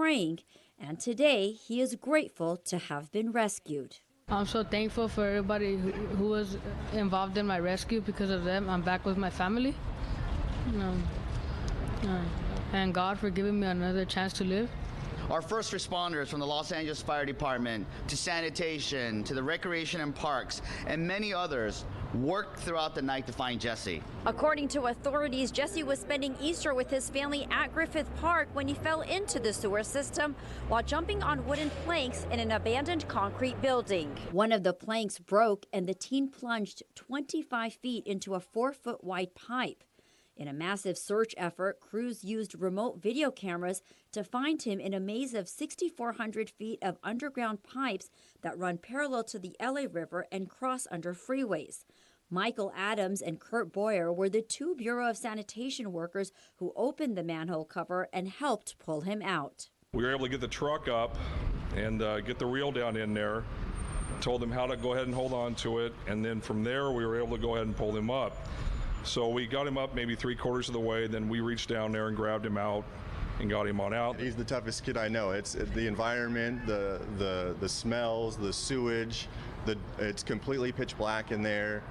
praying, and today he is grateful to have been rescued. I'm so thankful for everybody who was involved in my rescue. Because of them, I'm back with my family. And God for giving me another chance to live. Our first responders from the Los Angeles Fire Department to sanitation to the recreation and parks and many others worked throughout the night to find Jesse. According to authorities, Jesse was spending Easter with his family at Griffith Park when he fell into the sewer system while jumping on wooden planks in an abandoned concrete building. One of the planks broke and the teen plunged 25 feet into a 4-foot wide pipe. In a massive search effort, crews used remote video cameras to find him in a maze of 6,400 feet of underground pipes that run parallel to the LA River and cross under freeways. Michael Adams and Kurt Boyer were the two Bureau of Sanitation workers who opened the manhole cover and helped pull him out. We were able to get the truck up and get the reel down in there, told them how to go ahead and hold on to it, and then from there we were able to go ahead and pull him up. So we got him up maybe 3/4 of the way, then we reached down there and grabbed him out and got him on out. He's the toughest kid I know. It's the environment, the smells, the sewage, it's completely pitch black in there.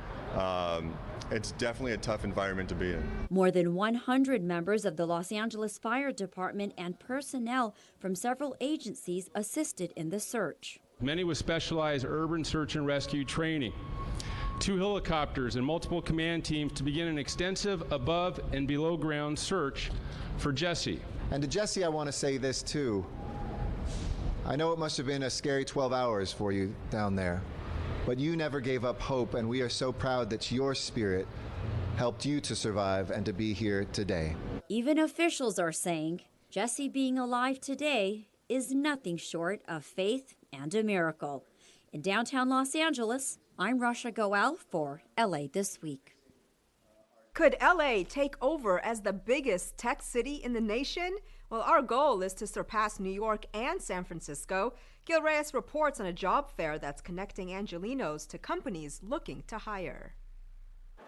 It's definitely a tough environment to be in. More than 100 members of the Los Angeles Fire Department and personnel from several agencies assisted in the search. Many with specialized urban search and rescue training. 2 helicopters and multiple command teams to begin an extensive above and below ground search for Jesse. And to Jesse, I want to say this too. I know it must have been a scary 12 hours for you down there, but you never gave up hope, and we are so proud that your spirit helped you to survive and to be here today. Even officials are saying Jesse being alive today is nothing short of faith and a miracle. In downtown Los Angeles, I'm Rasha Goel for LA This Week. Could LA take over as the biggest tech city in the nation? Well, our goal is to surpass New York and San Francisco. Gil Reyes reports on a job fair that's connecting Angelinos to companies looking to hire.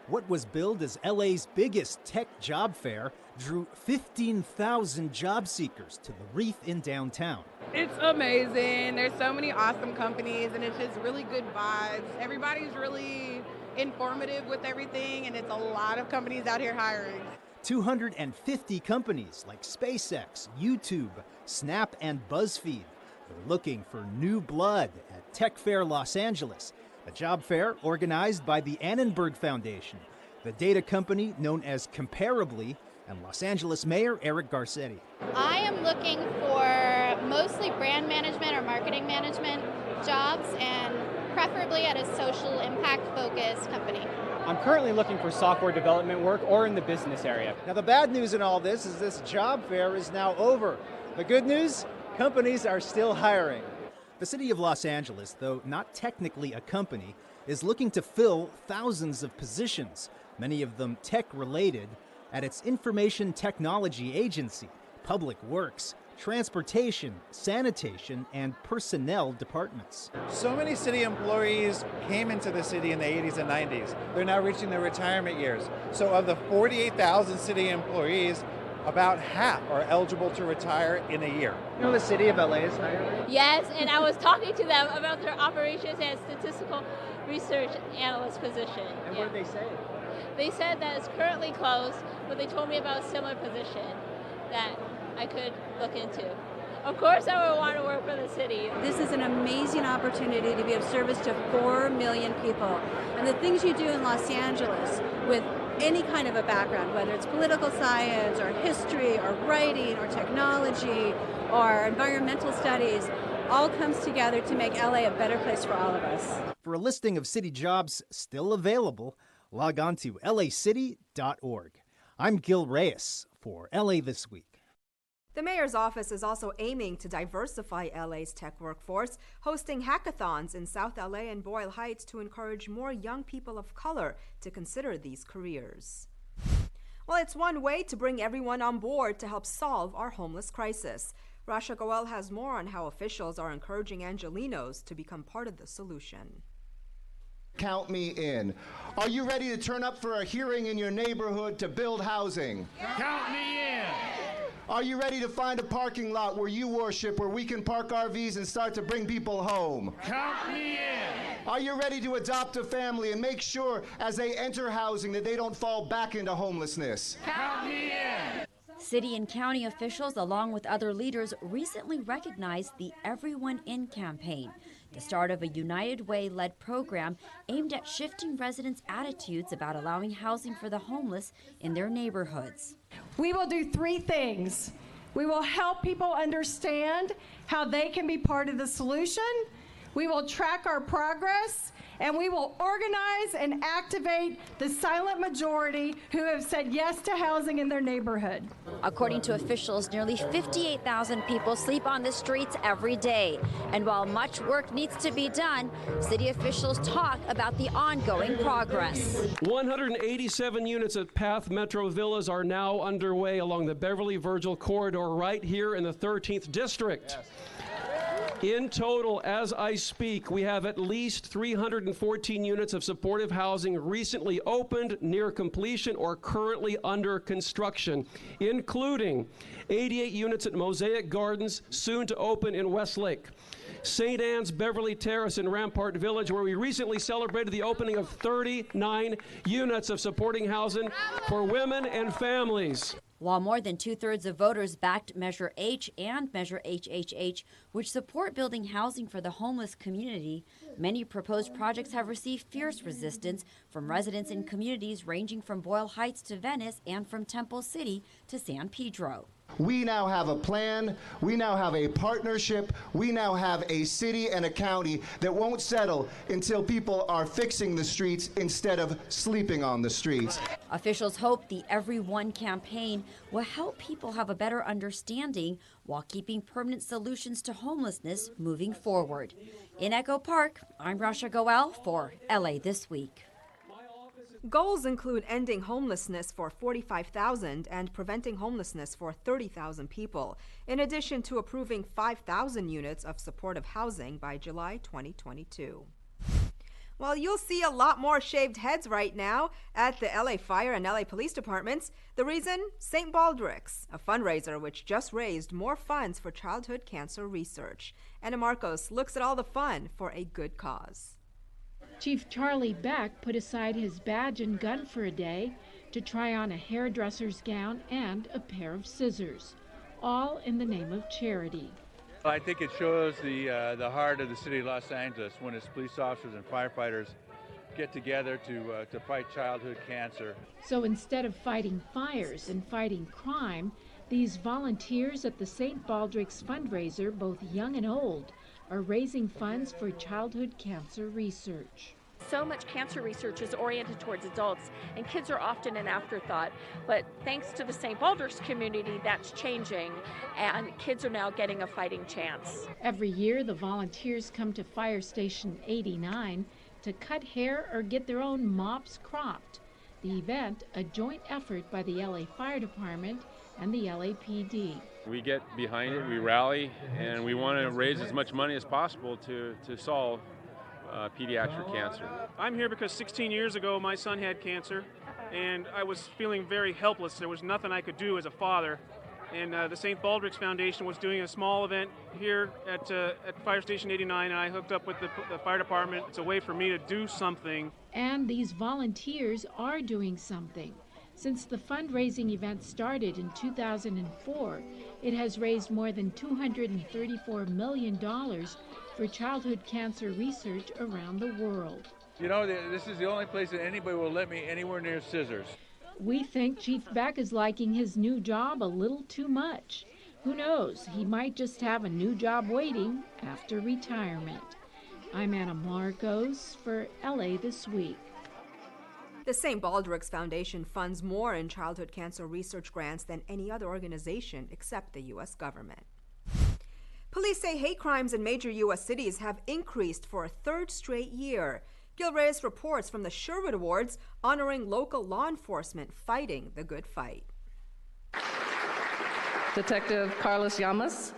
What was billed as LA's biggest tech job fair drew 15,000 job seekers to the Reef in downtown. It's amazing. There's so many awesome companies, and it's just really good vibes. Everybody's really informative with everything, and it's a lot of companies out here hiring. 250 companies like SpaceX, YouTube, Snap, and BuzzFeed. They're looking for new blood at Tech Fair Los Angeles, a job fair organized by the Annenberg Foundation, the data company known as Comparably, and Los Angeles Mayor Eric Garcetti. I am looking for mostly brand management or marketing management jobs, and preferably at a social impact focused company. I'm currently looking for software development work or in the business area. Now the bad news in all this is this job fair is now over. The good news, companies are still hiring. The city of Los Angeles, though not technically a company, is looking to fill thousands of positions, many of them tech-related, at its information technology agency, public works, transportation, sanitation, and personnel departments. So many city employees came into the city in the 80s and 90s. They're now reaching their retirement years. So of the 48,000 city employees, about half are eligible to retire in a year. You know the city of LA is hiring? Yes, and I was talking to them about their operations and statistical research analyst position. And what did they say? They said that it's currently closed, but they told me about a similar position that I could look into. Of course I would want to work for the city. This is an amazing opportunity to be of service to 4 million people. And the things you do in Los Angeles with any kind of a background, whether it's political science or history or writing or technology or environmental studies, all comes together to make LA a better place for all of us. For a listing of city jobs still available, log on to lacity.org. I'm Gil Reyes for LA This Week. The mayor's office is also aiming to diversify LA's tech workforce, hosting hackathons in South LA and Boyle Heights to encourage more young people of color to consider these careers. Well, it's one way to bring everyone on board to help solve our homeless crisis. Rasha Goel has more on how officials are encouraging Angelinos to become part of the solution. Count me in. Are you ready to turn up for a hearing in your neighborhood to build housing? Count me in. Are you ready to find a parking lot where you worship, where we can park RVs and start to bring people home? Count me in. Are you ready to adopt a family and make sure as they enter housing that they don't fall back into homelessness? Count me in. City and county officials, along with other leaders, recently recognized the Everyone In campaign, the start of a United Way-led program aimed at shifting residents' attitudes about allowing housing for the homeless in their neighborhoods. We will do three things. We will help people understand how they can be part of the solution. We will track our progress, and we will organize and activate the silent majority who have said yes to housing in their neighborhood. According to officials, nearly 58,000 people sleep on the streets every day. And while much work needs to be done, city officials talk about the ongoing progress. 187 units at Path Metro Villas are now underway along the Beverly-Virgil corridor right here in the 13th District. Yes. In total, as I speak, we have at least 314 units of supportive housing recently opened, near completion, or currently under construction, including 88 units at Mosaic Gardens, soon to open in Westlake. St. Anne's Beverly Terrace in Rampart Village, where we recently celebrated the opening of 39 units of supporting housing for women and families. While more than two-thirds of voters backed Measure H and Measure HHH, which support building housing for the homeless community, many proposed projects have received fierce resistance from residents in communities ranging from Boyle Heights to Venice and from Temple City to San Pedro. We now have a plan, we now have a partnership, we now have a city and a county that won't settle until people are fixing the streets instead of sleeping on the streets. Officials hope the Everyone campaign will help people have a better understanding while keeping permanent solutions to homelessness moving forward. In Echo Park, I'm Rasha Goel for LA This Week. Goals include ending homelessness for 45,000 and preventing homelessness for 30,000 people, in addition to approving 5,000 units of supportive housing by July 2022. Well, you'll see a lot more shaved heads right now at the LA Fire and LA Police Departments. The reason? St. Baldrick's, a fundraiser which just raised more funds for childhood cancer research. Anna Marcos looks at all the fun for a good cause. Chief Charlie Beck put aside his badge and gun for a day to try on a hairdresser's gown and a pair of scissors, all in the name of charity. I think it shows the heart of the city of Los Angeles when its police officers and firefighters get together to fight childhood cancer. So instead of fighting fires and fighting crime, these volunteers at the St. Baldrick's fundraiser, both young and old, are raising funds for childhood cancer research. So much cancer research is oriented towards adults, and kids are often an afterthought. But thanks to the St. Baldrick's community, that's changing, and kids are now getting a fighting chance. Every year, the volunteers come to Fire Station 89 to cut hair or get their own mops cropped. The event, a joint effort by the LA Fire Department and the LAPD. We get behind it, we rally, and we want to raise as much money as possible to solve pediatric cancer. I'm here because 16 years ago my son had cancer, and I was feeling very helpless. There was nothing I could do as a father. And the St. Baldrick's Foundation was doing a small event here at Fire Station 89, and I hooked up with the fire department. It's a way for me to do something. And these volunteers are doing something. Since the fundraising event started in 2004, it has raised more than $234 million for childhood cancer research around the world. You know, this is the only place that anybody will let me anywhere near scissors. We think Chief Beck is liking his new job a little too much. Who knows, he might just have a new job waiting after retirement. I'm Anna Marcos for LA This Week. The St. Baldrick's Foundation funds more in childhood cancer research grants than any other organization except the U.S. government. Police say hate crimes in major U.S. cities have increased for a third straight year. Gil Reyes reports from the Sherwood Awards honoring local law enforcement fighting the good fight. Detective Carlos Llamas.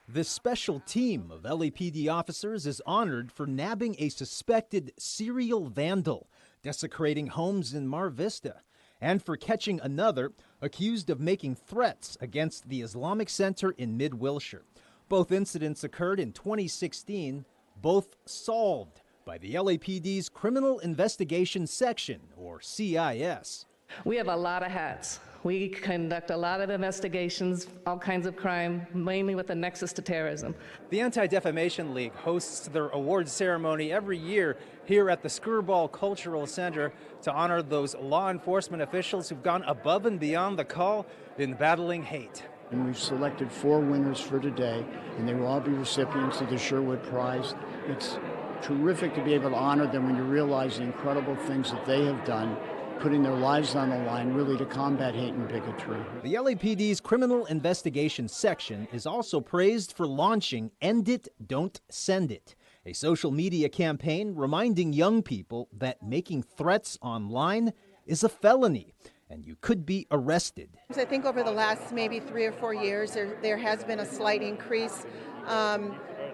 This special team of LAPD officers is honored for nabbing a suspected serial vandal desecrating homes in Mar Vista, and for catching another accused of making threats against the Islamic Center in Mid-Wilshire. Both incidents occurred in 2016, both solved by the LAPD's Criminal Investigation Section, or CIS. We have a lot of hats. We conduct a lot of investigations, all kinds of crime, mainly with a nexus to terrorism. The Anti-Defamation League hosts their awards ceremony every year here at the Skirball Cultural Center to honor those law enforcement officials who've gone above and beyond the call in battling hate. And we've selected 4 winners for today, and they will all be recipients of the Sherwood Prize. It's terrific to be able to honor them when you realize the incredible things that they have done, putting their lives on the line really to combat hate and bigotry. The LAPD's Criminal Investigation Section is also praised for launching End It, Don't Send It, a social media campaign reminding young people that making threats online is a felony and you could be arrested. I think over the last maybe 3 or 4 years, there has been a slight increase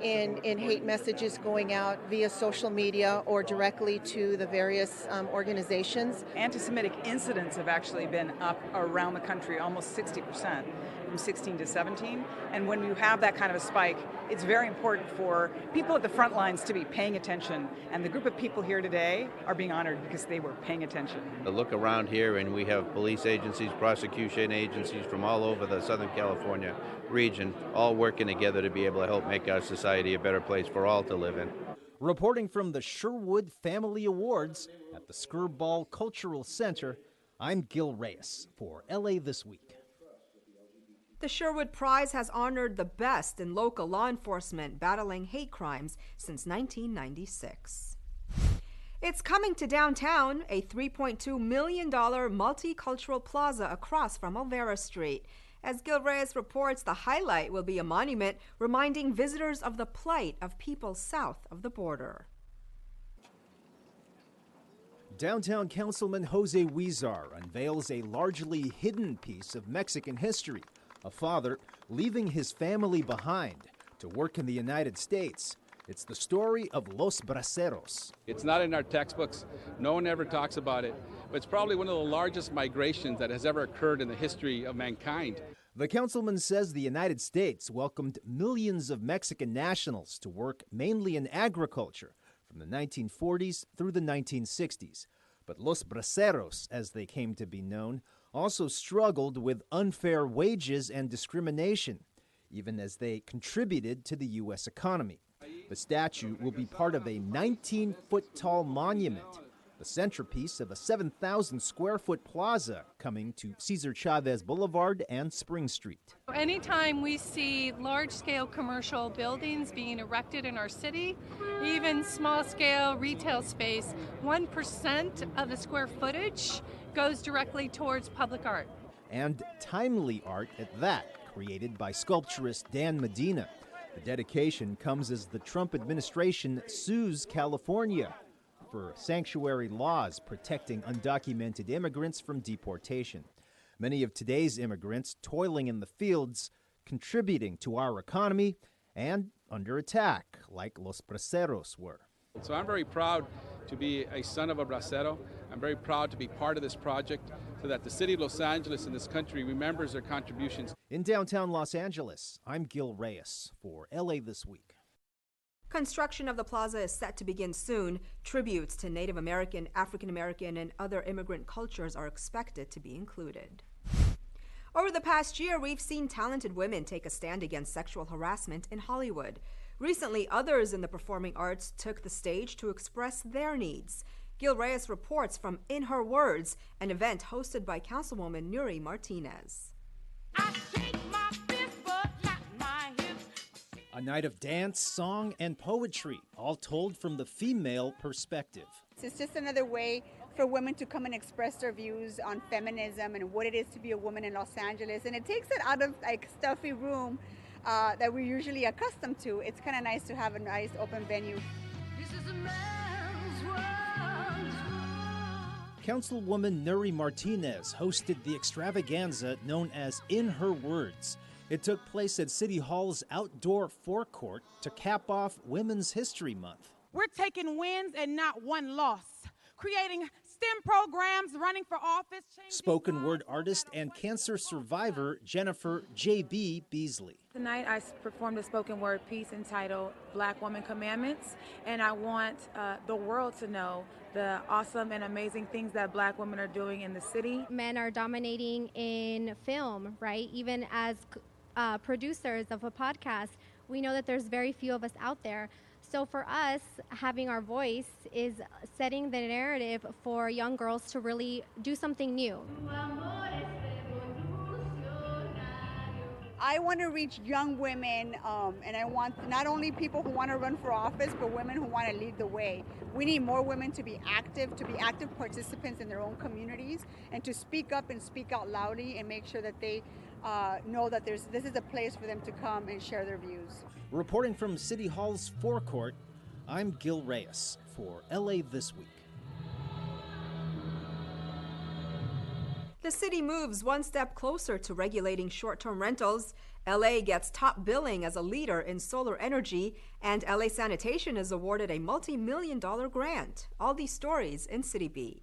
in hate messages going out via social media or directly to the various organizations. Anti-Semitic incidents have actually been up around the country, almost 60%, from 16 to 17. And when you have that kind of a spike, it's very important for people at the front lines to be paying attention. And the group of people here today are being honored because they were paying attention. I look around here and we have police agencies, prosecution agencies from all over the Southern California region, all working together to be able to help make our society a better place for all to live in. Reporting from the Sherwood Family Awards at the Skirball Cultural Center, I'm Gil Reyes for LA This Week. The Sherwood Prize has honored the best in local law enforcement battling hate crimes since 1996. It's coming to downtown, a $3.2 million multicultural plaza across from Olvera Street. As Gil Reyes reports, the highlight will be a monument reminding visitors of the plight of people south of the border. Downtown Councilman Jose Huizar unveils a largely hidden piece of Mexican history. A father leaving his family behind to work in the United States. It's the story of Los Braceros. It's not in our textbooks. No one ever talks about it. But it's probably one of the largest migrations that has ever occurred in the history of mankind. The councilman says the United States welcomed millions of Mexican nationals to work mainly in agriculture from the 1940s through the 1960s. But Los Braceros, as they came to be known, also struggled with unfair wages and discrimination, even as they contributed to the U.S. economy. The statue will be part of a 19-foot-tall monument, the centerpiece of a 7,000-square-foot plaza coming to Cesar Chavez Boulevard and Spring Street. Anytime we see large-scale commercial buildings being erected in our city, even small-scale retail space, 1% of the square footage goes directly towards public art. And timely art at that, created by sculpturist Dan Medina. The dedication comes as the Trump administration sues California for sanctuary laws protecting undocumented immigrants from deportation. Many of today's immigrants toiling in the fields, contributing to our economy, and under attack, like Los Braceros were. So I'm very proud to be a son of a bracero. I'm very proud to be part of this project so that the city of Los Angeles and this country remembers their contributions. In downtown Los Angeles, I'm Gil Reyes for LA This Week. Construction of the plaza is set to begin soon. Tributes to Native American, African American, and other immigrant cultures are expected to be included. Over the past year, we've seen talented women take a stand against sexual harassment in Hollywood. Recently, others in the performing arts took the stage to express their needs. Gil Reyes reports from In Her Words, an event hosted by Councilwoman Nuri Martinez. A night of dance, song, and poetry, all told from the female perspective. It's just another way for women to come and express their views on feminism and what it is to be a woman in Los Angeles. And it takes it out of like stuffy room that we're usually accustomed to. It's kind of nice to have a nice open venue. This is a man's world. Councilwoman Nuri Martinez hosted the extravaganza known as In Her Words. It took place at City Hall's outdoor forecourt to cap off Women's History Month. We're taking wins and not one loss, creating STEM programs, running for office. Spoken word artist and cancer survivor Jennifer J.B. Beasley. Tonight I performed a spoken word piece entitled Black Woman Commandments, and I want the world to know the awesome and amazing things that Black women are doing in the city. Men are dominating in film, right? Even as producers of a podcast, we know that there's very few of us out there. So for us, having our voice is setting the narrative for young girls to really do something new. I want to reach young women, and I want not only people who want to run for office, but women who want to lead the way. We need more women to be active participants in their own communities, and to speak up and speak out loudly and make sure that they know that this is a place for them to come and share their views. Reporting from City Hall's forecourt, I'm Gil Reyes for LA This Week. The city moves one step closer to regulating short-term rentals. LA gets top billing as a leader in solar energy, and LA Sanitation is awarded a multi-million-dollar grant. All these stories in City B.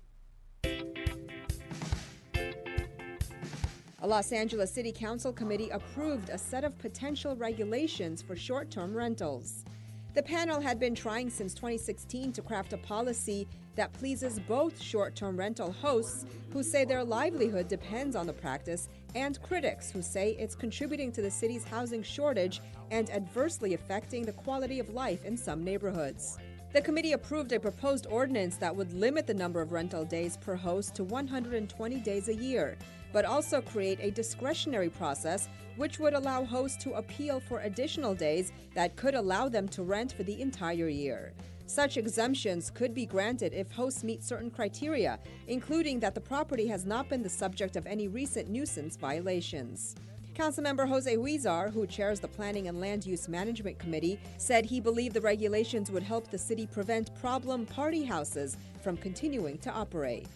A Los Angeles City Council committee approved a set of potential regulations for short-term rentals. The panel had been trying since 2016 to craft a policy that pleases both short-term rental hosts who say their livelihood depends on the practice and critics who say it's contributing to the city's housing shortage and adversely affecting the quality of life in some neighborhoods. The committee approved a proposed ordinance that would limit the number of rental days per host to 120 days a year, but also create a discretionary process which would allow hosts to appeal for additional days that could allow them to rent for the entire year. Such exemptions could be granted if hosts meet certain criteria, including that the property has not been the subject of any recent nuisance violations. Councilmember Jose Huizar, who chairs the Planning and Land Use Management Committee, said he believed the regulations would help the city prevent problem party houses from continuing to operate.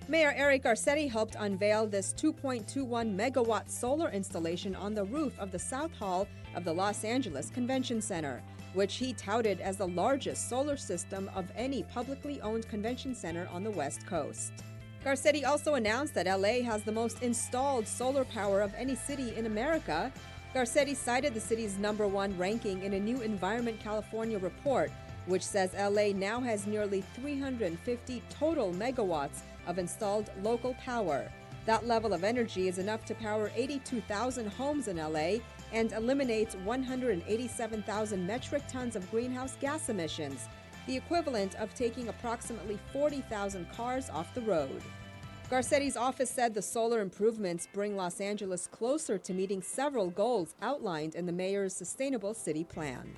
Mayor Eric Garcetti helped unveil this 2.21 megawatt solar installation on the roof of the South Hall of the Los Angeles Convention Center, which he touted as the largest solar system of any publicly owned convention center on the West Coast. Garcetti also announced that LA has the most installed solar power of any city in America. Garcetti cited the city's #1 ranking in a new Environment California report, which says LA now has nearly 350 total megawatts of installed local power. That level of energy is enough to power 82,000 homes in LA and eliminates 187,000 metric tons of greenhouse gas emissions, the equivalent of taking approximately 40,000 cars off the road. Garcetti's office said the solar improvements bring Los Angeles closer to meeting several goals outlined in the mayor's Sustainable City Plan.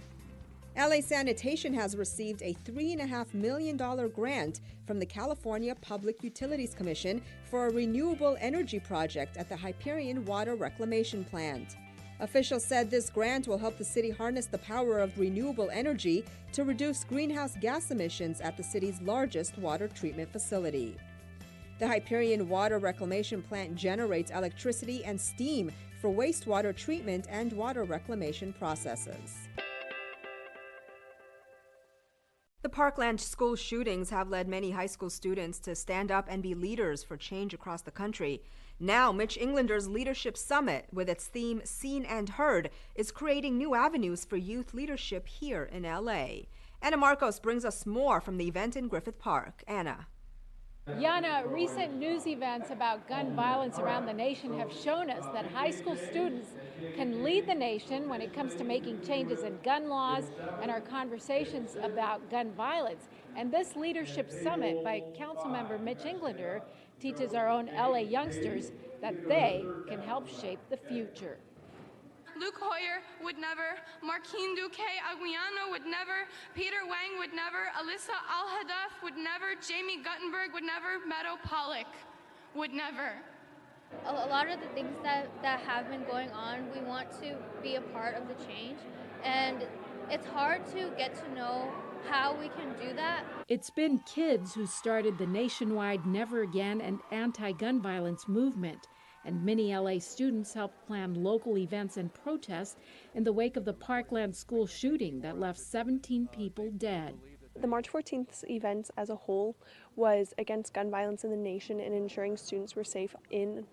LA Sanitation has received a $3.5 million grant from the California Public Utilities Commission for a renewable energy project at the Hyperion Water Reclamation Plant. Officials said this grant will help the city harness the power of renewable energy to reduce greenhouse gas emissions at the city's largest water treatment facility. The Hyperion Water Reclamation Plant generates electricity and steam for wastewater treatment and water reclamation processes. The Parkland school shootings have led many high school students to stand up and be leaders for change across the country. Now, Mitch Englander's Leadership Summit, with its theme Seen and Heard, is creating new avenues for youth leadership here in LA. Anna Marcos brings us more from the event in Griffith Park. Anna. Yana, recent news events about gun violence around the nation have shown us that high school students can lead the nation when it comes to making changes in gun laws and our conversations about gun violence. And this Leadership Summit by Councilmember Mitch Englander teaches our own LA youngsters that they can help shape the future. Luke Hoyer would never, Marquine Duque Aguiano would never, Peter Wang would never, Alyssa Al-Hadaf would never, Jamie Guttenberg would never, Meadow Pollock would never. A lot of the things that have been going on, we want to be a part of the change, and it's hard to get to know how we can do that. It's been kids who started the nationwide Never Again and anti-gun violence movement, and many LA students helped plan local events and protests in the wake of the Parkland school shooting that left 17 people dead. The March 14th event as a whole was against gun violence in the nation and ensuring students were safe in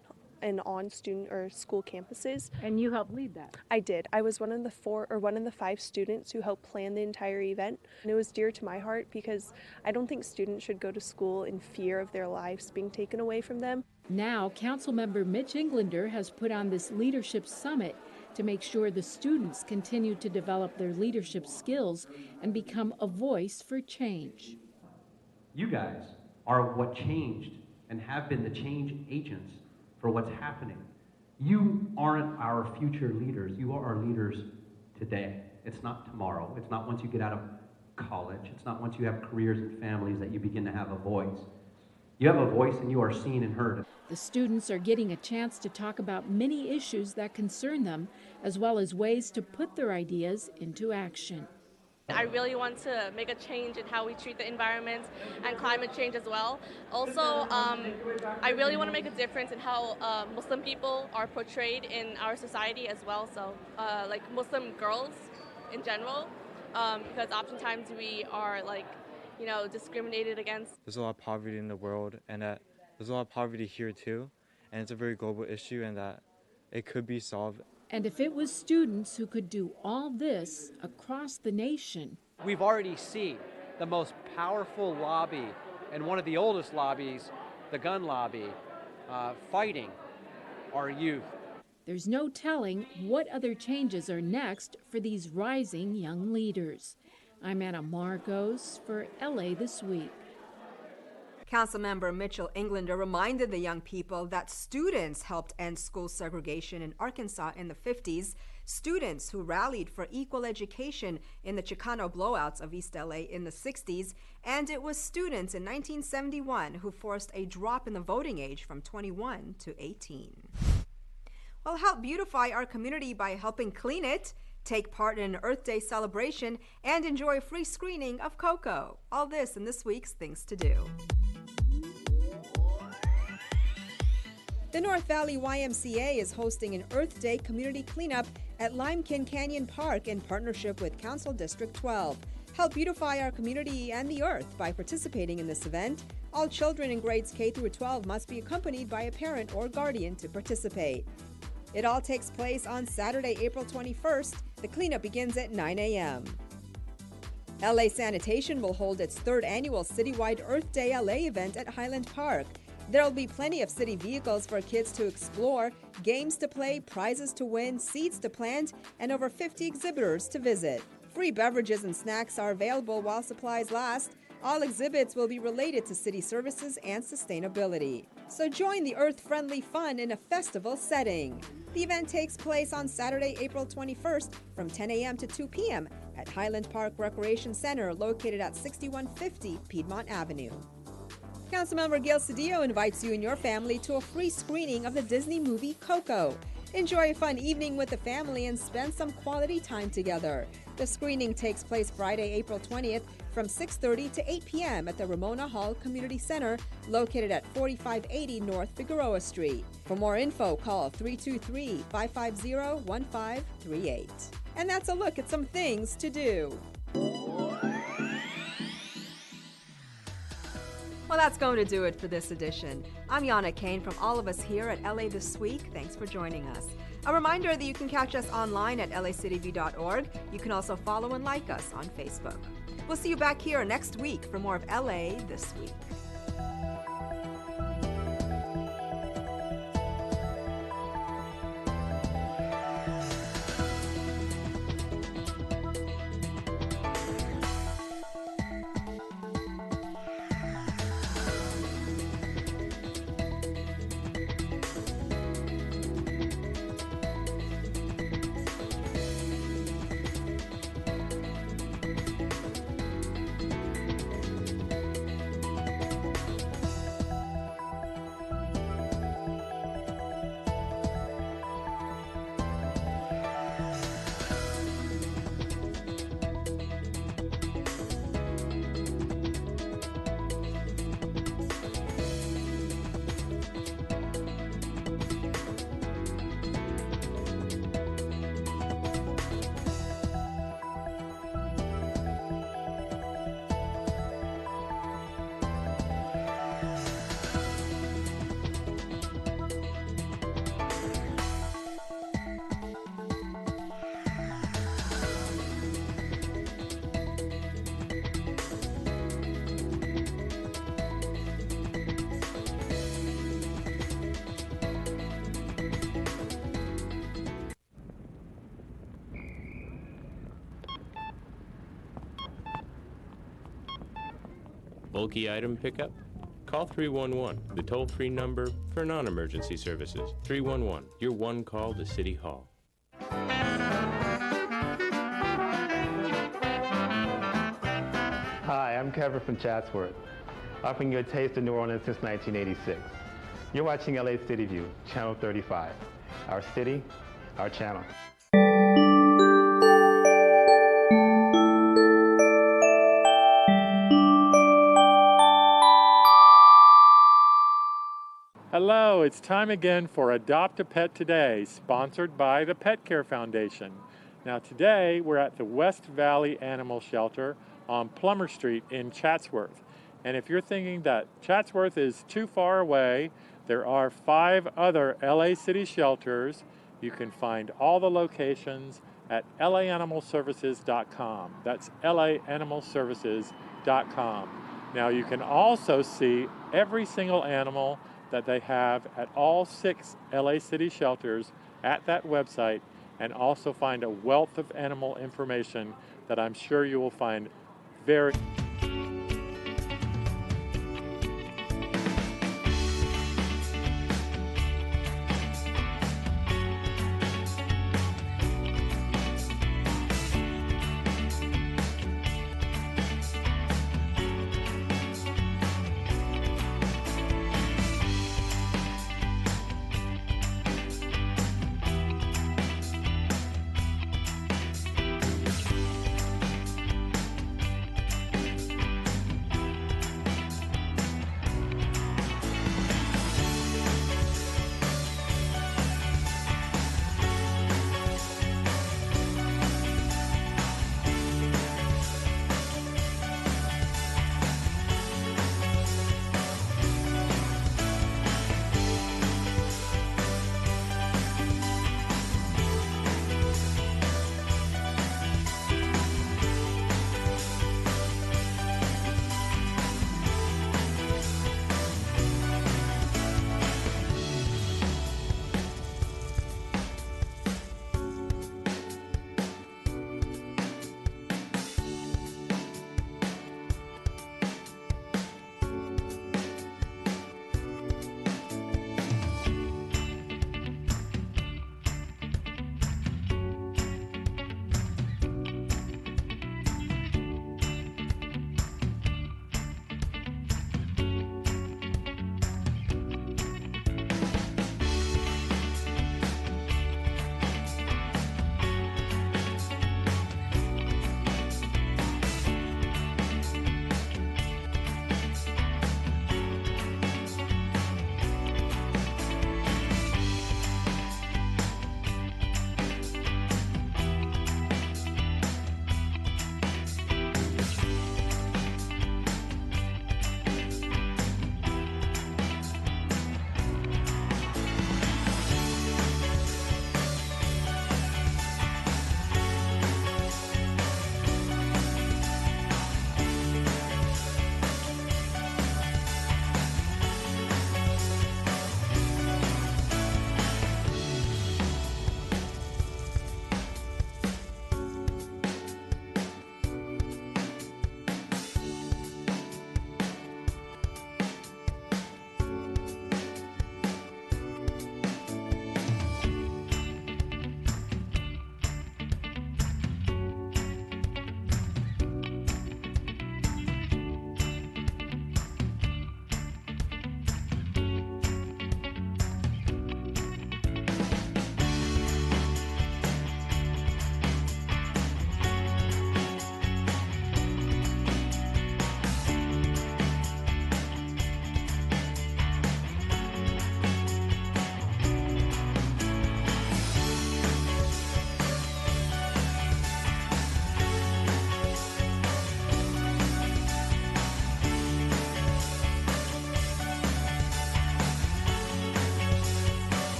and on student or school campuses. And you helped lead that. I did. I was one of the 5 students who helped plan the entire event. And it was dear to my heart because I don't think students should go to school in fear of their lives being taken away from them. Now, Councilmember Mitch Englander has put on this leadership summit to make sure the students continue to develop their leadership skills and become a voice for change. You guys are what changed and have been the change agents for what's happening. You aren't our future leaders. You are our leaders today. It's not tomorrow. It's not once you get out of college. It's not once you have careers and families that you begin to have a voice. You have a voice and you are seen and heard. The students are getting a chance to talk about many issues that concern them, as well as ways to put their ideas into action. I really want to make a change in how we treat the environment and climate change as well. Also, I really want to make a difference in how Muslim people are portrayed in our society as well. So, like Muslim girls in general, because oftentimes we are discriminated against. There's a lot of poverty in the world, and that there's a lot of poverty here too, and it's a very global issue, and that it could be solved. And if it was students who could do all this across the nation. We've already seen the most powerful lobby and one of the oldest lobbies, the gun lobby, fighting our youth. There's no telling what other changes are next for these rising young leaders. I'm Anna Margos for LA This Week. Councilmember Mitchell Englander reminded the young people that students helped end school segregation in Arkansas in the 50s, students who rallied for equal education in the Chicano blowouts of East LA in the 60s, and it was students in 1971 who forced a drop in the voting age from 21 to 18. Well, help beautify our community by helping clean it, take part in an Earth Day celebration, and enjoy a free screening of Coco. All this in this week's Things to Do. The North Valley YMCA is hosting an Earth Day community cleanup at Ymca Canyon Park in partnership with Council District 12. Help beautify our community and the earth by participating in this event. All children in grades K through 12 must be accompanied by a parent or guardian to participate. It all takes place on Saturday, April 21st. The cleanup begins at 9 a.m. LA Sanitation will hold its 3rd annual citywide Earth Day LA event at Highland Park. There will be plenty of city vehicles for kids to explore, games to play, prizes to win, seeds to plant, and over 50 exhibitors to visit. Free beverages and snacks are available while supplies last. All exhibits will be related to city services and sustainability. So join the earth-friendly fun in a festival setting. The event takes place on Saturday, April 21st from 10 a.m. to 2 p.m. at Highland Park Recreation Center located at 6150 Piedmont Avenue. Councilmember Gail Cedillo invites you and your family to a free screening of the Disney movie Coco. Enjoy a fun evening with the family and spend some quality time together. The screening takes place Friday, April 20th from 6:30 to 8 p.m. at the Ramona Hall Community Center located at 4580 North Figueroa Street. For more info, call 323-550-1538. And that's a look at some things to do. Well, that's going to do it for this edition. I'm Yana Kane from all of us here at LA This Week. Thanks for joining us. A reminder that you can catch us online at lacityview.org. You can also follow and like us on Facebook. We'll see you back here next week for more of LA This Week. bulky item pickup? Call 311, the toll-free number for non-emergency services. 311, your one call to City Hall. Hi, I'm Kevin from Chatsworth, offering you a taste of New Orleans since 1986. You're watching LA City View, Channel 35. Our city, our channel. Hello, it's time again for Adopt a Pet Today, sponsored by the Pet Care Foundation. Now today we're at the West Valley Animal Shelter on Plummer Street in Chatsworth. And if you're thinking that Chatsworth is too far away, there are 5 other LA City shelters. You can find all the locations at laanimalservices.com. That's laanimalservices.com. Now you can also see every single animal that they have at all 6 LA City shelters at that website, and also find a wealth of animal information that I'm sure you will find very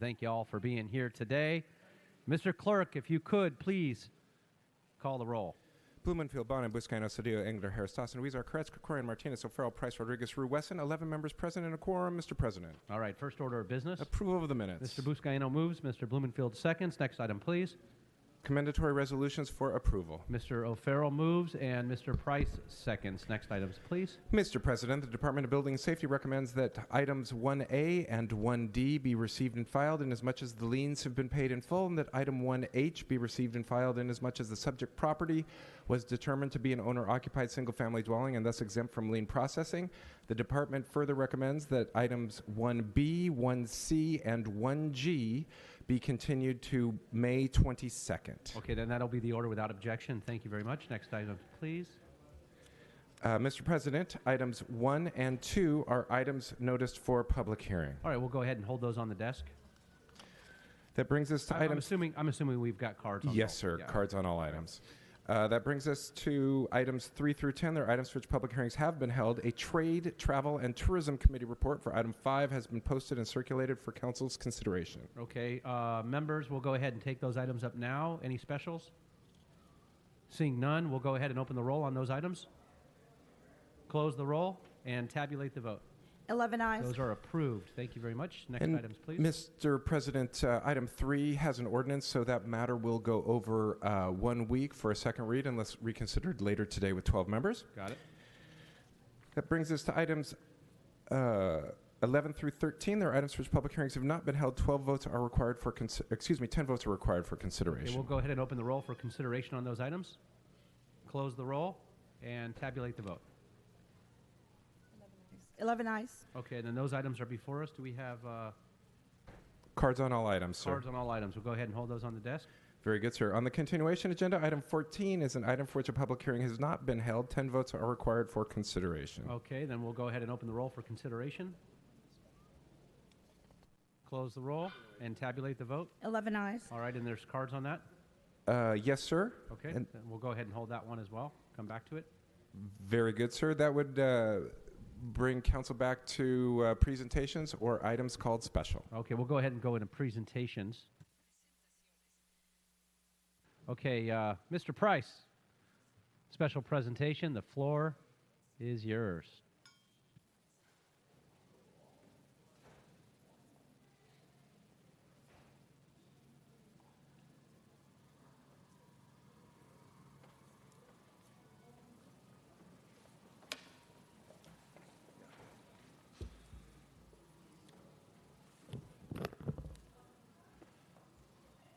thank you all for being here today. Mr. Clerk, if you could, please call the roll. Blumenfield, Bonner, Buscaino, Cedillo, Engler, Harris, Dawson, Weezer, Koretz, Krikorian, Martinez, O'Farrell, Price, Rodriguez, Rue, Wesson. 11 members present and a quorum, Mr. President. All right, first order of business. Approval of the minutes. Mr. Buscaino moves. Mr. Blumenfield seconds. Next item, please. Commendatory resolutions for approval. Mr. O'Farrell moves and Mr. Price seconds. Next items, please. Mr. President, the Department of Building and Safety recommends that items 1A and 1D be received and filed inasmuch as the liens have been paid in full, and that item 1H be received and filed inasmuch as the subject property was determined to be an owner-occupied single-family dwelling and thus exempt from lien processing. The department further recommends that items 1B, 1C, and 1G be continued to May 22nd. Okay, then that'll be the order without objection. Thank you very much. Next item, please. Mr. President, items 1 and 2 are items noticed for public hearing. All right, we'll go ahead and hold those on the desk. That brings us to items... I'm assuming we've got cards on Yes, sir. Yeah. Cards on all items. That brings us to items 3 through 10. They're items for which public hearings have been held. A Trade, Travel, and Tourism Committee report for item 5 has been posted and circulated for council's consideration. Okay, members, we'll go ahead and take those items up now. Any specials? Seeing none, we'll go ahead and open the roll on those items. Close the roll and tabulate the vote. 11 ayes. Those are approved. Thank you very much. Next And items, please. Mr. President, item 3 has an ordinance, so that matter will go over 1 week for a second read unless reconsidered later today with 12 members. Got it. That brings us to items 11 through 13. There are items for which public hearings have not been held. 10 votes are required for consideration. Okay, we'll go ahead and open the roll for consideration on those items. Close the roll and tabulate the vote. 11 ayes. Okay, then those items are before us. Do we have Cards on all items, sir. cards on all items? We'll go ahead and hold those on the desk. Very good, sir. On the continuation agenda, item 14 is an item for which a public hearing has not been held. 10 votes are required for consideration. Okay, then we'll go ahead and open the roll for consideration. Close the roll and tabulate the vote. 11 ayes. All right, and there's cards on that? Yes, sir. Okay, And then we'll go ahead and hold that one as well. Come back to it. very good, sir. That would bring council back to presentations or items called special. Okay, we'll go ahead and go into presentations. Okay, Mr. Price, special presentation. The floor is yours.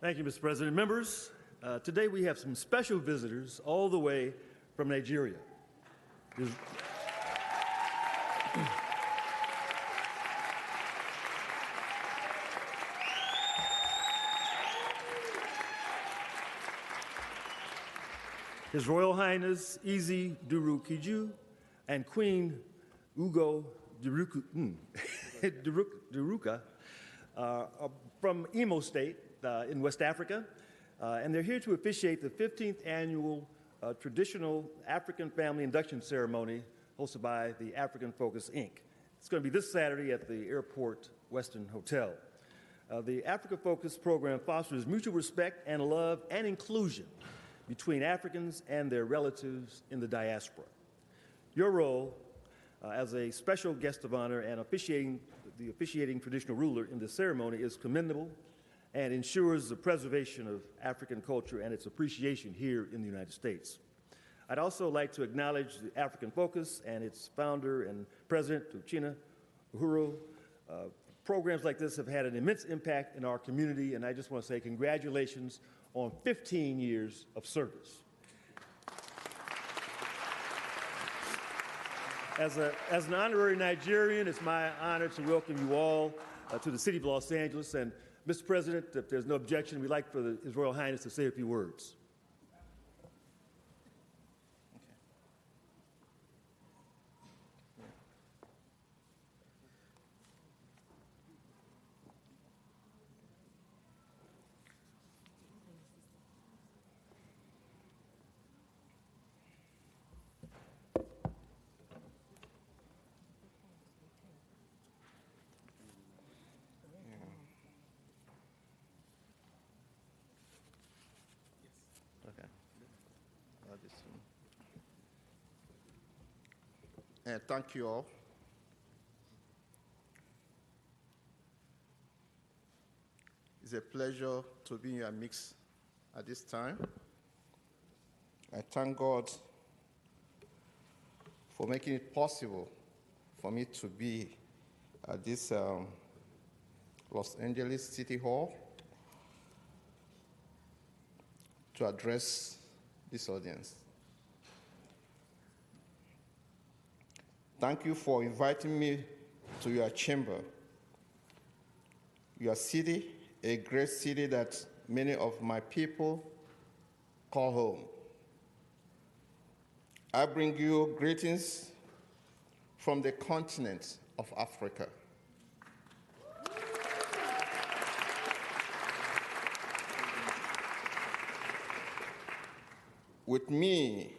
Thank you, Mr. President. Members, today we have some special visitors all the way from Nigeria. His Royal Highness Eze Duru Kiju and Queen Ugo Duruka are from Imo State in West Africa, and they're here to officiate the 15th annual traditional African family induction ceremony hosted by the African Focus, Inc. It's going to be this Saturday at the Airport Western Hotel. The Africa Focus program fosters mutual respect and love and inclusion between Africans and their relatives in the diaspora. Your role as a special guest of honor and the officiating traditional ruler in the ceremony is commendable and ensures the preservation of African culture and its appreciation here in the United States. I'd also like to acknowledge the African Focus and its founder and president, Uchenna Uhuru. Programs like this have had an immense impact in our community, and I just want to say congratulations on 15 years of service. As an honorary Nigerian, it's my honor to welcome you all to the city of Los Angeles. And Mr. President, if there's no objection, we'd like for His Royal Highness to say a few words. and thank you all. It's a pleasure to be in your mix at this time. I thank God for making it possible for me to be at this Los Angeles City Hall to address this audience. Thank you for inviting me to your chamber, your city, a great city that many of my people call home. I bring you greetings from the continent of Africa. With me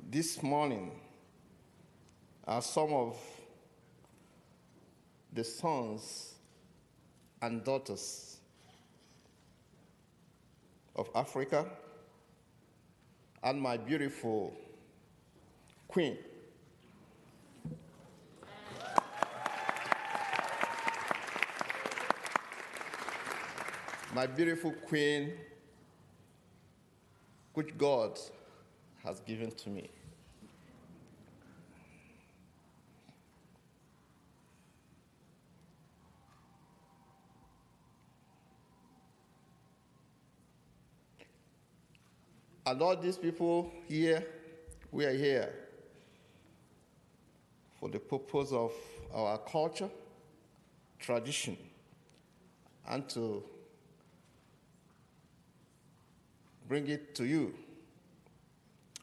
this morning are some of the sons and daughters of Africa and my beautiful queen. My beautiful queen, which God has given to me. And all these people here, we are here for the purpose of our culture, tradition, and to bring it to you.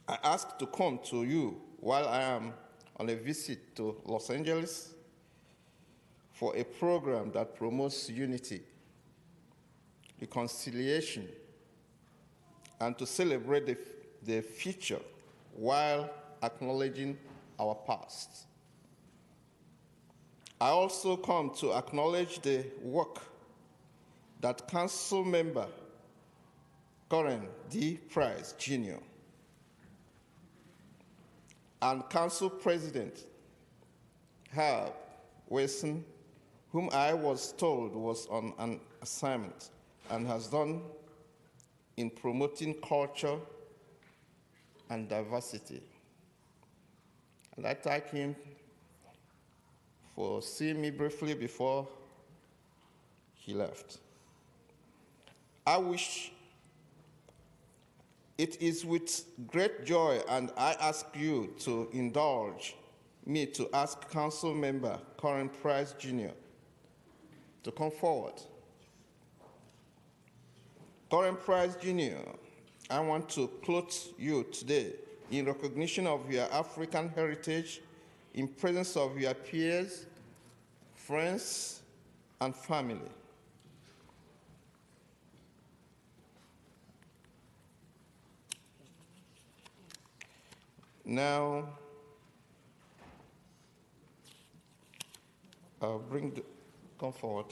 I asked to come to you while I am on a visit to Los Angeles for a program that promotes unity, reconciliation, and to celebrate the future while acknowledging our past. I also come to acknowledge the work that Council Member Karen D. Price, Jr. and Council President Herb Wilson, whom I was told was on an assignment and has done in promoting culture and diversity. And I thank him for seeing me briefly before he left. I wish it is with great joy, and I ask you to indulge me to ask Council Member Karen Price Jr. to come forward. Karen Price Jr., I want to clothe you today in recognition of your African heritage, in presence of your peers, friends, and family. Now, I'll come forward.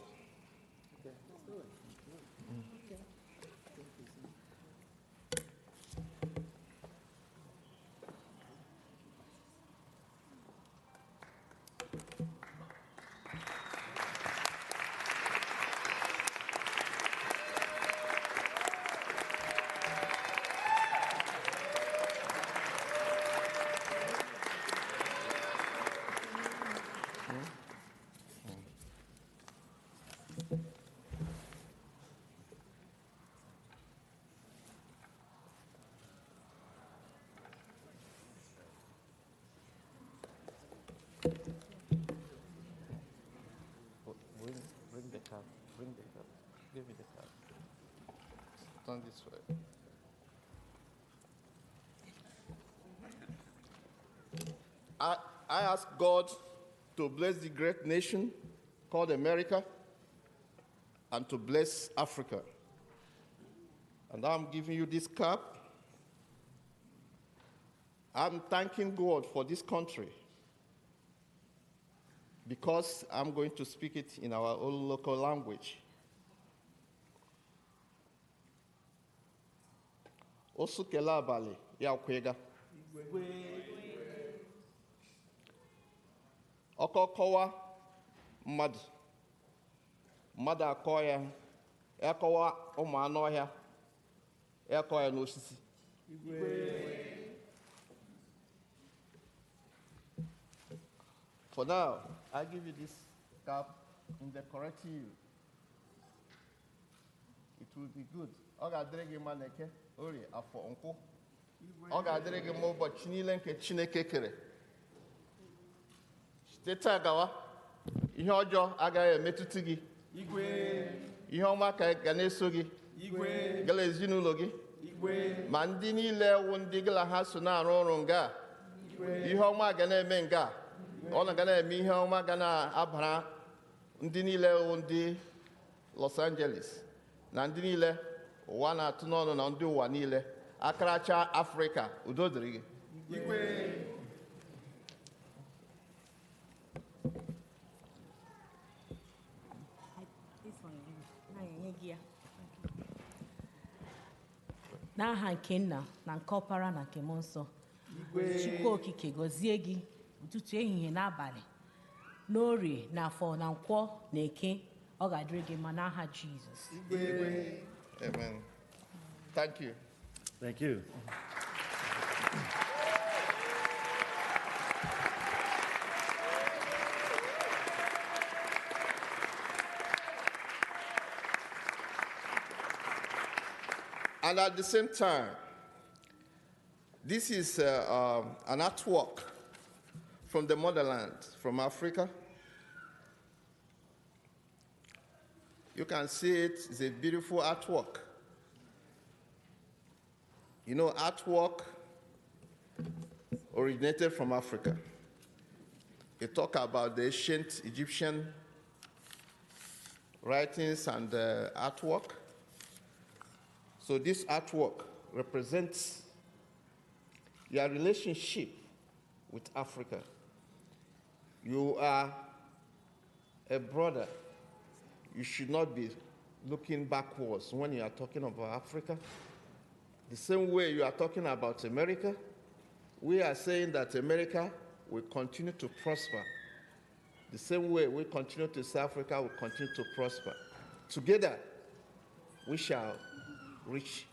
Bring the cup. Bring the cup. Give me the cup. Turn this way. I ask God to bless the great nation called America and to bless Africa. And I'm giving you this cup. I'm thanking God for this country because I'm going to speak it in our own local language. Osukela Ballet, Ymca. ọkọkọwa mmadụ mmadụ akọ ya ekọwa ụmụ anụ ọhịa ekọ ya n'osisi. For now, I give you this cap in the correct year. It will be good. Ọ ga-adịrị gị mma n'eke, orie, afọ, nkwụ. Ọ ga-adịrị gị mma ụbọchị niile nke Chineke kere. Site taa gawa, ihe ọjọọ agaghị emetụta gị. Ihe ọma ka ga na-eso gị. Gala ezinụlọ gị. Ma ndị niile wụ ndị gala ha so na-arụ ọrụ nga. Ihe ọma ga na-eme nga. Ọ na ga na-eme ihe ọma ga na-abara ndị niile wụ ndị Los Angeles na ndị niile ụwa na-atụ n'ọnụ na ndị ụwa niile. Akaracha Afrịka, udo dịrị gị. N'aha nke Nna na nke Ọkpara na nke Mmụọ Nsọ, Chukwu okike gọzie gị ụtụtụ ehihie n'abalị n'orie na afọ na nkwọ na eke. Ọ ga-adịrị gị mma n'aha Jizọs. Amen. Thank you. Thank you. And at the same time, this is an artwork from the motherland, from Africa. You can see it. It's a beautiful artwork. You know, artwork originated from Africa. They talk about the ancient Egyptian writings and artwork. So this artwork represents your relationship with Africa. You are a brother. You should not be looking backwards when you are talking about Africa. The same way you are talking about America, we are saying that America will continue to prosper. The same way we continue to say Africa will continue to prosper. Together, we shall reach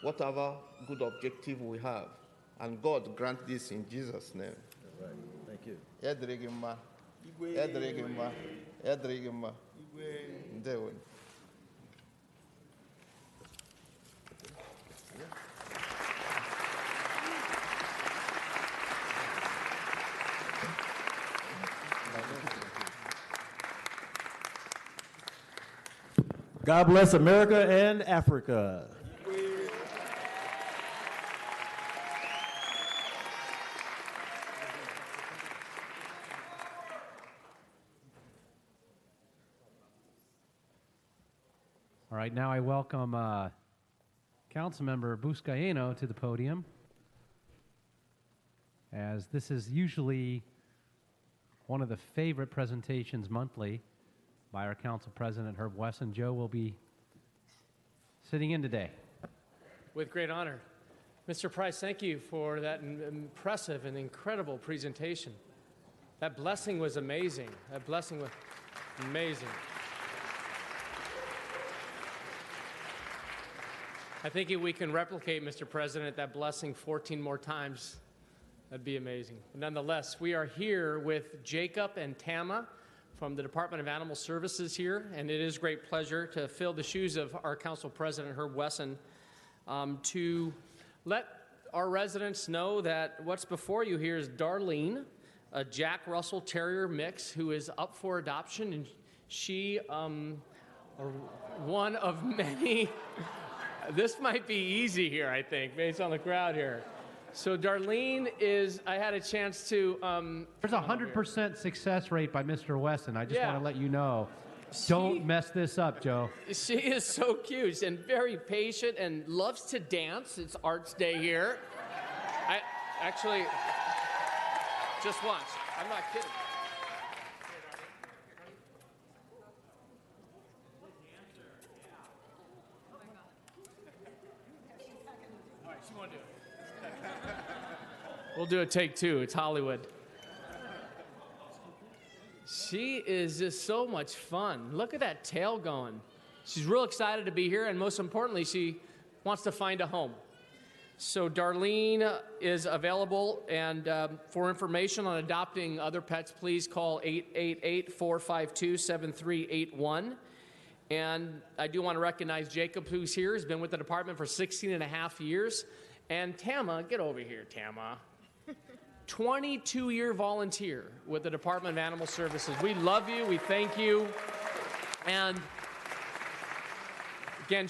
whatever good objective we have. And God grant this in Jesus' name. All right. Thank you. Edrigima. Edrigima. Edrigima. Ndewo. God bless America and Africa. All right, now I welcome Councilmember Buscaino to the podium, as this is usually one of the favorite presentations monthly by our Council President, Herb Wesson. Joe will be sitting in today. With great honor. Mr. Price, thank you for that impressive and incredible presentation. That blessing was amazing. That blessing was amazing. I think if we can replicate, Mr. President, that blessing 14 more times, that'd be amazing. But nonetheless, we are here with Jacob and Tama from the Department of Animal Services here, and it is a great pleasure to fill the shoes of our Council President, Herb Wesson, to let our residents know that what's before you here is Darlene, a Jack Russell Terrier mix who is up for adoption, and she, one of many. This might be easy here, I think, based on the crowd here. So Darlene is, I had a chance to... There's a 100% success rate by Mr. Wesson. I just want to let you know. Don't mess this up, Joe. She is so cute and very patient and loves to dance. It's Arts Day here. I actually, just watch. I'm not kidding. We'll do a take two. It's Hollywood. She is just so much fun. Look at that tail going. She's real excited to be here, and most importantly, she wants to find a home. So Darlene is available, and for information on adopting other pets, please call 888-452-7381. And I do want to recognize Jacob, who's here, has been with the department for 16 and a half years. And Tama, get over here, Tama. 22-year volunteer with the Department of Animal Services. We love you. We thank you. And again,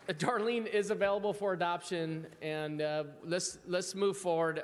Darlene is available for adoption, and let's move forward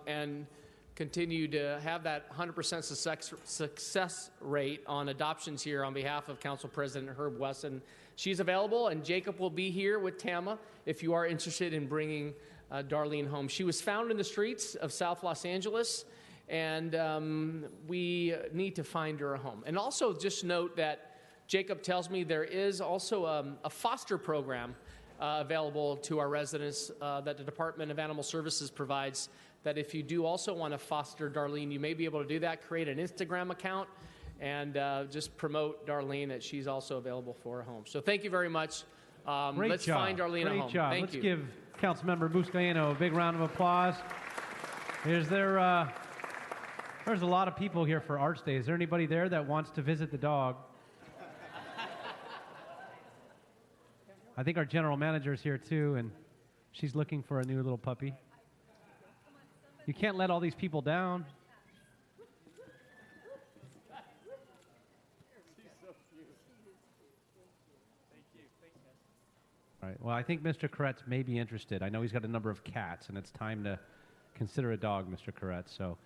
and continue to have that 100% success rate on adoptions here on behalf of Council President Herb Wesson. She's available, and Jacob will be here with Tama if you are interested in bringing Darlene home. She was found in the streets of South Los Angeles, and we need to find her a home. And also just note that Jacob tells me there is also a foster program available to our residents that the Department of Animal Services provides, that if you do also want to foster Darlene, you may be able to do that, create an Instagram account, and just promote Darlene that she's also available for a home. So thank you very much. Let's find Darlene a home. Great job. Thank Let's you. give Councilmember Buscaino a big round of applause. There's a lot of people here for Arts Day. Is there anybody there that wants to visit the dog? I think our general manager is here too, and she's looking for a new little puppy. You can't let all these people down. All right. Well, I think Mr. Koretz may be interested. I know he's got a number of cats, and it's time to consider a dog, Mr. Koretz. So,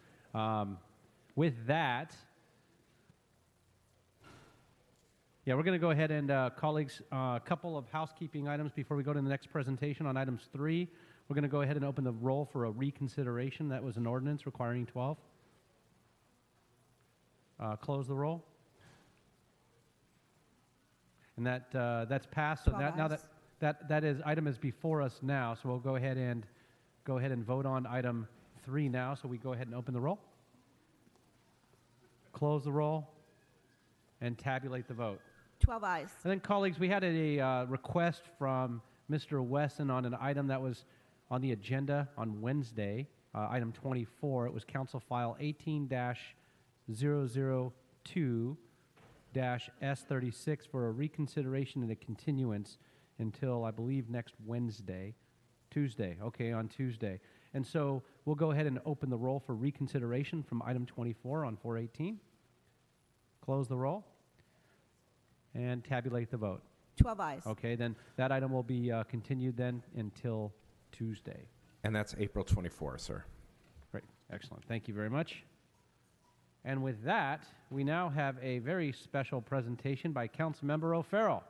with that, yeah, we're going to go ahead and, colleagues, a couple of housekeeping items before we go to the next presentation. On items 3, we're going to go ahead and open the roll for a reconsideration. That was an ordinance requiring 12. Close the roll. And that's passed. So now that item is before us now. So we'll go ahead and vote on item 3 now. So we go ahead and open the roll, close the roll, and tabulate the vote. 12 ayes. And then, colleagues, we had a request from Mr. Wesson on an item that was on the agenda on Wednesday, item 24. It was Council File 18-002-S36 for a reconsideration and a continuance until, I believe, next Tuesday. Okay, on Tuesday. And so we'll go ahead and open the roll for reconsideration from item 24 on 418. Close the roll and tabulate the vote. 12 ayes. Okay, then that item will be continued then until Tuesday. And that's April 24, sir. Great, excellent. Thank you very much. And with that, we now have a very special presentation by Councilmember O'Farrell.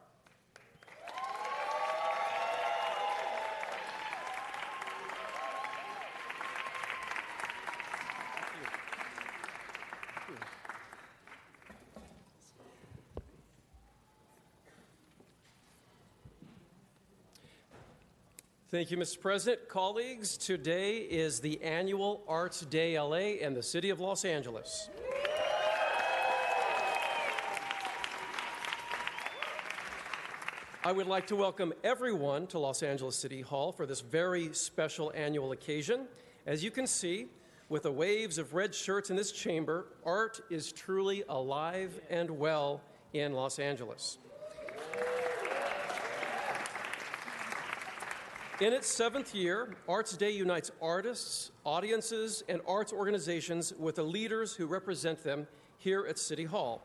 Thank you, Mr. President. Colleagues, today is the annual Arts Day LA in the city of Los Angeles. I would like to welcome everyone to Los Angeles City Hall for this very special annual occasion. As you can see, with the waves of red shirts in this chamber, art is truly alive and well in Los Angeles. In its 7th year, Arts Day unites artists, audiences, and arts organizations with the leaders who represent them here at City Hall,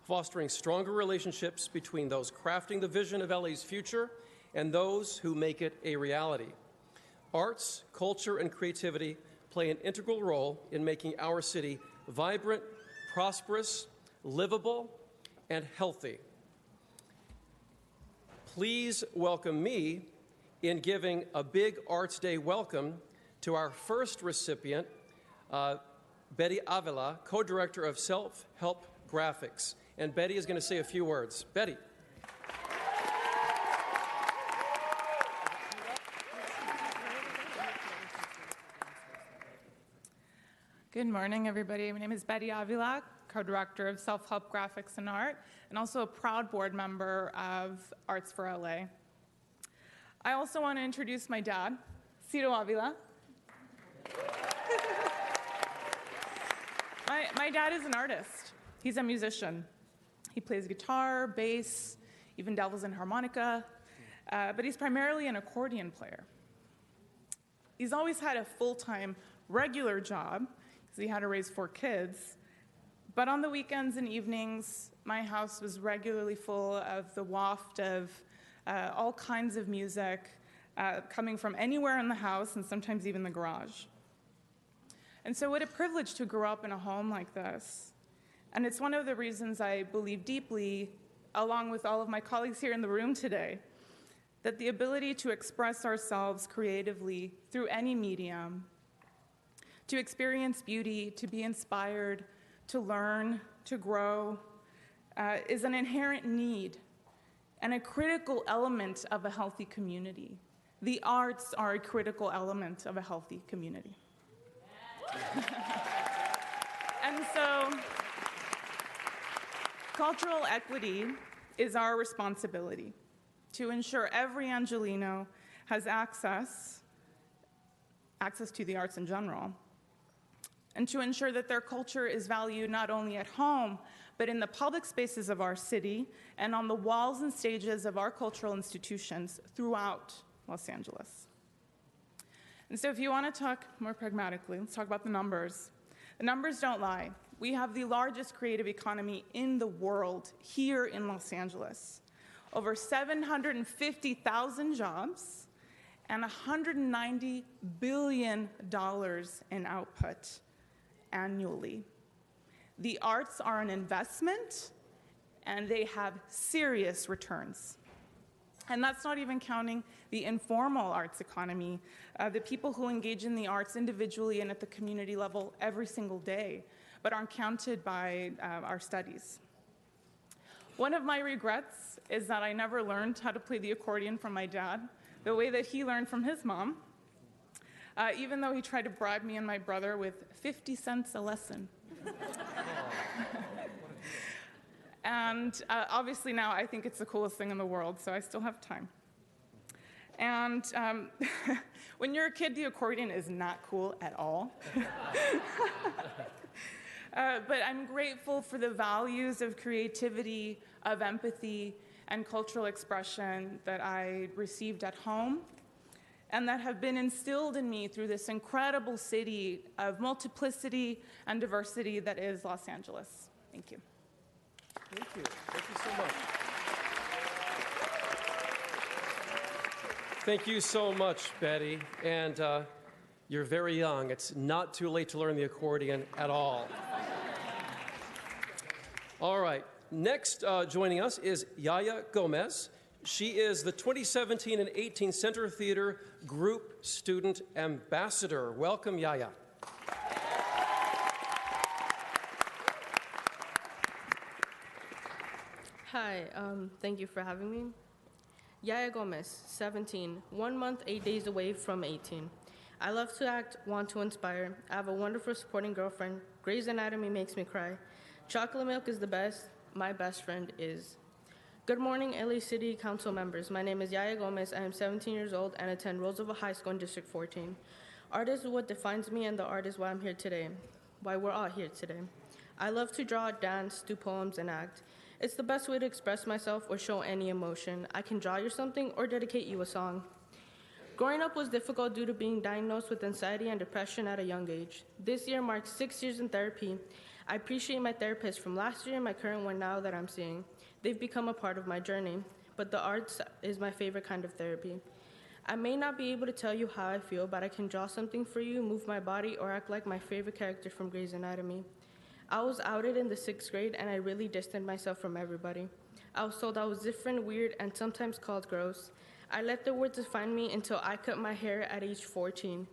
fostering stronger relationships between those crafting the vision of LA's future and those who make it a reality. Arts, culture, and creativity play an integral role in making our city vibrant, prosperous, livable, and healthy. Please welcome me in giving a big Arts Day welcome to our first recipient, Betty Avila, co-director of Self-Help Graphics. And Betty is going to say a few words. Betty. Good morning, everybody. My name is Betty Avila, co-director of Self-Help Graphics and Art, and also a proud board member of Arts for LA. I also want to introduce my dad, Ciro Avila. My dad is an artist. He's a musician. He plays guitar, bass, even dabbles in harmonica, but he's primarily an accordion player. He's always had a full-time, regular job, because he had to raise 4 kids, but on the weekends and evenings, my house was regularly full of the waft of all kinds of music coming from anywhere in the house and sometimes even the garage. And so what a privilege to grow up in a home like this. And it's one of the reasons I believe deeply, along with all of my colleagues here in the room today, that the ability to express ourselves creatively through any medium, to experience beauty, to be inspired, to learn, to grow, is an inherent need and a critical element of a healthy community. The arts are a critical element of a healthy community. And so, cultural equity is our responsibility to ensure every Angelino has access to the arts in general, and to ensure that their culture is valued not only at home, but in the public spaces of our city and on the walls and stages of our cultural institutions throughout Los Angeles. And so if you want to talk more pragmatically, let's talk about the numbers. The numbers don't lie. We have the largest creative economy in the world here in Los Angeles. Over 750,000 jobs and $190 billion in output annually. The arts are an investment, and they have serious returns. And that's not even counting the informal arts economy, the people who engage in the arts individually and at the community level every single day, but aren't counted by our studies. One of my regrets is that I never learned how to play the accordion from my dad, the way that he learned from his mom, even though he tried to bribe me and my brother with 50 cents a lesson. And obviously now I think it's the coolest thing in the world, so I still have time. And when you're a kid, the accordion is not cool at all. But I'm grateful for the values of creativity, of empathy, and cultural expression that I received at home, and that have been instilled in me through this incredible city of multiplicity and diversity that is Los Angeles. Thank you. Thank you. Thank you so much. Thank you so much, Betty. And you're very young. It's not too late to learn the accordion at all. All right. Next, joining us is Yaya Gomez. She is the 2017 and 18 Center Theater Group Student Ambassador. Welcome, Yaya. Hi, thank you for having me. Yaya Gomez, 17, 1 month, 8 days away from 18. I love to act, want to inspire. I have a wonderful supporting girlfriend. Grey's Anatomy makes me cry. Chocolate milk is the best. My best friend is. Good morning, LA City Council members. My name is Yaya Gomez. I am 17 years old and attend Roosevelt High School in District 14. Art is what defines me, and the art is why I'm here today, why we're all here today. I love to draw, dance, do poems, and act. It's the best way to express myself or show any emotion. I can draw you something or dedicate you a song. Growing up was difficult due to being diagnosed with anxiety and depression at a young age. This year marks 6 years in therapy. I appreciate my therapist from last year and my current one now that I'm seeing. They've become a part of my journey, but the arts is my favorite kind of therapy. I may not be able to tell you how I feel, but I can draw something for you, move my body, or act like my favorite character from Grey's Anatomy. I was outed in the 6th grade, and I really distanced myself from everybody. I was told I was different, weird, and sometimes called gross. I let the words define me until I cut my hair at age 14.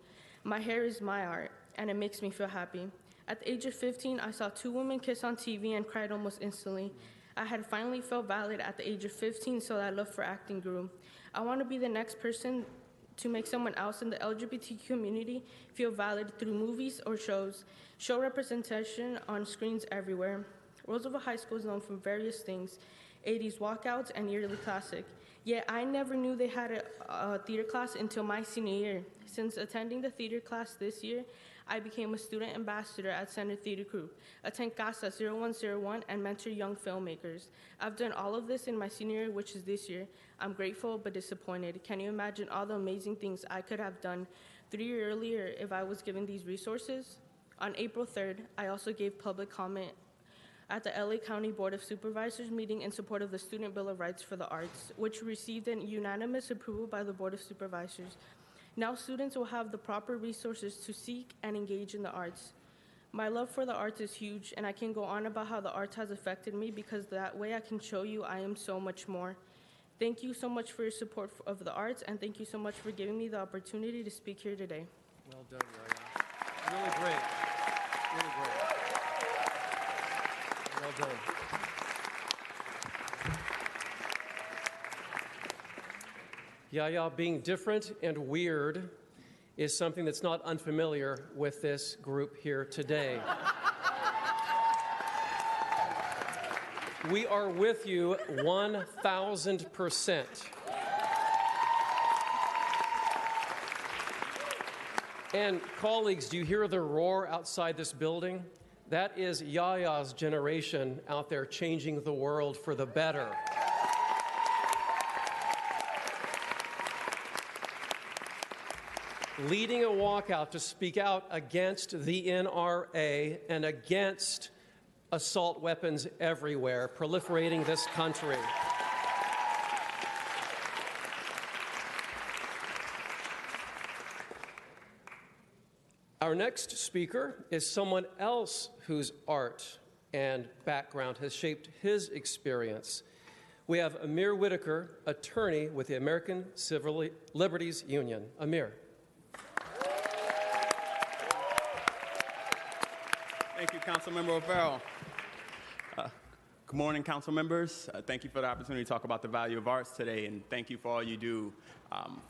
My hair is my art, and it makes me feel happy. At the age of 15, I saw 2 women kiss on TV and cried almost instantly. I had finally felt valid at the age of 15, so that love for acting grew. I want to be the next person to make someone else in the LGBTQ community feel valid through movies or shows. Show representation on screens everywhere. Roosevelt High School is known for various things, 80s walkouts and yearly classic. Yet I never knew they had a theater class until my senior year. Since attending the theater class this year, I became a student ambassador at Center Theater Group, attend CASA 0101, and mentor young filmmakers. I've done all of this in my senior year, which is this year. I'm grateful but disappointed. Can you imagine all the amazing things I could have done 3 years earlier if I was given these resources? On April 3rd, I also gave public comment at the LA County Board of Supervisors meeting in support of the Student Bill of Rights for the Arts, which received an unanimous approval by the Board of Supervisors. Now students will have the proper resources to seek and engage in the arts. My love for the arts is huge, and I can go on about how the arts has affected me because that way I can show you I am so much more. Thank you so much for your support of the arts, and thank you so much for giving me the opportunity to speak here today. Well done, Yaya. Really great. Really great. Well done. Yaya, being different and weird is something that's not unfamiliar with this group here today. We are with you 1,000%. And colleagues, do you hear the roar outside this building? That is Yaya's generation out there changing the world for the better. Leading a walkout to speak out against the NRA and against assault weapons everywhere, proliferating this country. Our next speaker is someone else whose art and background has shaped his experience. We have Amir Whitaker, attorney with the American Civil Liberties Union. Amir. Thank you, Councilmember O'Farrell. Good morning, council members. Thank you for the opportunity to talk about the value of arts today, and thank you for all you do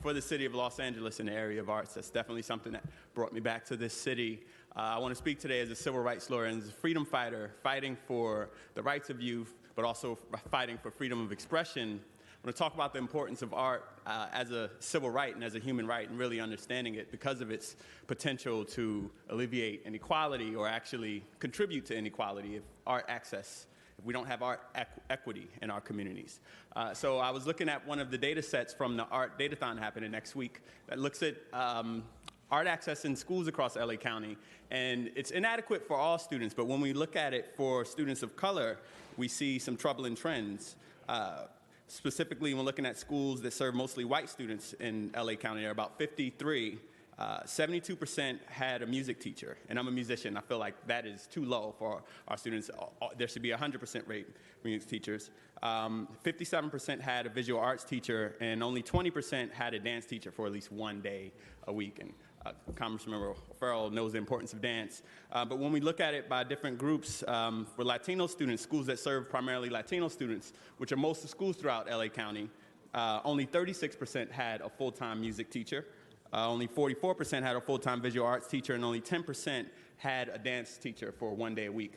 for the city of Los Angeles in the area of arts. That's definitely something that brought me back to this city. I want to speak today as a civil rights lawyer and as a freedom fighter, fighting for the rights of youth, but also fighting for freedom of expression. I want to talk about the importance of art as a civil right and as a human right, and really understanding it because of its potential to alleviate inequality or actually contribute to inequality if we don't have art equity in our communities. So I was looking at one of the data sets from the Art Datathon happening next week that looks at art access in schools across LA County, and it's inadequate for all students, but when we look at it for students of color, we see some troubling trends. Specifically, when looking at schools that serve mostly white students in LA County, there are about 53. 72% had a music teacher, and I'm a musician. I feel like that is too low for our students. There should be a 100% rate for music teachers. 57% had a visual arts teacher, and only 20% had a dance teacher for at least one day a week. And Congressmember Farrell knows the importance of dance. But when we look at it by different groups, for Latino students, schools that serve primarily Latino students, which are most of the schools throughout LA County, only 36% had a full-time music teacher. Only 44% had a full-time visual arts teacher, and only 10% had a dance teacher for one day a week.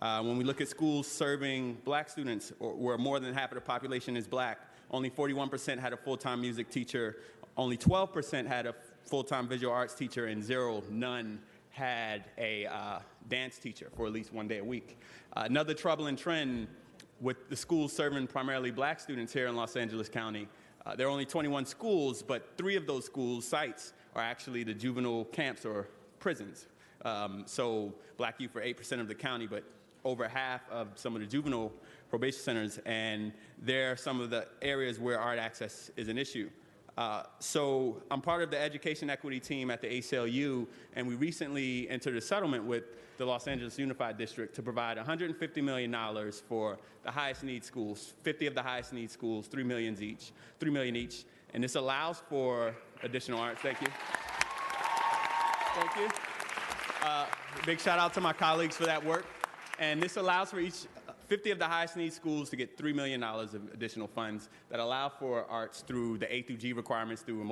When we look at schools serving black students, where more than half of the population is black, only 41% had a full-time music teacher, only 12% had a full-time visual arts teacher, and none had a dance teacher for at least one day a week. Another troubling trend with the schools serving primarily black students here in Los Angeles County, there are only 21 schools, but 3 of those schools' sites are actually the juvenile camps or prisons. So black youth are 8% of the county, but over half of some of the juvenile probation centers, and they're some of the areas where art access is an issue. So I'm part of the education equity team at the ACLU, and we recently entered a settlement with the Los Angeles Unified District to provide $150 million for the highest need schools, 50 of the highest need schools, $3 million each. And this allows for additional arts. Thank you. Thank you. Big shout out to my colleagues for that work. And this allows 50 of the highest need schools to get $3 million of additional funds that allow for arts through the A through G requirements through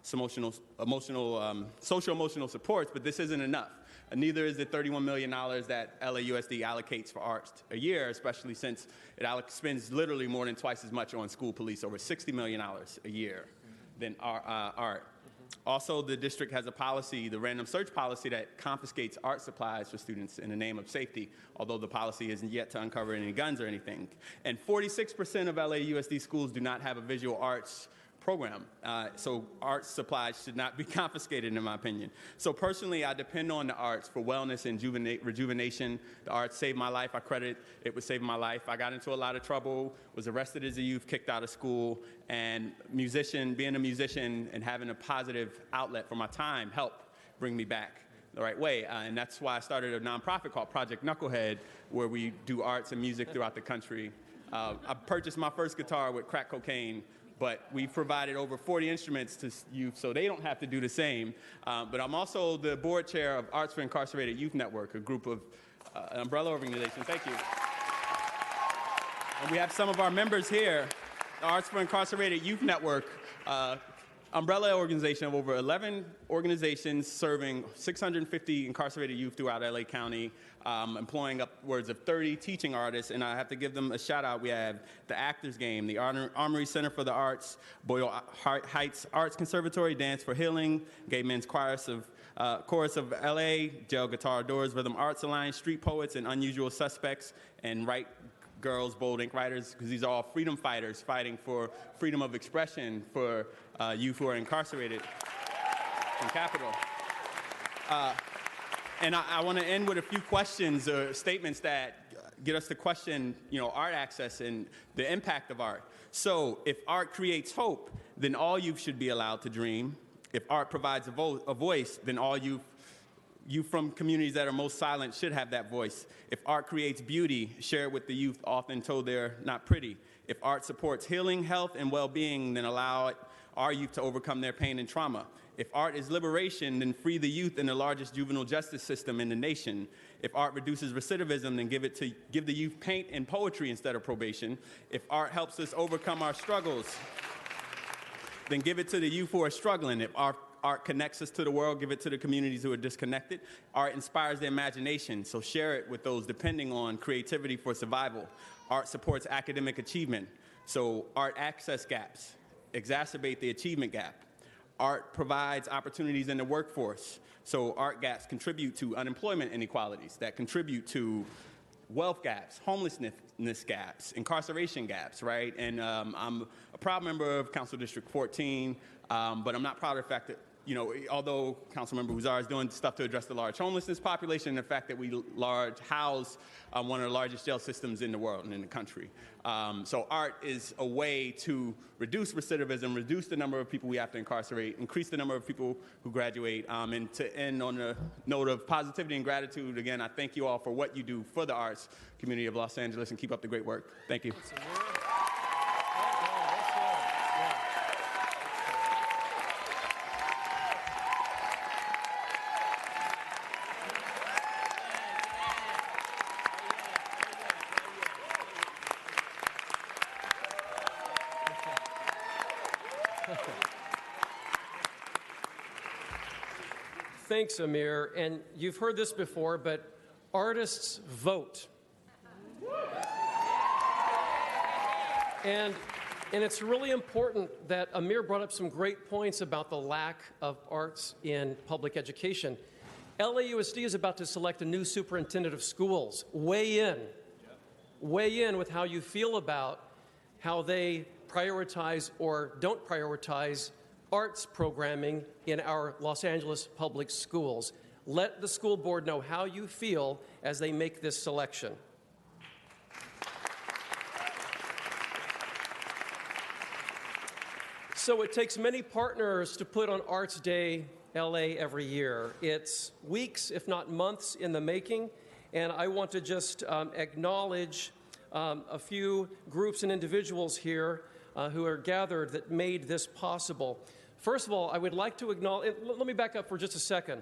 social emotional supports, but this isn't enough. Neither is the $31 million that LAUSD allocates for arts a year, especially since it spends literally more than twice as much on school police, over $60 million a year than art. Also, the district has a policy, the random search policy, that confiscates art supplies for students in the name of safety, although the policy isn't yet to uncover any guns or anything. And 46% of LAUSD schools do not have a visual arts program. So art supplies should not be confiscated, in my opinion. So personally, I depend on the arts for wellness and rejuvenation. The arts saved my life. I credit it with saving my life. I got into a lot of trouble, was arrested as a youth, kicked out of school, and being a musician and having a positive outlet for my time helped bring me back the right way. And that's why I started a nonprofit called Project Knucklehead, where we do arts and music throughout the country. I purchased my first guitar with crack cocaine, but we provided over 40 instruments to youth so they don't have to do the same. But I'm also the board chair of Arts for Incarcerated Youth Network, a group of an umbrella organization. Thank you. And we have some of our members here, the Arts for Incarcerated Youth Network, umbrella organization of over 11 organizations serving 650 incarcerated youth throughout LA County, employing upwards of 30 teaching artists, and I have to give them a shout out. We have the Actors Game, the Armory Center for the Arts, Boyle Heights Arts Conservatory, Dance for Healing, Gay Men's Chorus of LA, Jail Guitar Doors, Rhythm Arts Alliance, Street Poets, and Unusual Suspects, and Right Girls, Bold Ink Writers, because these are all freedom fighters fighting for freedom of expression for youth who are incarcerated in Capitol. And I want to end with a few questions or statements that get us to question, art access and the impact of art. So, if art creates hope, then all youth should be allowed to dream. If art provides a voice, then all youth from communities that are most silent should have that voice. If art creates beauty, share it with the youth, often told they're not pretty. If art supports healing, health, and well-being, then allow our youth to overcome their pain and trauma. If art is liberation, then free the youth in the largest juvenile justice system in the nation. If art reduces recidivism, then give the youth paint and poetry instead of probation. If art helps us overcome our struggles, then give it to the youth who are struggling. If art connects us to the world, give it to the communities who are disconnected. Art inspires the imagination, so share it with those depending on creativity for survival. Art supports academic achievement, so art access gaps exacerbate the achievement gap. Art provides opportunities in the workforce, so art gaps contribute to unemployment inequalities that contribute to wealth gaps, homelessness gaps, incarceration gaps, right? And I'm a proud member of Council District 14, but I'm not proud of the fact that, although Councilmember Huzar is doing stuff to address the large homelessness population and the fact that we house one of the largest jail systems in the world and in the country. So art is a way to reduce recidivism, reduce the number of people we have to incarcerate, increase the number of people who graduate, and to end on a note of positivity and gratitude, again, I thank you all for what you do for the arts community of Los Angeles, and keep up the great work. Thank you. Thanks, Amir. And you've heard this before, but artists vote. And it's really important that Amir brought up some great points about the lack of arts in public education. LAUSD is about to select a new superintendent of schools. Weigh in with how you feel about how they prioritize or don't prioritize arts programming in our Los Angeles public schools. Let the school board know how you feel as they make this selection. So it takes many partners to put on Arts Day LA every year. It's weeks, if not months, in the making, and I want to just acknowledge a few groups and individuals here who are gathered that made this possible. First of all, I would like to acknowledge, let me back up for just a second.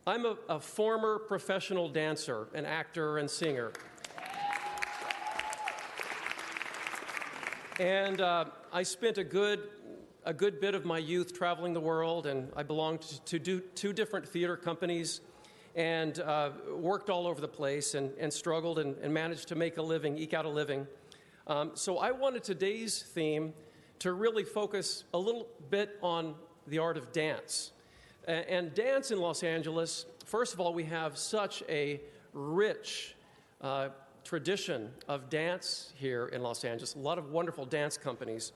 I'm a former professional dancer, an actor and singer. And I spent a good bit of my youth traveling the world, and I belonged to two different theater companies and worked all over the place and struggled and managed to make a living, eke out a living. So I wanted today's theme to really focus a little bit on the art of dance. And dance in Los Angeles, first of all, we have such a rich tradition of dance here in Los Angeles, a lot of wonderful dance companies.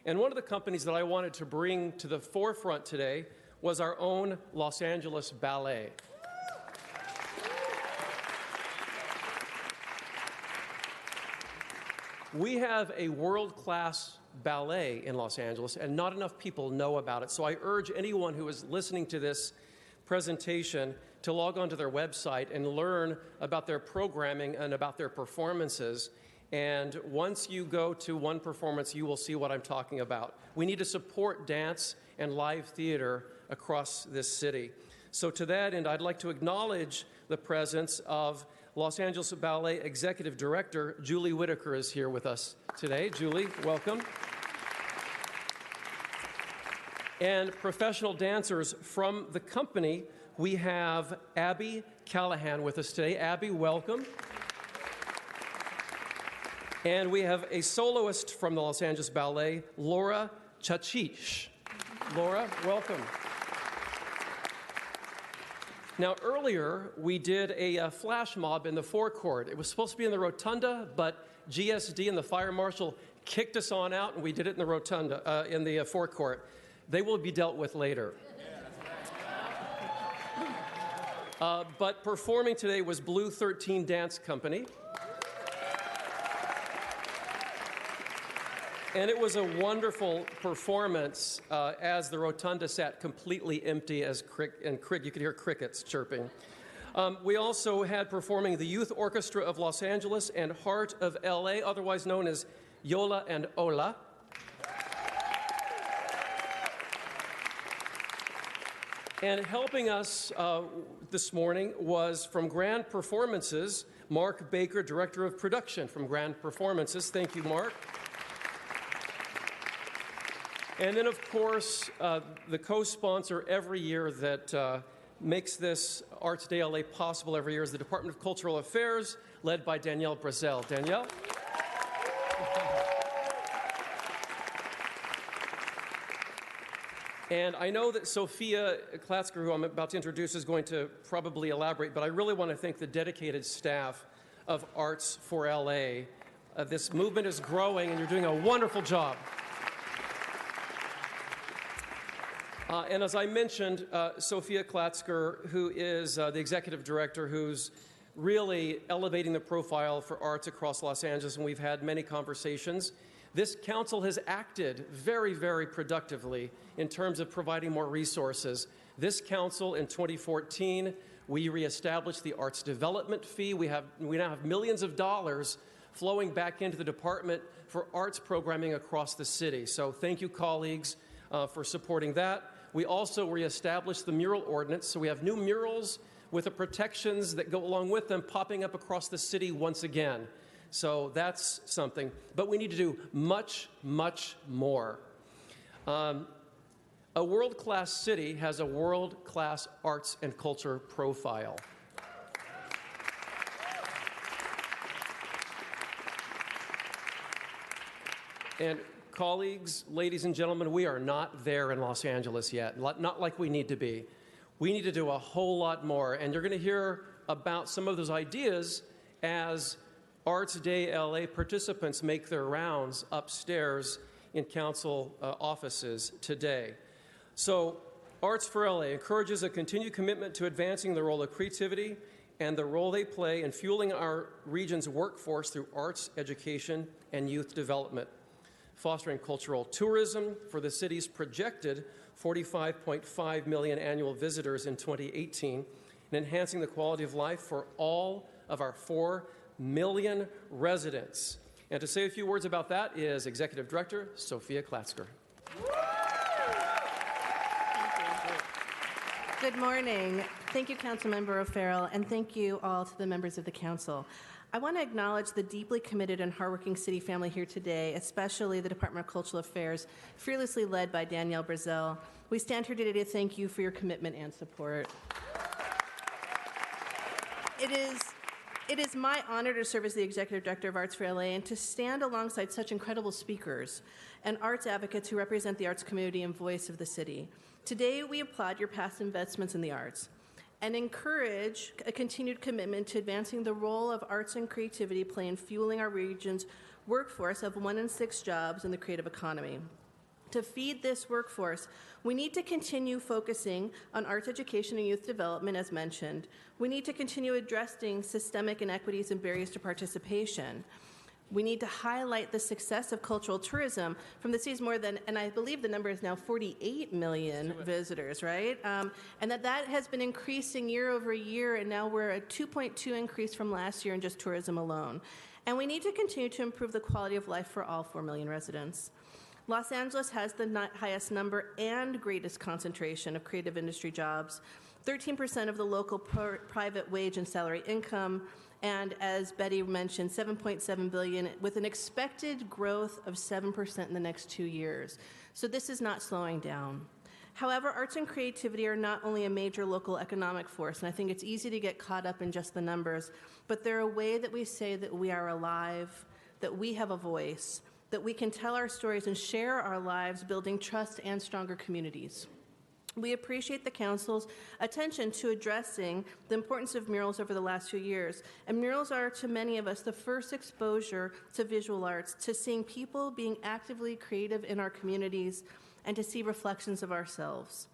And one of the companies that I wanted to bring to the forefront today was our own Los Angeles Ballet. We have a world-class ballet in Los Angeles, and not enough people know about it. So I urge anyone who is listening to this presentation to log onto their website and learn about their programming and about their performances. And once you go to one performance, you will see what I'm talking about. We need to support dance and live theater across this city. So to that end, I'd like to acknowledge the presence of Los Angeles Ballet Executive Director Julie Whitaker is here with us today. Julie, welcome. And professional dancers from the company, we have Abby Callahan with us today. Abby, welcome. And we have a soloist from the Los Angeles Ballet, Laura Chachish. Laura, welcome. Now, earlier, we did a flash mob in the forecourt. It was supposed to be in the rotunda, but GSD and the fire marshal kicked us on out, and we did it in the rotunda, in the forecourt. They will be dealt with later. But performing today was Blue 13 Dance Company. And it was a wonderful performance as the rotunda sat completely empty you could hear crickets chirping. We also had performing the Youth Orchestra of Los Angeles and Heart of LA, otherwise known as Yola and Ola. And helping us this morning was from Grand Performances, Mark Baker, Director of Production from Grand Performances. Thank you, Mark. And then, of course, the co-sponsor every year that makes this Arts Day LA possible every year is the Department of Cultural Affairs, led by Danielle Brazel. Danielle? And I know that Sophia Klatzker, who I'm about to introduce, is going to probably elaborate, but I really want to thank the dedicated staff of Arts for LA. This movement is growing, and you're doing a wonderful job. And as I mentioned, Sophia Klatzker, who is the executive director, who's really elevating the profile for arts across Los Angeles, and we've had many conversations. This council has acted very, very productively in terms of providing more resources. This council in 2014, we reestablished the arts development fee. We now have millions of dollars flowing back into the department for arts programming across the city. So thank you, colleagues, for supporting that. We also reestablished the mural ordinance, so we have new murals with the protections that go along with them popping up across the city once again. So that's something. But we need to do much, much more. A world-class city has a world-class arts and culture profile. And colleagues, ladies and gentlemen, we are not there in Los Angeles yet, not like we need to be. We need to do a whole lot more, and you're going to hear about some of those ideas as Arts Day LA participants make their rounds upstairs in council offices today. So, Arts for LA encourages a continued commitment to advancing the role of creativity and the role they play in fueling our region's workforce through arts, education, and youth development, fostering cultural tourism for the city's projected 45.5 million annual visitors in 2018, and enhancing the quality of life for all of our 4 million residents. And to say a few words about that is Executive Director Sophia Klatzker. Good morning. Thank you, Councilmember O'Farrell, and thank you all to the members of the council. I want to acknowledge the deeply committed and hardworking city family here today, especially the Department of Cultural Affairs, fearlessly led by Danielle Brazel. We stand here today to thank you for your commitment and support. It is my honor to serve as the Executive Director of Arts for LA and to stand alongside such incredible speakers and arts advocates who represent the arts community and voice of the city. Today, we applaud your past investments in the arts and encourage a continued commitment to advancing the role of arts and creativity play in fueling our region's workforce of 1 in 6 jobs in the creative economy. To feed this workforce, we need to continue focusing on arts education and youth development, as mentioned. We need to continue addressing systemic inequities and barriers to participation. We need to highlight the success of cultural tourism from the city's more than, and I believe the number is now 48 million visitors, right? And that has been increasing year over year, and now we're at 2.2 increase from last year in just tourism alone. And we need to continue to improve the quality of life for all 4 million residents. Los Angeles has the highest number and greatest concentration of creative industry jobs, 13% of the local private wage and salary income, and as Betty mentioned, $7.7 billion with an expected growth of 7% in the next 2 years. So this is not slowing down. However, arts and creativity are not only a major local economic force, and I think it's easy to get caught up in just the numbers, but they're a way that we say that we are alive, that we have a voice, that we can tell our stories and share our lives, building trust and stronger communities. We appreciate the Council's attention to addressing the importance of murals over the last few years. And murals are, to many of us, the first exposure to visual arts, to seeing people being actively creative in our communities, and to see reflections of ourselves.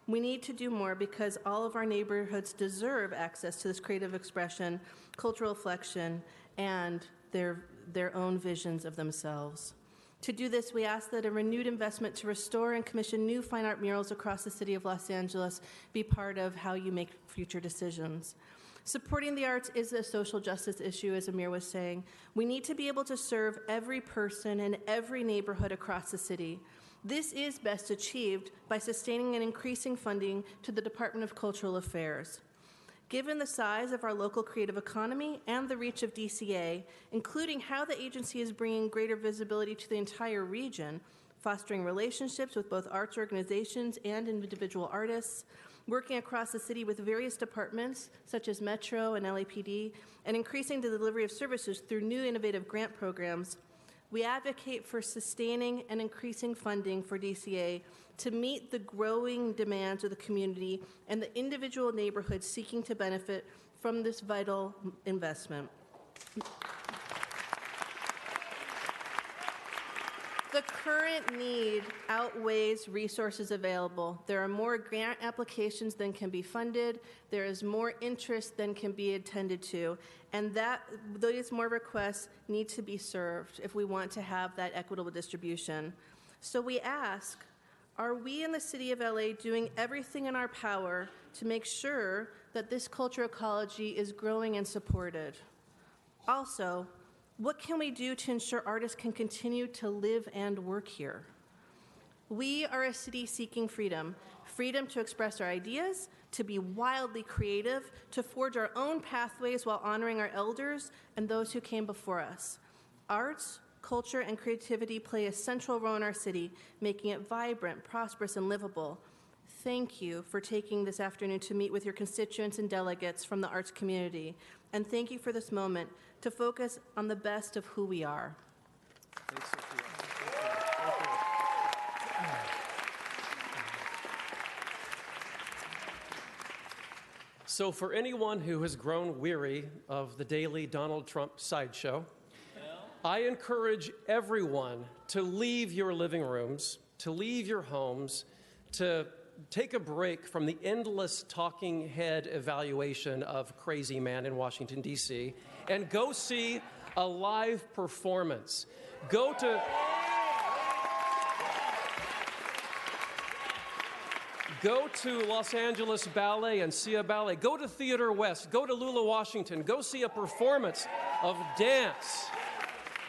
We need to do more because all of our neighborhoods deserve access to this creative expression, cultural reflection, and their own visions of themselves. To do this, we ask that a renewed investment to restore and commission new fine art murals across the city of Los Angeles be part of how you make future decisions. Supporting the arts is a social justice issue, as Amir was saying. We need to be able to serve every person in every neighborhood across the city. This is best achieved by sustaining and increasing funding to the Department of Cultural Affairs. Given the size of our local creative economy and the reach of DCA, including how the agency is bringing greater visibility to the entire region, fostering relationships with both arts organizations and individual artists, working across the city with various departments such as Metro and LAPD, and increasing the delivery of services through new innovative grant programs, we advocate for sustaining and increasing funding for DCA to meet the growing demands of the community and the individual neighborhoods seeking to benefit from this vital investment. The current need outweighs resources available. There are more grant applications than can be funded. There is more interest than can be attended to. And those more requests need to be served if we want to have that equitable distribution. So we ask, are we in the city of LA doing everything in our power to make sure that this cultural ecology is growing and supported? Also, what can we do to ensure artists can continue to live and work here? We are a city seeking freedom, freedom to express our ideas, to be wildly creative, to forge our own pathways while honoring our elders and those who came before us. Arts, culture, and creativity play a central role in our city, making it vibrant, prosperous, and livable. Thank you for taking this afternoon to meet with your constituents and delegates from the arts community. And thank you for this moment to focus on the best of who we are. So for anyone who has grown weary of the daily Donald Trump sideshow, I encourage everyone to leave your living rooms, to leave your homes, to take a break from the endless talking head evaluation of Crazy Man in Washington, D.C., and go see a live performance. Go to Los Angeles Ballet and see a ballet. Go to Theater West. Go to Lula, Washington. Go see a performance of dance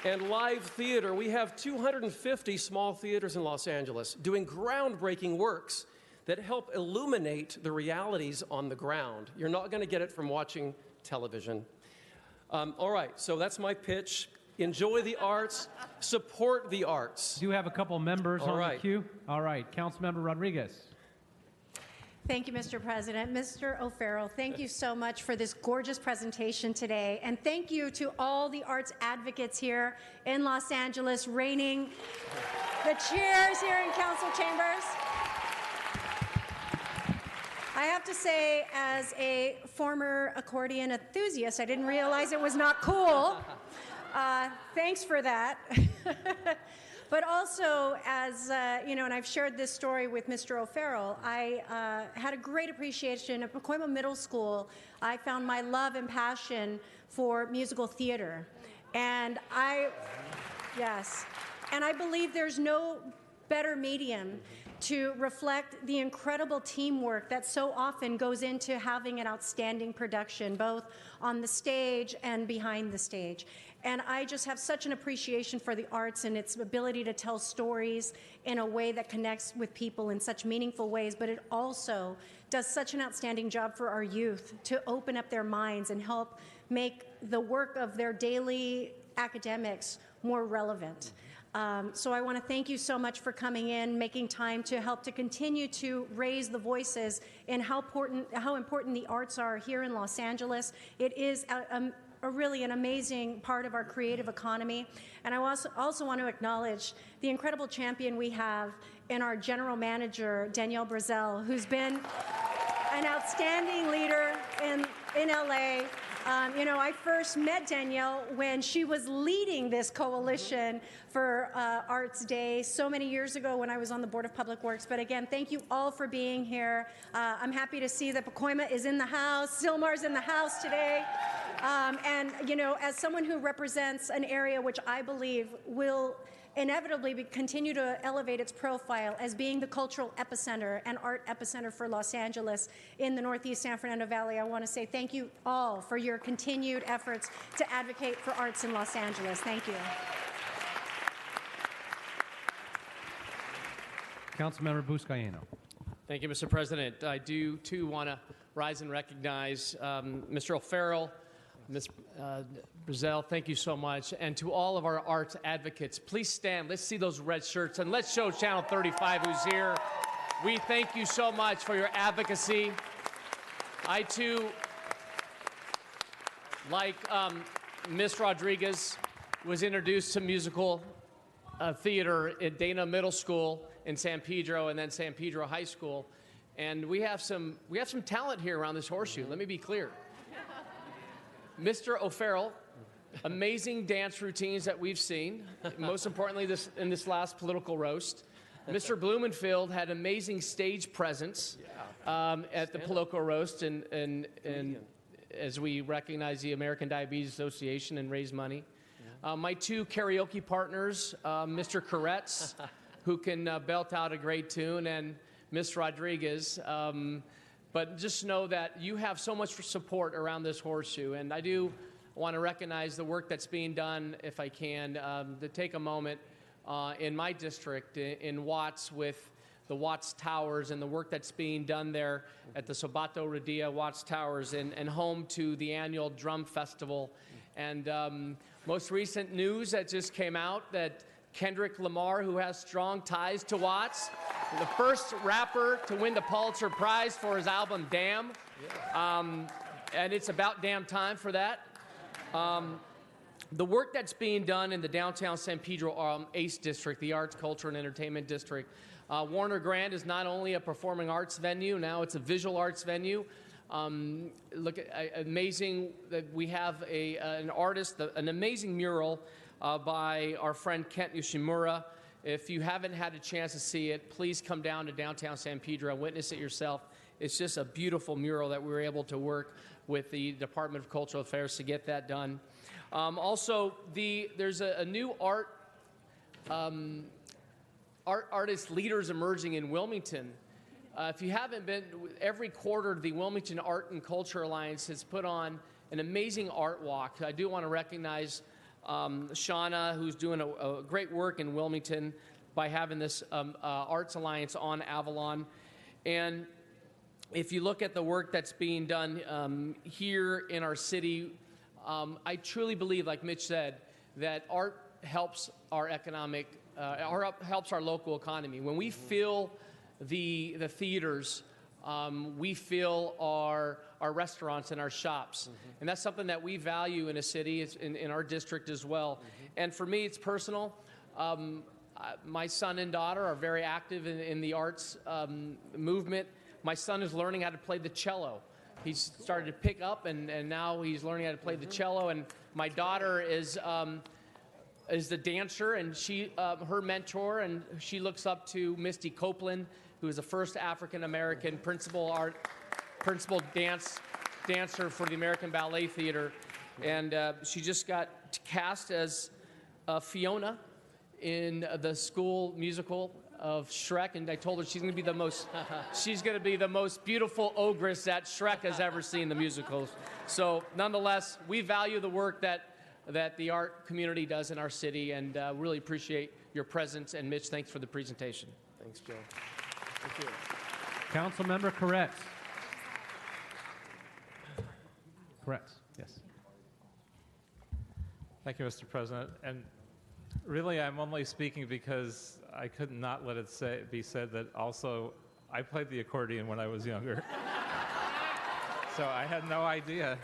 and live theater. We have 250 small theaters in Los Angeles doing groundbreaking works that help illuminate the realities on the ground. You're not going to get it from watching television. All right, so that's my pitch. Enjoy the arts, support the arts. Do you have a couple members on the queue? All right, Councilmember Rodriguez. Thank you, Mr. President. Mr. O'Farrell, thank you so much for this gorgeous presentation today. And thank you to all the arts advocates here in Los Angeles, reigning the chairs here in council chambers. I have to say, as a former accordion enthusiast, I didn't realize it was not cool. Thanks for that. But also, as you know, and I've shared this story with Mr. O'Farrell, I had a great appreciation at Pacoima Middle School. I found my love and passion for musical theater. And I believe there's no better medium to reflect the incredible teamwork that so often goes into having an outstanding production, both on the stage and behind the stage. And I just have such an appreciation for the arts and its ability to tell stories in a way that connects with people in such meaningful ways, but it also does such an outstanding job for our youth to open up their minds and help make the work of their daily academics more relevant. So I want to thank you so much for coming in, making time to help to continue to raise the voices in how important the arts are here in Los Angeles. It is really an amazing part of our creative economy. And I also want to acknowledge the incredible champion we have in our general manager, Danielle Brazel, who's been an outstanding leader in LA. You know, I first met Danielle when she was leading this coalition for Arts Day so many years ago when I was on the Board of Public Works. But again, thank you all for being here. I'm happy to see that Pacoima is in the house, Silmar's in the house today. And, you know, as someone who represents an area which I believe will inevitably continue to elevate its profile as being the cultural epicenter and art epicenter for Los Angeles in the Northeast San Fernando Valley, I want to say thank you all for your continued efforts to advocate for arts in Los Angeles. Thank you. Councilmember Buscaino. Thank you, Mr. President. I do, too, want to rise and recognize Mr. O'Farrell, Ms. Brazel, thank you so much. And to all of our arts advocates, please stand. Let's see those red shirts, and let's show Channel 35 who's here. We thank you so much for your advocacy. I, too, like Ms. Rodriguez, was introduced to musical theater at Dana Middle School in San Pedro and then San Pedro High School. And we have some talent here around this horseshoe, let me be clear. Mr. O'Farrell, amazing dance routines that we've seen, most importantly in this last political roast. Mr. Blumenfield had amazing stage presence at the political roast and as we recognize the American Diabetes Association and raise money. My two karaoke partners, Mr. Koretz, who can belt out a great tune, and Ms. Rodriguez. But just know that you have so much support around this horseshoe, and I do want to recognize the work that's being done, if I can, to take a moment in my district, in Watts, with the Watts Towers and the work that's being done there at the Sabato Radia Watts Towers and home to the annual Drum Festival. And most recent news that just came out that Kendrick Lamar, who has strong ties to Watts, the first rapper to win the Pulitzer Prize for his album Damn. And it's about damn time for that. The work that's being done in the downtown San Pedro ACE District, the Arts, Culture, and Entertainment District. Warner Grand is not only a performing arts venue, now it's a visual arts venue. Look, amazing that we have an artist, an amazing mural by our friend Kent Yoshimura. If you haven't had a chance to see it, please come down to downtown San Pedro and witness it yourself. It's just a beautiful mural that we were able to work with the Department of Cultural Affairs to get that done. Also, there's a new artist leaders emerging in Wilmington. If you haven't been, every quarter the Wilmington Art and Culture Alliance has put on an amazing art walk. I do want to recognize Shauna, who's doing a great work in Wilmington by having this Arts Alliance on Avalon. And if you look at the work that's being done here in our city, I truly believe, like Mitch said, that art helps our helps our local economy. When we fill the theaters, we fill our restaurants and our shops. And that's something that we value in a city, it's in our district as well. And for me, it's personal. My son and daughter are very active in the arts movement. My son is learning how to play the cello. He's started to pick up, and now he's learning how to play the cello. And my daughter is the dancer, and her mentor, and she looks up to Misty Copeland, who is the first African-American principal dancer for the American Ballet Theater. And she just got cast as Fiona in the school musical of Shrek, and I told her she's going to be the most beautiful ogress that Shrek has ever seen in the musicals. So nonetheless, we value the work that the art community does in our city, and really appreciate your presence. And Mitch, thanks for the presentation. Thanks, Joe. Thank you. Councilmember Koretz. Koretz, yes. Thank you, Mr. President. And really, I'm only speaking because I could not let it be said that also I played the accordion when I was younger. So I had no idea.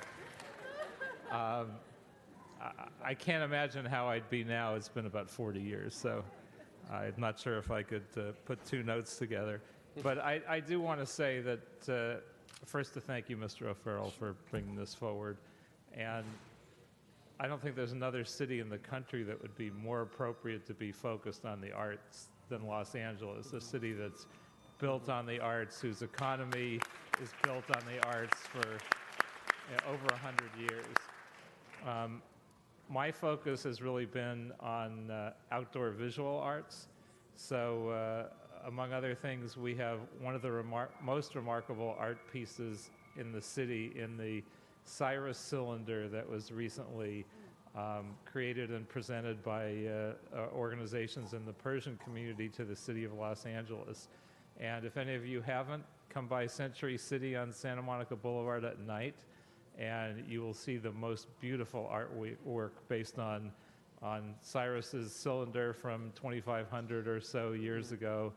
I can't imagine how I'd be now. It's been about 40 years, so I'm not sure if I could put two notes together. But I do want to say that, first to thank you, Mr. O'Farrell, for bringing this forward. And I don't think there's another city in the country that would be more appropriate to be focused on the arts than Los Angeles, a city that's built on the arts, whose economy is built on the arts for over 100 years. My focus has really been on outdoor visual arts. So among other things, we have one of the most remarkable art pieces in the city in the Cyrus cylinder that was recently created and presented by organizations in the Persian community to the city of Los Angeles. And if any of you haven't, come by Century City on Santa Monica Boulevard at night, and you will see the most beautiful artwork based on Cyrus's cylinder from 2,500 or so years ago,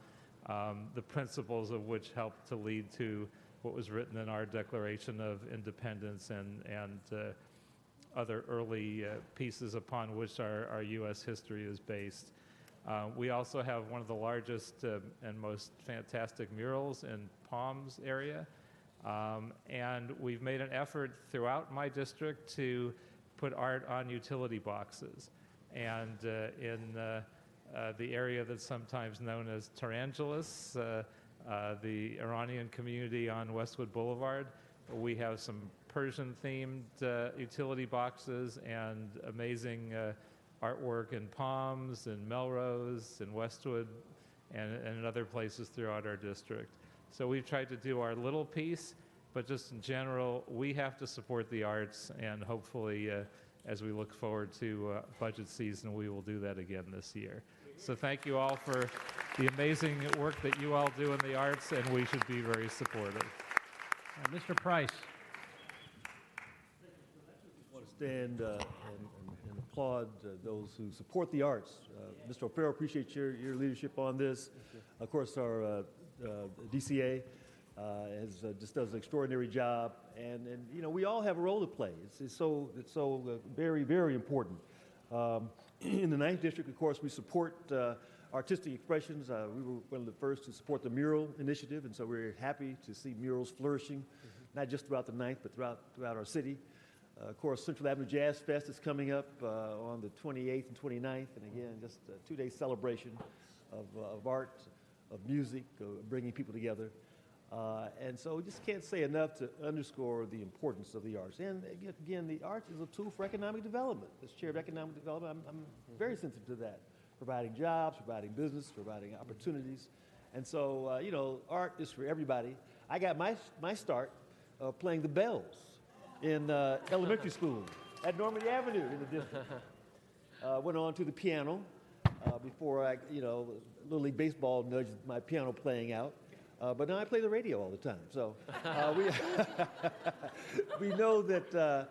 the principles of which helped to lead to what was written in our Declaration of Independence and other early pieces upon which our U.S. history is based. We also have one of the largest and most fantastic murals in Palms area. And we've made an effort throughout my district to put art on utility boxes. And in the area that's sometimes known as Tarangelis, the Iranian community on Westwood Boulevard, we have some Persian-themed utility boxes and amazing artwork in Palms and Melrose and Westwood and in other places throughout our district. So we've tried to do our little piece, but just in general, we have to support the arts, and hopefully, as we look forward to budget season, we will do that again this year. So thank you all for the amazing work that you all do in the arts, and we should be very supportive. Mr. Price. I want to stand and applaud those who support the arts. Mr. O'Farrell, appreciate your leadership on this. Of course, our DCA just does an extraordinary job, and you know, we all have a role to play. It's so very, very important. In the 9th District, of course, we support artistic expressions. We were one of the first to support the mural initiative, and so we're happy to see murals flourishing, not just throughout the 9th, but throughout our city. Of course, Central Avenue Jazz Fest is coming up on the 28th and 29th, and again, just a 2-day celebration of art, of music, bringing people together. And so we just can't say enough to underscore the importance of the arts. And again, the arts is a tool for economic development. As chair of economic development, I'm very sensitive to that. Providing jobs, providing business, providing opportunities. And so, you know, art is for everybody. I got my start playing the bells in elementary school at Normandy Avenue in the district. Went on to the piano before I, you know, Little League Baseball nudged my piano playing out. but now I play the radio all the time. So we know that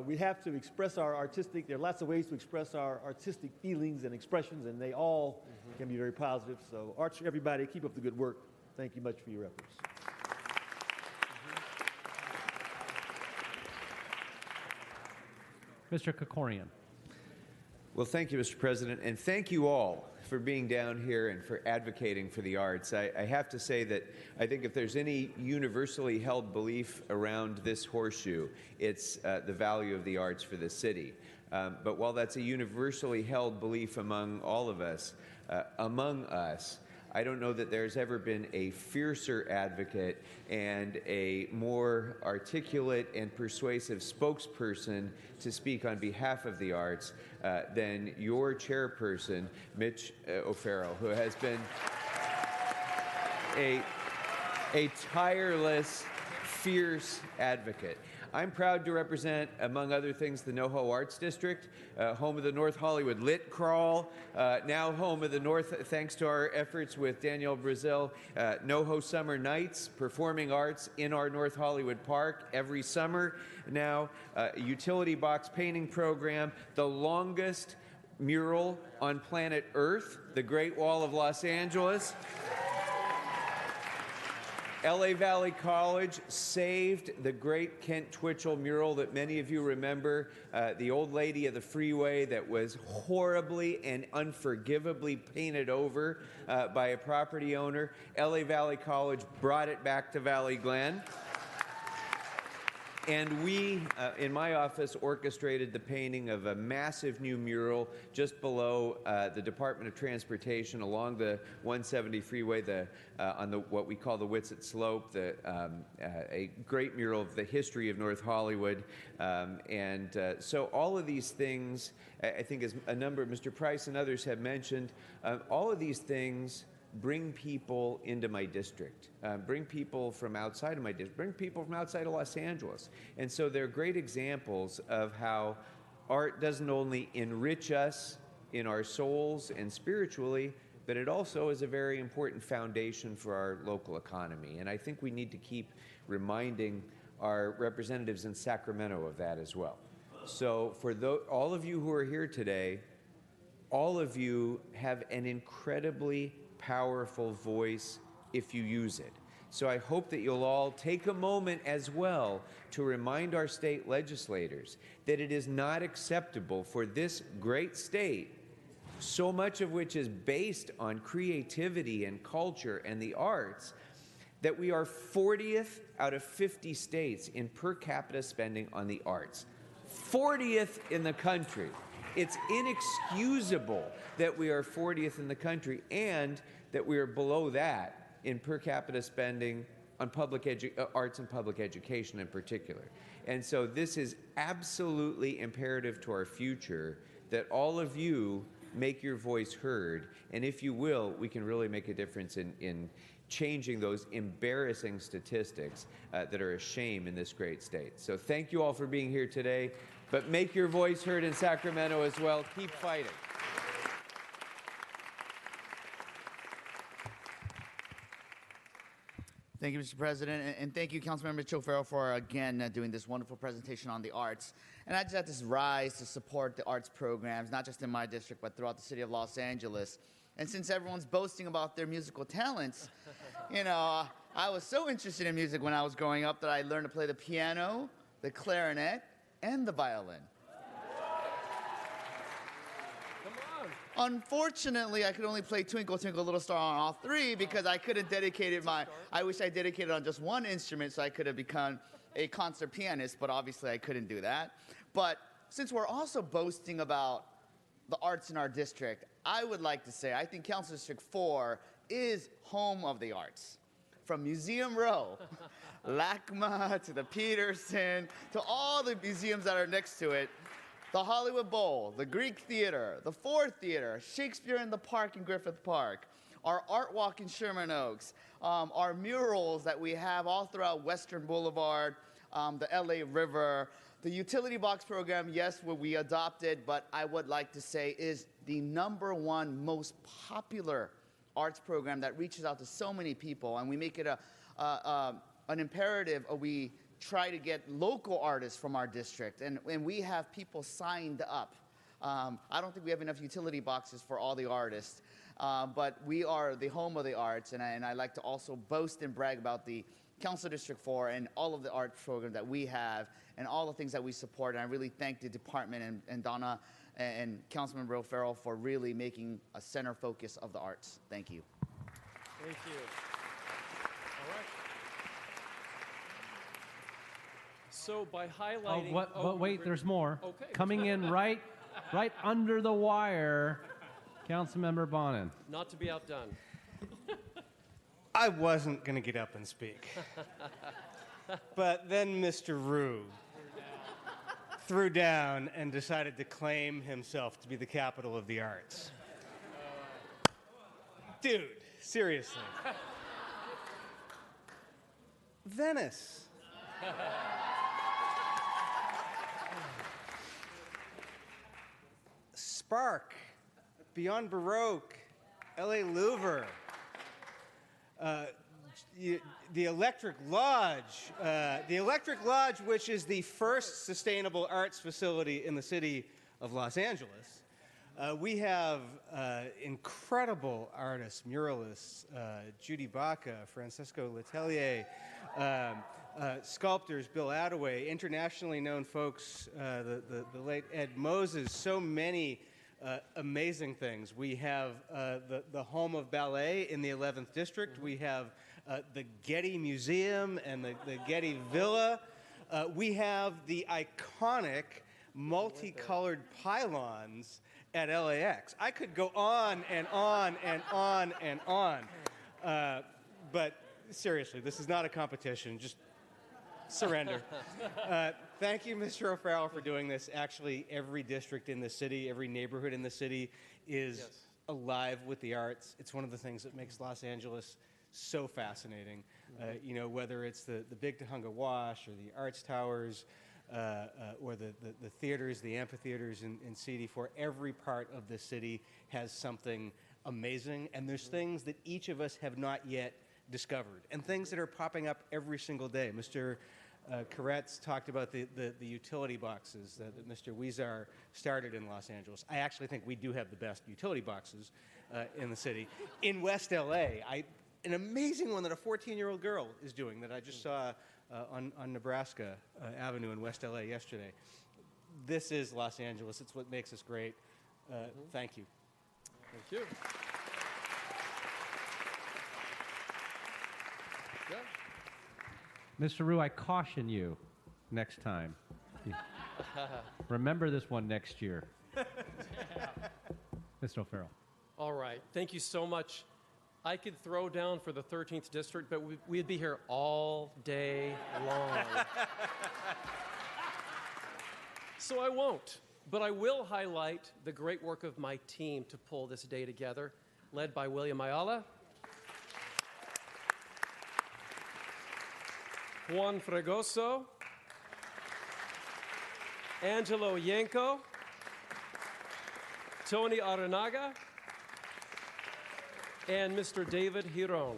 we have to express our artistic, there are lots of ways to express our artistic feelings and expressions, and they all can be very positive. So arts, everybody, keep up the good work. Thank you much for your efforts. Mr. Kokorian. Well, thank you, Mr. President, and thank you all for being down here and for advocating for the arts. I have to say that I think if there's any universally held belief around this horseshoe, it's the value of the arts for the city. But while that's a universally held belief among all of us, I don't know that there's ever been a fiercer advocate and a more articulate and persuasive spokesperson to speak on behalf of the arts than your chairperson, Mitch O'Farrell, who has been a tireless, fierce advocate. I'm proud to represent, among other things, the NoHo Arts District, home of the North Hollywood Lit Crawl, now home of the North, thanks to our efforts with Danielle Brazil, NoHo Summer Nights, performing arts in our North Hollywood Park every summer. Now, utility box painting program, the longest mural on planet Earth, the Great Wall of Los Angeles. LA Valley College saved the great Kent Twitchell mural that many of you remember, the old lady of the freeway that was horribly and unforgivably painted over by a property owner. LA Valley College brought it back to Valley Glen. And we, in my office, orchestrated the painting of a massive new mural just below the Department of Transportation along the 170 freeway, on what we call the Whitsett Slope, a great mural of the history of North Hollywood. So all of these things, I think as a number of Mr. Price and others have mentioned, all of these things bring people into my district, bring people from outside of my district, bring people from outside of Los Angeles. And so they're great examples of how art doesn't only enrich us in our souls and spiritually, but it also is a very important foundation for our local economy. And I think we need to keep reminding our representatives in Sacramento of that as well. So for all of you who are here today, all of you have an incredibly powerful voice if you use it. So I hope that you'll all take a moment as well to remind our state legislators that it is not acceptable for this great state, so much of which is based on creativity and culture and the arts, that we are 40th out of 50 states in per capita spending on the arts. 40th in the country. It's inexcusable that we are 40th in the country and that we are below that in per capita spending on arts and public education in particular. And so this is absolutely imperative to our future that all of you make your voice heard. And if you will, we can really make a difference in changing those embarrassing statistics that are a shame in this great state. So thank you all for being here today. But make your voice heard in Sacramento as well. Keep fighting. Thank you, Mr. President, and thank you, Councilmember O'Farrell, for again doing this wonderful presentation on the arts. And I just have this rise to support the arts programs, not just in my district, but throughout the city of Los Angeles. And since everyone's boasting about their musical talents, you know, I was so interested in music when I was growing up that I learned to play the piano, the clarinet, and the violin. Unfortunately, I could only play Twinkle, Twinkle, Little Star on all three because I couldn't dedicate it I wish I dedicated on just one instrument so I could have become a concert pianist, but obviously I couldn't do that. But since we're also boasting about the arts in our district, I would like to say I think Council District 4 is home of the arts. From Museum Row, LACMA, to the Peterson, to all the museums that are next to it, the Hollywood Bowl, the Greek Theater, the Ford Theater, Shakespeare in the Park in Griffith Park, our Art Walk in Sherman Oaks, our murals that we have all throughout Western Boulevard, the LA River, the utility box program, yes, what we adopted, but I would like to say is the #1 most popular arts program that reaches out to so many people, and we make it an imperative, we try to get local artists from our district, and we have people signed up. I don't think we have enough utility boxes for all the artists, but we are the home of the arts, and I like to also boast and brag about the Council District 4 and all of the art programs that we have and all the things that we support. And I really thank the department and Donna and Councilmember O'Farrell for really making a center focus of the arts. Thank you. Thank you. All right. So by highlighting... But wait, there's more. Okay. Coming in right under the wire, Councilmember Bonin. Not to be outdone. I wasn't going to get up and speak. But then Mr. Rue threw down and decided to claim himself to be the capital of the arts. Dude, seriously. Venice. Spark. Beyond Baroque. L.A. Louvre. The Electric Lodge. The Electric Lodge, which is the first sustainable arts facility in the city of Los Angeles. We have incredible artists, muralists, Judy Baca, Francesco Letelier, sculptors, Bill Attaway, internationally known folks, the late Ed Moses, so many amazing things. We have the home of ballet in the 11th District. We have the Getty Museum and the Getty Villa. We have the iconic multicolored pylons at LAX. I could go on and on and on and on. But seriously, this is not a competition. Just surrender. Thank you, Mr. O'Farrell, for doing this. Actually, every district in the city, every neighborhood in the city is alive with the arts. It's one of the things that makes Los Angeles so fascinating. You know, whether it's the Big Tahunga Wash or the Arts Towers or the theaters, the amphitheaters in CD4, every part of the city has something amazing. And there's things that each of us have not yet discovered and things that are popping up every single day. Mr. Koretz talked about the utility boxes that Mr. Weezar started in Los Angeles. I actually think we do have the best utility boxes in the city. In West LA, an amazing one that a 14-year-old girl is doing that I just saw on Nebraska Avenue in West LA yesterday. This is Los Angeles. It's what makes us great. Thank you. Thank you. Mr. Rue, I caution you next time. Remember this one next year. Mr. O'Farrell. All right. Thank you so much. I could throw down for the 13th District, but we'd be here all day long. So I won't, but I will highlight the great work of my team to pull this day together, led by William Ayala, Juan Fregoso, Angelo Ymca, Tony Aranaga, and Mr. David Hiron.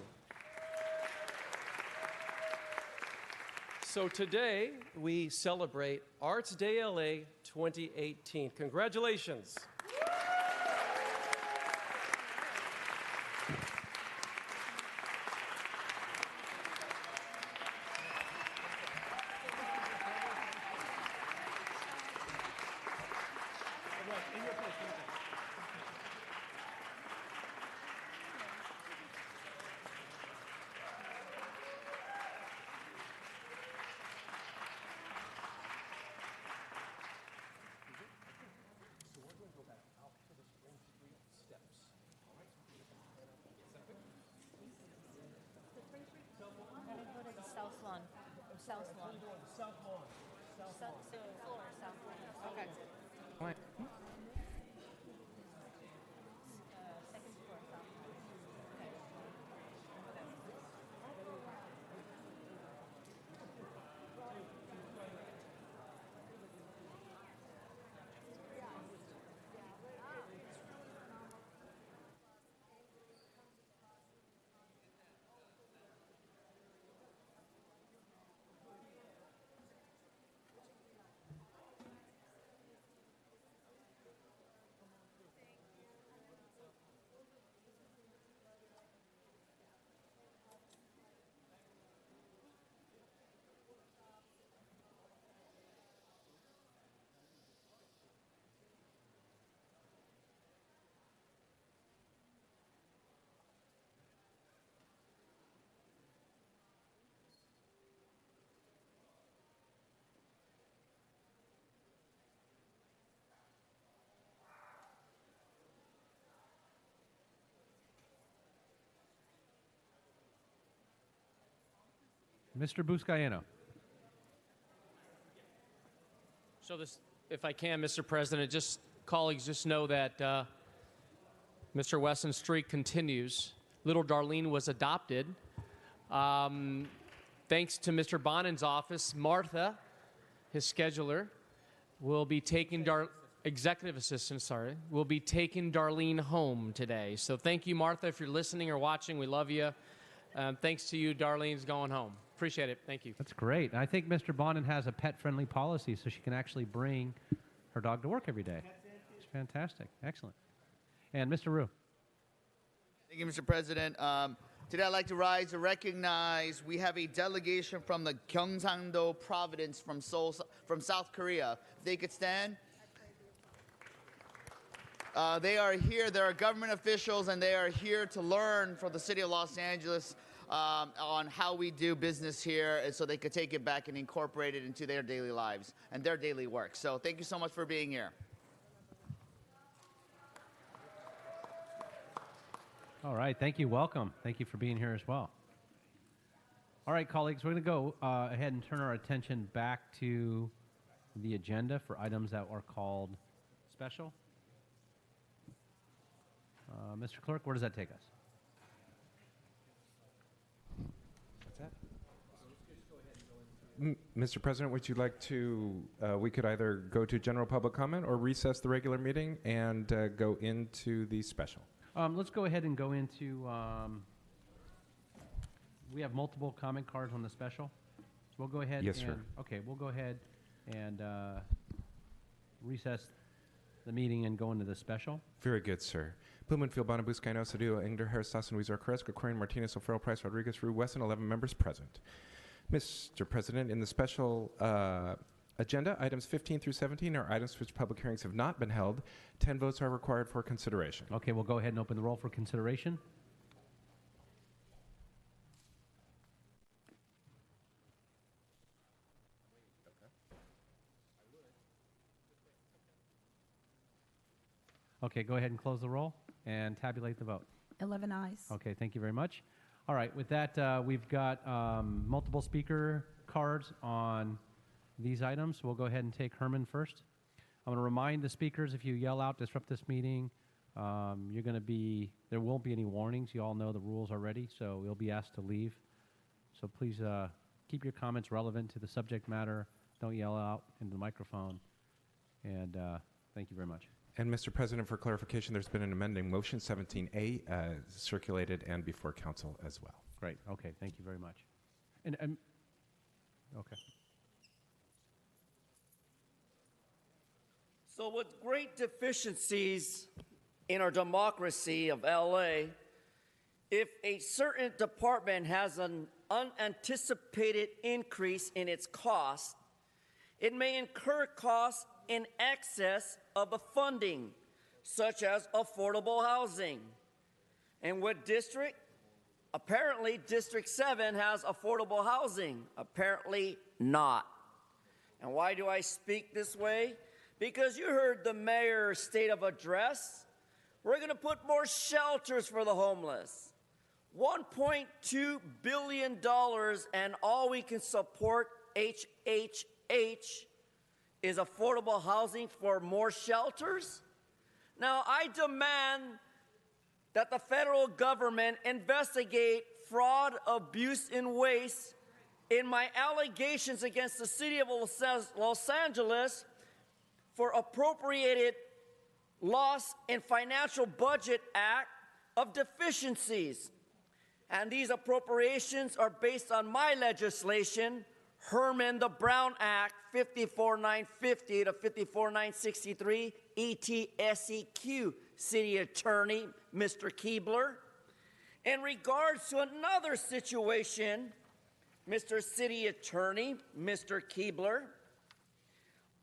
So today we celebrate Arts Day LA 2018. Congratulations. Mr. Buscaino. So this, if I can, Mr. President, colleagues, just know that Mr. Wesson's streak continues. Little Darlene was adopted. Thanks to Mr. Bonin's office, Martha, his scheduler, will be taking executive assistant, will be taking Darlene home today. So thank you, Martha, if you're listening or watching. We love you. Thanks to you, Darlene's going home. Appreciate it. Thank you. That's great. I think Mr. Bonin has a pet-friendly policy, so she can actually bring her dog to work every day. It's fantastic. Excellent. And Mr. Rue. Thank you, Mr. President. Today I'd like to rise to recognize we have a delegation from the Gyeongsangdo province from South Korea. If they could stand. They are here. They are government officials, and they are here to learn from the city of Los Angeles on how we do business here, and so they could take it back and incorporate it into their daily lives and their daily work. So thank you so much for being here. All right. Thank you. Welcome. Thank you for being here as well. All right, colleagues, we're going to go ahead and turn our attention back to the agenda for items that are called special. Mr. Clerk, where does that take us? Mr. President, would you like to, we could either go to general public comment or recess the regular meeting and go into the special. Let's go ahead and go into, we have multiple comment cards on the special. So we'll go ahead. Yes, sir. Okay, we'll go ahead and recess the meeting and go into the special. Very good, sir. Blumenfield, Bonner, Buscaino, Cedillo, Engler, Harris, Sasson, Weezer, Carrasco, Crane, Martinez, O'Farrell, Price, Rodriguez, Rue, Wesson, 11 members present. Mr. President, in the special agenda, items 15 through 17 are items for which public hearings have not been held. 10 votes are required for consideration. Okay, we'll go ahead and open the roll for consideration. Okay, go ahead and close the roll and tabulate the vote. 11 ayes. Okay, thank you very much. All right, with that, we've got multiple speaker cards on these items. We'll go ahead and take Herman first. I'm going to remind the speakers, if you yell out, disrupt this meeting, you're going to be, there won't be any warnings. You all know the rules already, so you'll be asked to leave. So please keep your comments relevant to the subject matter. Don't yell out into the microphone. And thank you very much. And Mr. President, for clarification, there's been an amending motion 17A circulated and before council as well. Great. Okay. Thank you very much. And okay. So with great deficiencies in our democracy of LA, if a certain department has an unanticipated increase in its cost, it may incur costs in excess of the funding, such as affordable housing. And what district? Apparently, District 7 has affordable housing. Apparently not. And why do I speak this way? Because you heard the mayor's state of address. We're going to put more shelters for the homeless. $1.2 billion, and all we can support HHH is affordable housing for more shelters? Now, I demand that the federal government investigate fraud, abuse, and waste in my allegations against the city of Los Angeles for appropriated loss in Financial Budget Act of deficiencies. And these appropriations are based on my legislation, Herman the Brown Act 54950 to 54963, ETSEQ, City Attorney Mr. Keebler. In regards to another situation, Mr. City Attorney Mr. Keebler,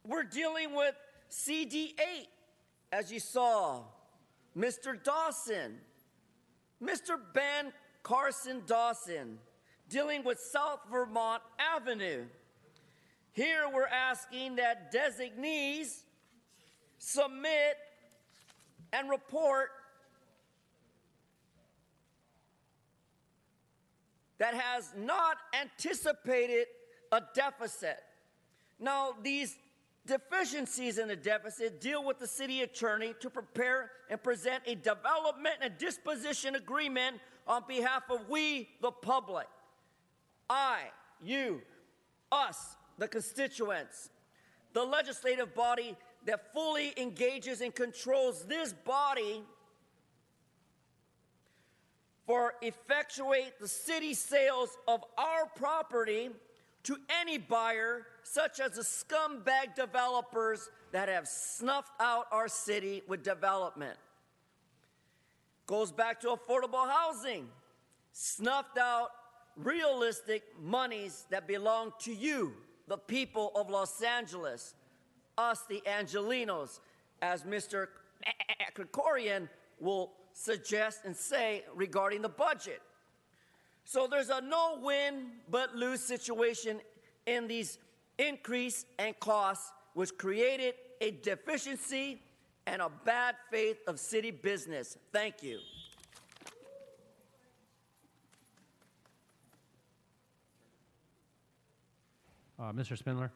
we're dealing with CD8, as you saw, Mr. Dawson, Mr. Ben Carson Dawson, dealing with South Vermont Avenue. Here we're asking that designees submit and report that has not anticipated a deficit. Now, these deficiencies in the deficit deal with the city attorney to prepare and present a development and disposition agreement on behalf of we, the public. I, you, us, the constituents, the legislative body that fully engages and controls this body for effectuate the city sales of our property to any buyer, such as the scumbag developers that have snuffed out our city with development. Goes back to affordable housing, snuffed out realistic monies that belong to you, the people of Los Angeles, us, the Angelinos, as Mr. Krikorian will suggest and say regarding the budget. So there's a no win but lose situation in these increase and costs, which created a deficiency and a bad faith of city business. Thank you. Mr. Spindler.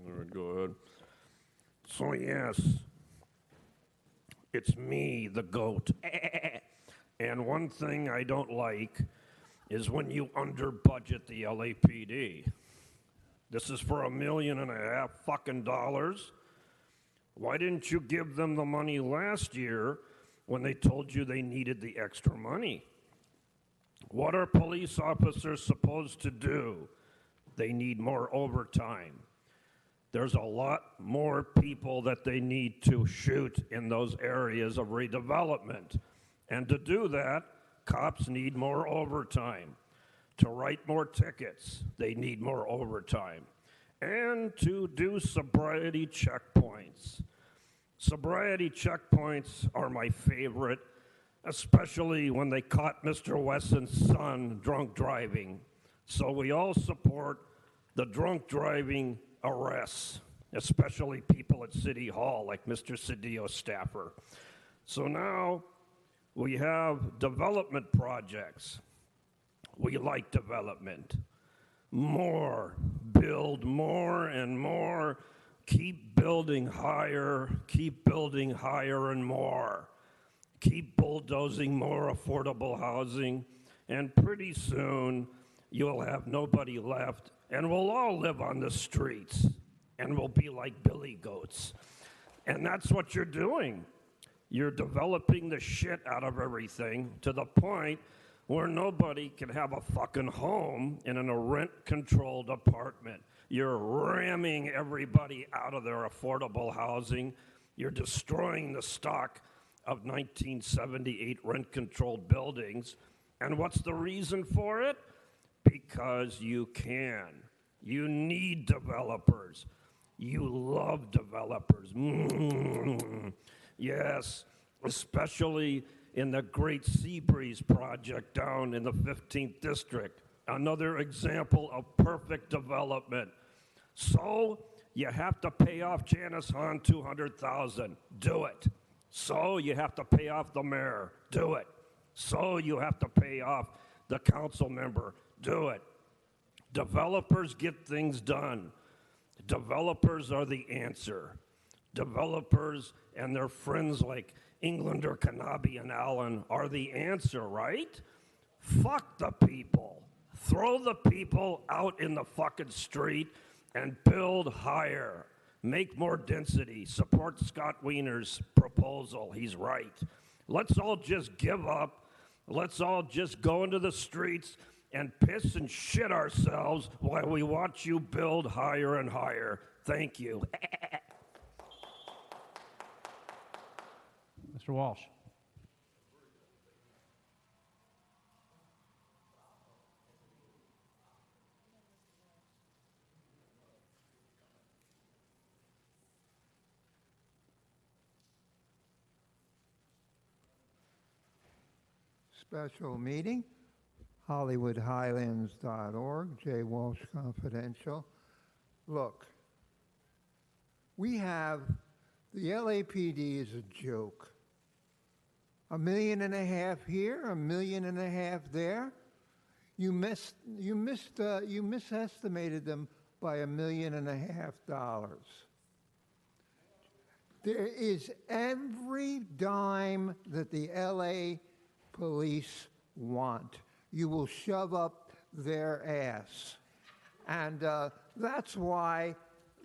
All right, go ahead. So yes, it's me, the goat. And one thing I don't like is when you under budget the LAPD. This is for $1.5 million fucking dollars. Why didn't you give them the money last year when they told you they needed the extra money? What are police officers supposed to do? They need more overtime. There's a lot more people that they need to shoot in those areas of redevelopment. And to do that, cops need more overtime. To write more tickets, they need more overtime. And to do sobriety checkpoints. Sobriety checkpoints are my favorite, especially when they caught Mr. Wesson's son drunk driving. So we all support the drunk driving arrests, especially people at City Hall like Mr. Cedillo's staffer. So now we have development projects. We like development. More, build more and more, keep building higher and more. Keep bulldozing more affordable housing, and pretty soon you'll have nobody left, and we'll all live on the streets, and we'll be like billy goats. And that's what you're doing. You're developing the shit out of everything to the point where nobody can have a fucking home in a rent-controlled apartment. You're ramming everybody out of their affordable housing. You're destroying the stock of 1978 rent-controlled buildings. And what's the reason for it? Because you can. You need developers. You love developers. Yes, especially in the Great Seabreeze project down in the 15th District. Another example of perfect development. So you have to pay off Janice Hahn $200,000. Do it. So you have to pay off the mayor. Do it. So you have to pay off the council member. Do it. Developers get things done. Developers are the answer. Developers and their friends like Englander, Kanabe, and Allen are the answer, right? Fuck the people. Throw the people out in the fucking street and build higher. Make more density. Support Scott Wiener's proposal. He's right. Let's all just give up. Let's all just go into the streets and piss and shit ourselves while we watch you build higher and higher. Thank you. Mr. Walsh. Special meeting, HollywoodHighlands.org, J. Walsh Confidential. Look, we have The LAPD is a joke. $1.5 million here, $1.5 million there. You misestimated them by $1.5 million. There is every dime that the LA police want. You will shove up their ass. And that's why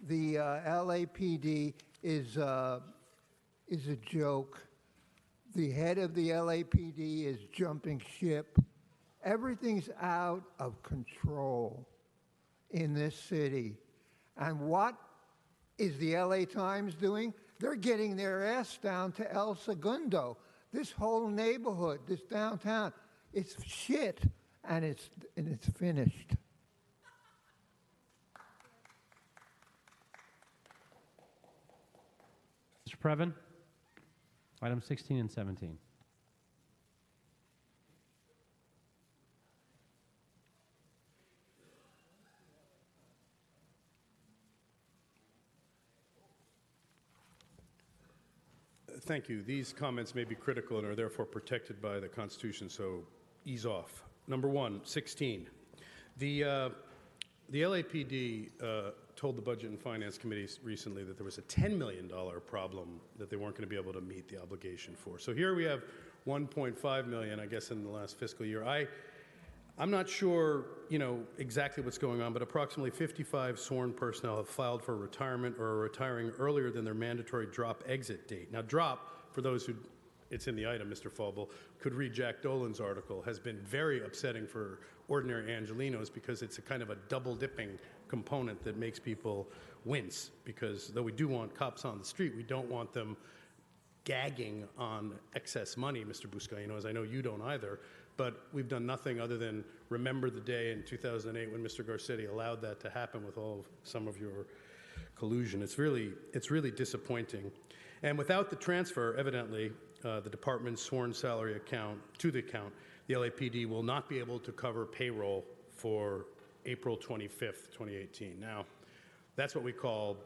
the LAPD is a joke. The head of the LAPD is jumping ship. Everything's out of control in this city. And what is the LA Times doing? They're getting their ass down to El Segundo. This whole neighborhood, this downtown, it's shit, and it's finished. Mr. Previn, items 16 and 17. Thank you. These comments may be critical and are therefore protected by the Constitution, so ease off. Number one, 16. The LAPD told the Budget and Finance Committee recently that there was a $10 million problem that they weren't going to be able to meet the obligation for. So here we have $1.5 million, I guess, in the last fiscal year. I'm not sure, exactly what's going on, but approximately 55 sworn personnel have filed for retirement or are retiring earlier than their mandatory drop exit date. Now, drop, for those who, it's in the item, Mr. Falble, could read Jack Dolan's article, has been very upsetting for ordinary Angelenos because it's a kind of a double-dipping component that makes people wince, because though we do want cops on the street, we don't want them gagging on excess money, Mr. Buscaino, as I know you don't either. But we've done nothing other than remember the day in 2008 when Mr. Garcetti allowed that to happen with some of your collusion. It's really disappointing. And without the transfer, evidently, the department's sworn salary account, the LAPD will not be able to cover payroll for April 25th, 2018. Now, that's what we call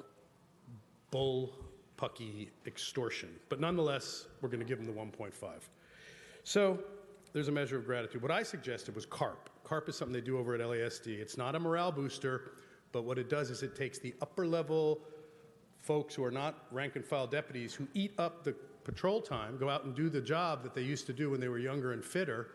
bullpucky extortion. But nonetheless, we're going to give them the 1.5. So there's a measure of gratitude. What I suggested was CARP. CARP is something they do over at LASD. It's not a morale booster, but what it does is it takes the upper level folks who are not rank and file deputies who eat up the patrol time, go out and do the job that they used to do when they were younger and fitter,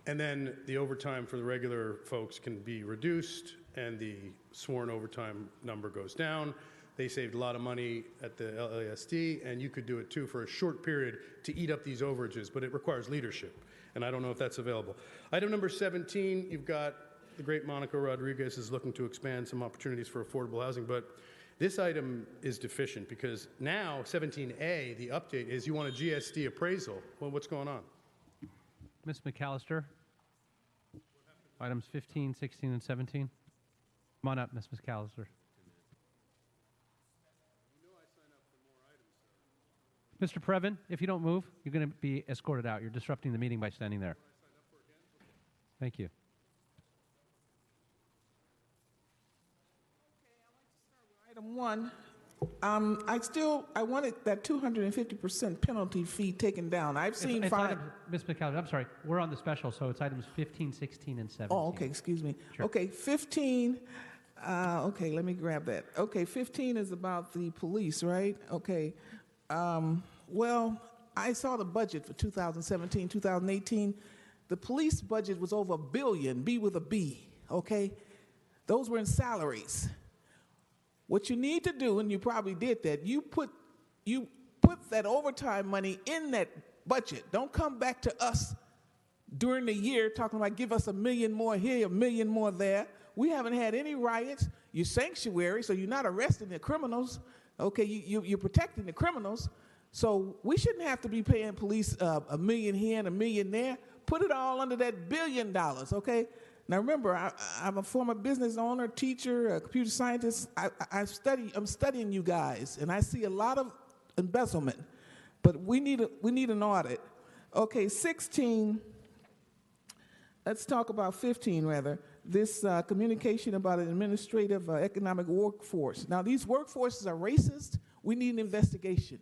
and then the overtime for the regular folks can be reduced and the sworn overtime number goes down. They saved a lot of money at the LASD, and you could do it too for a short period to eat up these overages, but it requires leadership, and I don't know if that's available. Item number 17, you've got the great Monica Rodriguez is looking to expand some opportunities for affordable housing, but this item is deficient because now 17A, the update is you want a GSD appraisal. Well, what's going on? Ms. McAllister, items 15, 16, and 17. Come on up, Ms. McAllister. Mr. Previn, if you don't move, you're going to be escorted out. You're disrupting the meeting by standing there. Thank you. Item 1, I wanted that 250% penalty fee taken down. I've seen Ms. McAllister, I'm sorry. We're on the special, so it's items 15, 16, and 17. Oh, okay, excuse me. Sure. Okay, 15, okay, let me grab that. Okay, 15 is about the police, right? Okay. Well, I saw the budget for 2017, 2018. The police budget was over $1 billion, B with a B, okay? Those were in salaries. What you need to do, and you probably did that, you put that overtime money in that budget. Don't come back to us during the year talking about give us $1 million more here, $1 million more there. We haven't had any riots. You're sanctuary, so you're not arresting the criminals. Okay, you're protecting the criminals. So we shouldn't have to be paying police $1 million here and $1 million there. Put it all under that $1 billion, okay? Now remember, I'm a former business owner, teacher, a computer scientist. I'm studying you guys, and I see a lot of embezzlement. But we need an audit. Okay, 16. Let's talk about 15 rather. This communication about an administrative economic workforce. Now these workforces are racist. We need an investigation.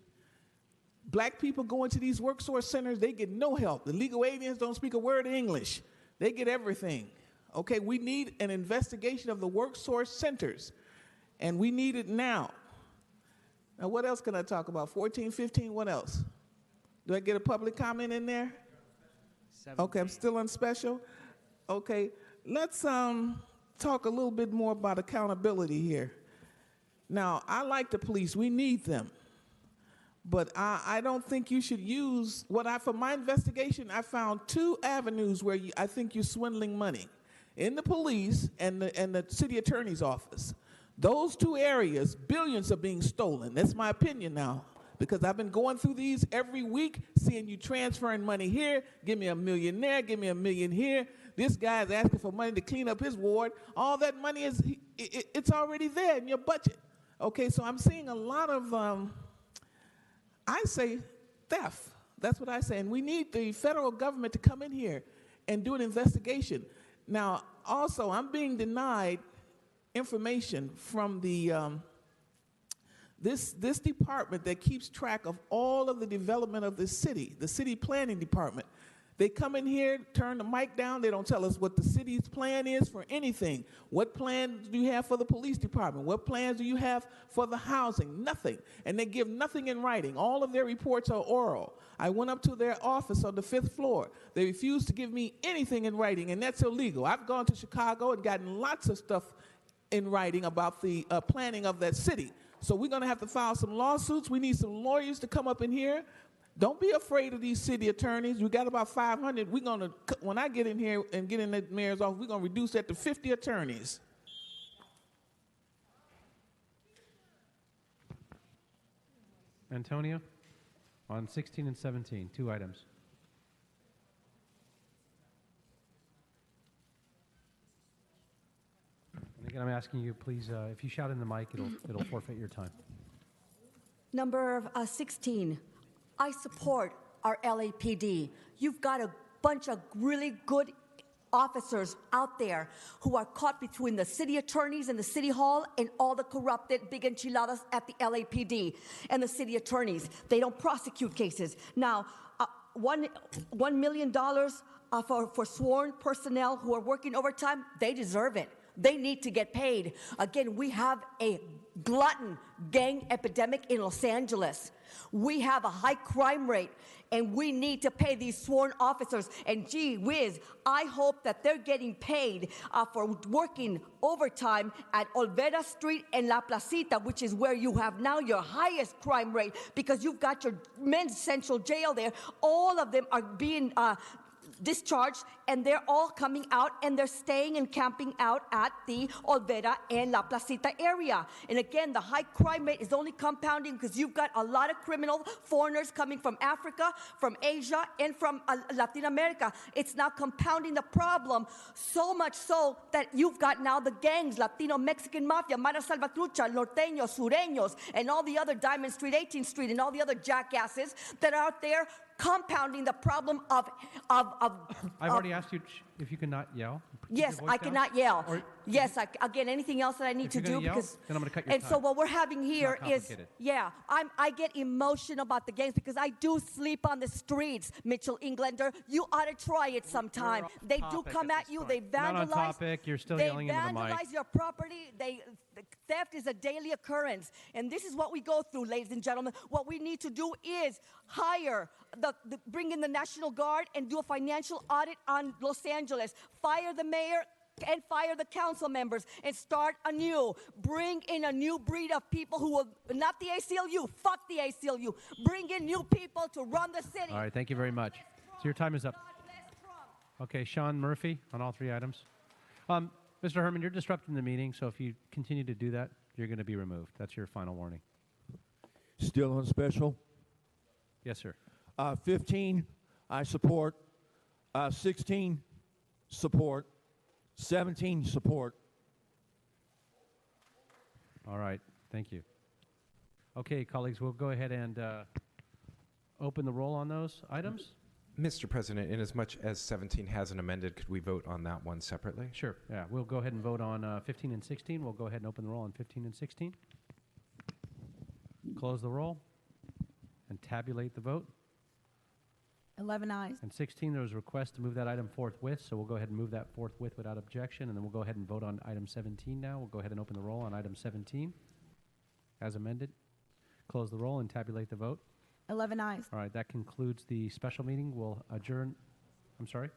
Black people go into these work source centers, they get no help. The legal aliens don't speak a word of English. They get everything. Okay, we need an investigation of the work source centers, and we need it now. Now, what else can I talk about? 14, 15, what else? Do I get a public comment in there? 17. Okay, I'm still on special. Okay, let's talk a little bit more about accountability here. Now, I like the police. We need them. But I don't think you should use for my investigation, I found 2 avenues where I think you're swindling money. In the police and the city attorney's office. Those 2 areas, billions are being stolen. That's my opinion now. Because I've been going through these every week, seeing you transferring money here, give me $1 million there, give me $1 million here. This guy is asking for money to clean up his ward. All that money it's already there in your budget. Okay, so I'm seeing a lot of, I say theft. That's what I say. And we need the federal government to come in here and do an investigation. Now, also, I'm being denied information from the this department that keeps track of all of the development of the city planning department. They come in here, turn the mic down, they don't tell us what the city's plan is for anything. What plans do you have for the police department? What plans do you have for the housing? Nothing. And they give nothing in writing. All of their reports are oral. I went up to their office on the 5th floor. They refused to give me anything in writing, and that's illegal. I've gone to Chicago and gotten lots of stuff in writing about the planning of that city. So we're going to have to file some lawsuits. We need some lawyers to come up in here. Don't be afraid of these city attorneys. We got about 500. We're going to, when I get in here and get in the mayor's office, we're going to reduce that to 50 attorneys. Antonio, on 16 and 17, 2 items. And again, I'm asking you, please, if you shout in the mic, it'll forfeit your time. Number 16. I support our LAPD. You've got a bunch of really good officers out there who are caught between the city attorneys and the city hall and all the corrupted big enchiladas at the LAPD and the city attorneys. They don't prosecute cases. Now, $1 million for sworn personnel who are working overtime, they deserve it. They need to get paid. Again, we have a glutton gang epidemic in Los Angeles. We have a high crime rate, and we need to pay these sworn officers. And gee whiz, I hope that they're getting paid for working overtime at Olvera Street and La Placita, which is where you have now your highest crime rate, because you've got your men's central jail there. All of them are being discharged, and they're all coming out, and they're staying and camping out at the Olvera and La Placita area. And again, the high crime rate is only compounding because you've got a lot of criminal foreigners coming from Africa, from Asia, and from Latin America. It's now compounding the problem, so much so that you've got now the gangs, Latino, Mexican Mafia, Mara Salvatrucha, Norteños, Sureños, and all the other Diamond Street, 18th Street, and all the other jackasses that are out there compounding the problem of I've already asked you if you cannot yell. Yes, I cannot yell. Yes, again, anything else that I need to do, yell, because then I'm going to cut your and time. so what we're having here is, complicated. yeah, I get emotional about the gangs because I do sleep on the streets, Mitchell Englander. You ought to try it sometime. They do come at you. They vandalize. Not on topic. You're still yelling into the mic. They vandalize your property. Theft is a daily occurrence, and this is what we go through, ladies and gentlemen. What we need to do is hire bring in the National Guard and do a financial audit on Los Angeles. Fire the mayor and fire the council members and start anew. Bring in a new breed of people who will, not the ACLU, fuck the ACLU. Bring in new people to run the city. All right, thank you very much. So your time is up. Okay, Sean Murphy on all 3 items. Mr. Herman, you're disrupting the meeting, so if you continue to do that, you're going to be removed. That's your final warning. Still on special? Yes, sir. 15, I support. 16, support. 17, support. All right, thank you. Okay, colleagues, we'll go ahead and open the roll on those items. Mr. President, inasmuch as 17 hasn't amended, could we vote on that one separately? Sure, yeah. We'll go ahead and vote on 15 and 16. We'll go ahead and open the roll on 15 and 16. Close the roll and tabulate the vote. 11 ayes. And 16, there was a request to move that item forthwith, so we'll go ahead and move that forthwith without objection, and then we'll go ahead and vote on item 17 now. We'll go ahead and open the roll on item 17 as amended. Close the roll and tabulate the vote. 11 ayes. All right, that concludes the special meeting. We'll adjourn. I'm sorry?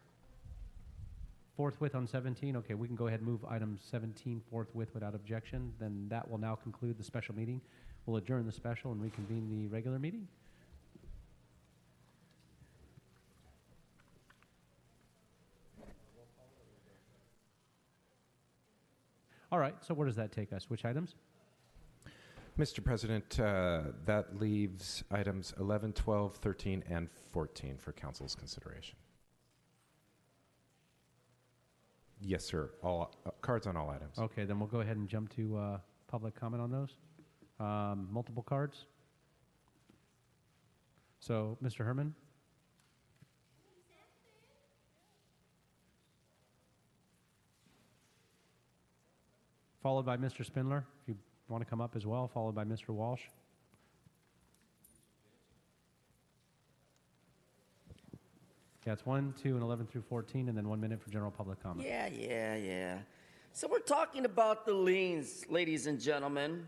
Forthwith on 17. Okay, we can go ahead and move item 17 forthwith without objection. Then that will now conclude the special meeting. We'll adjourn the special and reconvene the regular meeting. All right, so where does that take us? Which items? Mr. President, that leaves items 11, 12, 13, and 14 for council's consideration. Yes, sir. All cards on all items. Okay, then we'll go ahead and jump to public comment on those. Multiple cards. So, Mr. Herman? Followed by Mr. Spindler, if you want to come up as well, followed by Mr. Walsh. Yeah, it's 1, 2, and 11 through 14, and then 1 minute for general public comment. Yeah. So we're talking about the liens, ladies and gentlemen.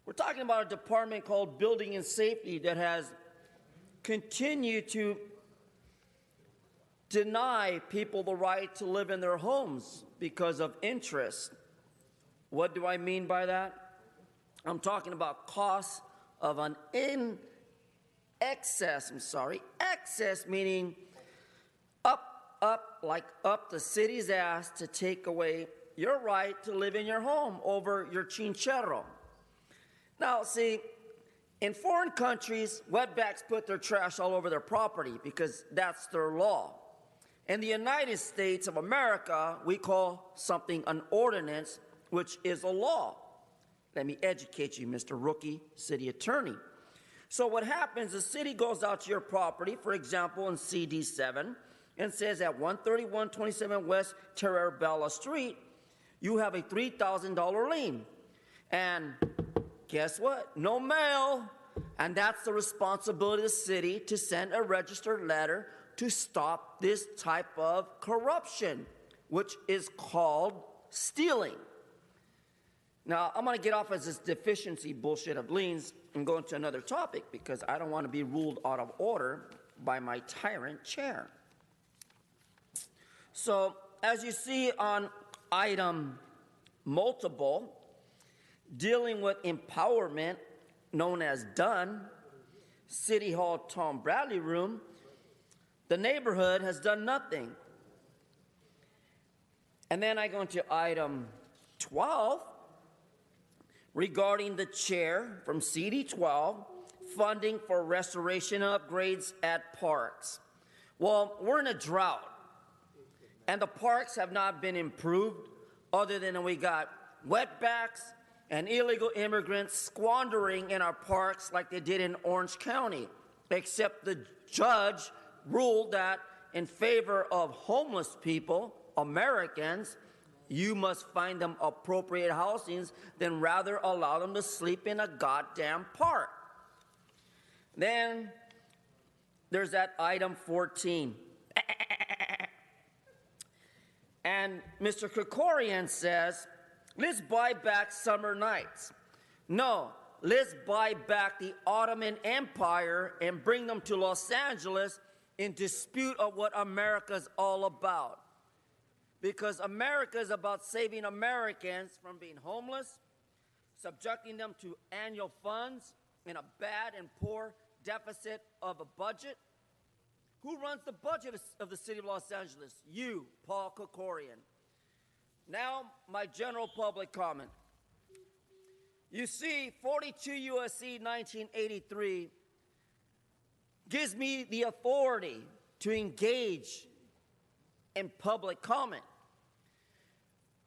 We're talking about a department called Building and Safety that has continued to deny people the right to live in their homes because of interest. What do I mean by that? I'm talking about costs of an excess meaning up the city's ass to take away your right to live in your home over your chinchero. Now, see, in foreign countries, wetbacks put their trash all over their property because that's their law. In the United States of America, we call something an ordinance, which is a law. Let me educate you, Mr. Rookie City Attorney. So what happens, the city goes out to your property, for example, in CD7, and says at 13127 West Terrabella Street, you have a $3,000 lien. And guess what? No mail. And that's the responsibility of the city to send a registered letter to stop this type of corruption, which is called stealing. Now, I'm going to get off of this deficiency bullshit of liens and go into another topic because I don't want to be ruled out of order by my tyrant chair. So, as you see on item multiple, dealing with empowerment, known as DONE, City Hall Tom Bradley Room, the neighborhood has done nothing. And then I go into item 12, regarding the chair from CD12, funding for restoration upgrades at parks. Well, we're in a drought, and the parks have not been improved other than we got wetbacks and illegal immigrants squandering in our parks like they did in Orange County, except the judge ruled that in favor of homeless people, Americans, you must find them appropriate housings, then rather allow them to sleep in a goddamn park. Then there's that item 14. And Mr. Krikorian says, let's buy back summer nights. No, let's buy back the Ottoman Empire and bring them to Los Angeles in dispute of what America's all about. Because America is about saving Americans from being homeless, subjecting them to annual funds in a bad and poor deficit of a budget. Who runs the budget of the city of Los Angeles? You, Paul Krikorian. Now, my general public comment. You see, 42 U.S.C. 1983 gives me the authority to engage in public comment.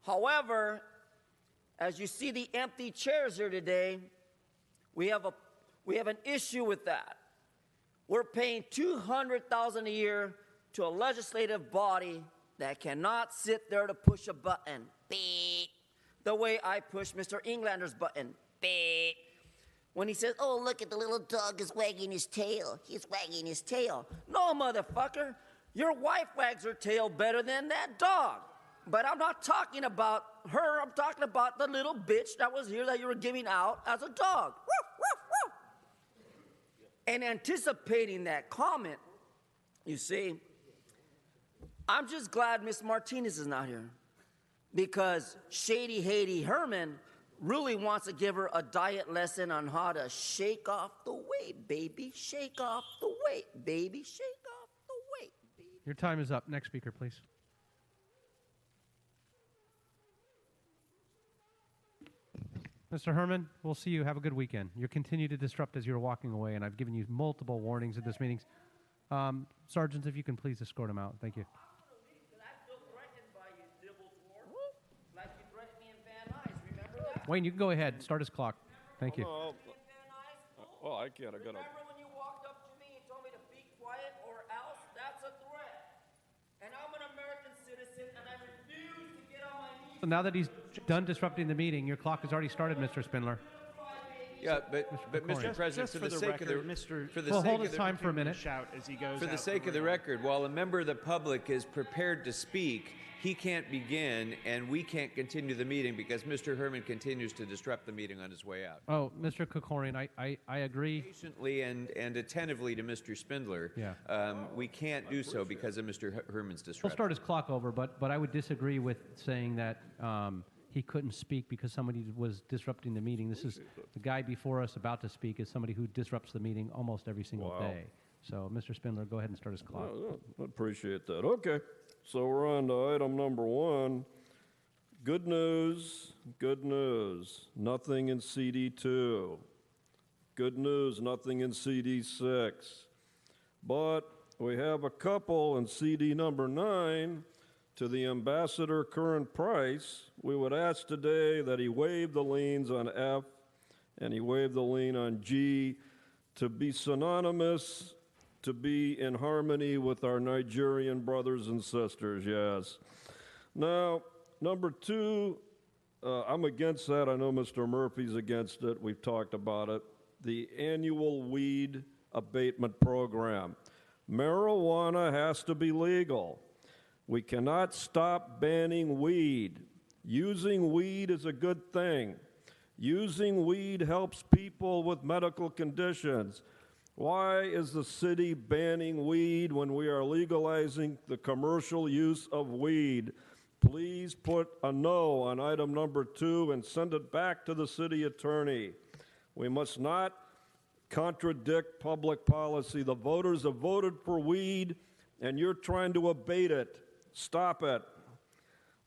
However, as you see the empty chairs here today, we have an issue with that. We're paying $200,000 a year to a legislative body that cannot sit there to push a button, beep, the way I push Mr. Englander's button, beep. when he says, oh, look at the little dog is wagging his tail. He's wagging his tail. No, motherfucker. Your wife wags her tail better than that dog. But I'm not talking about her. I'm talking about the little bitch that was here that you were giving out as a dog. Woof, woof, woof. And anticipating that comment, you see, I'm just glad Miss Martinez is not here, because Shady Haiti Herman really wants to give her a diet lesson on how to shake off the weight, baby. Shake off the weight, baby. Shake off the weight, baby. Your time is up. Next speaker, please. Mr. Herman, we'll see you. Have a good weekend. You continue to disrupt as you're walking away, and I've given you multiple warnings at this meeting. Sergeants, if you can please escort him out. Thank you. Wayne, you can go ahead. Start his clock. Thank you. Well, I can't. I got to. Remember when you walked up to me and told me to be quiet or else? That's a threat. And I'm an American citizen, and I refuse to get on my knees. So now that he's done disrupting the meeting, your clock has already started, Mr. Spindler. Yeah, but Mr. President, just for the sake record, of the Mr. for the Well, sake hold of his the time for a minute. Shout as he goes for the out sake of the record, while a member of the public is prepared to speak, he can't begin, and we can't continue the meeting because Mr. Herman continues to disrupt the meeting on his way out. Oh, Mr. Kokorian, I agree. Patiently and attentively to Mr. Spindler, we can't do so because of Mr. Herman's disruption. We'll start his clock over, but I would disagree with saying that he couldn't speak because somebody was disrupting the meeting. This is the guy before us about to speak is somebody who disrupts the meeting almost every single day. So, Mr. Spindler, go ahead and start his clock. I appreciate that. Okay, so we're on to item number 1. Good news, good news. Nothing in CD2. Good news, nothing in CD6. But we have a couple in CD number 9. To the Ambassador Current Price, we would ask today that he waive the liens on F and he waive the lien on G to be synonymous, to be in harmony with our Nigerian brothers and sisters, yes. Now, number 2, I'm against that. I know Mr. Murphy's against it. We've talked about it. The annual weed abatement program. Marijuana has to be legal. We cannot stop banning weed. Using weed is a good thing. Using weed helps people with medical conditions. Why is the city banning weed when we are legalizing the commercial use of weed? Please put a no on item number 2 and send it back to the city attorney. We must not contradict public policy. The voters have voted for weed, and you're trying to abate it. Stop it.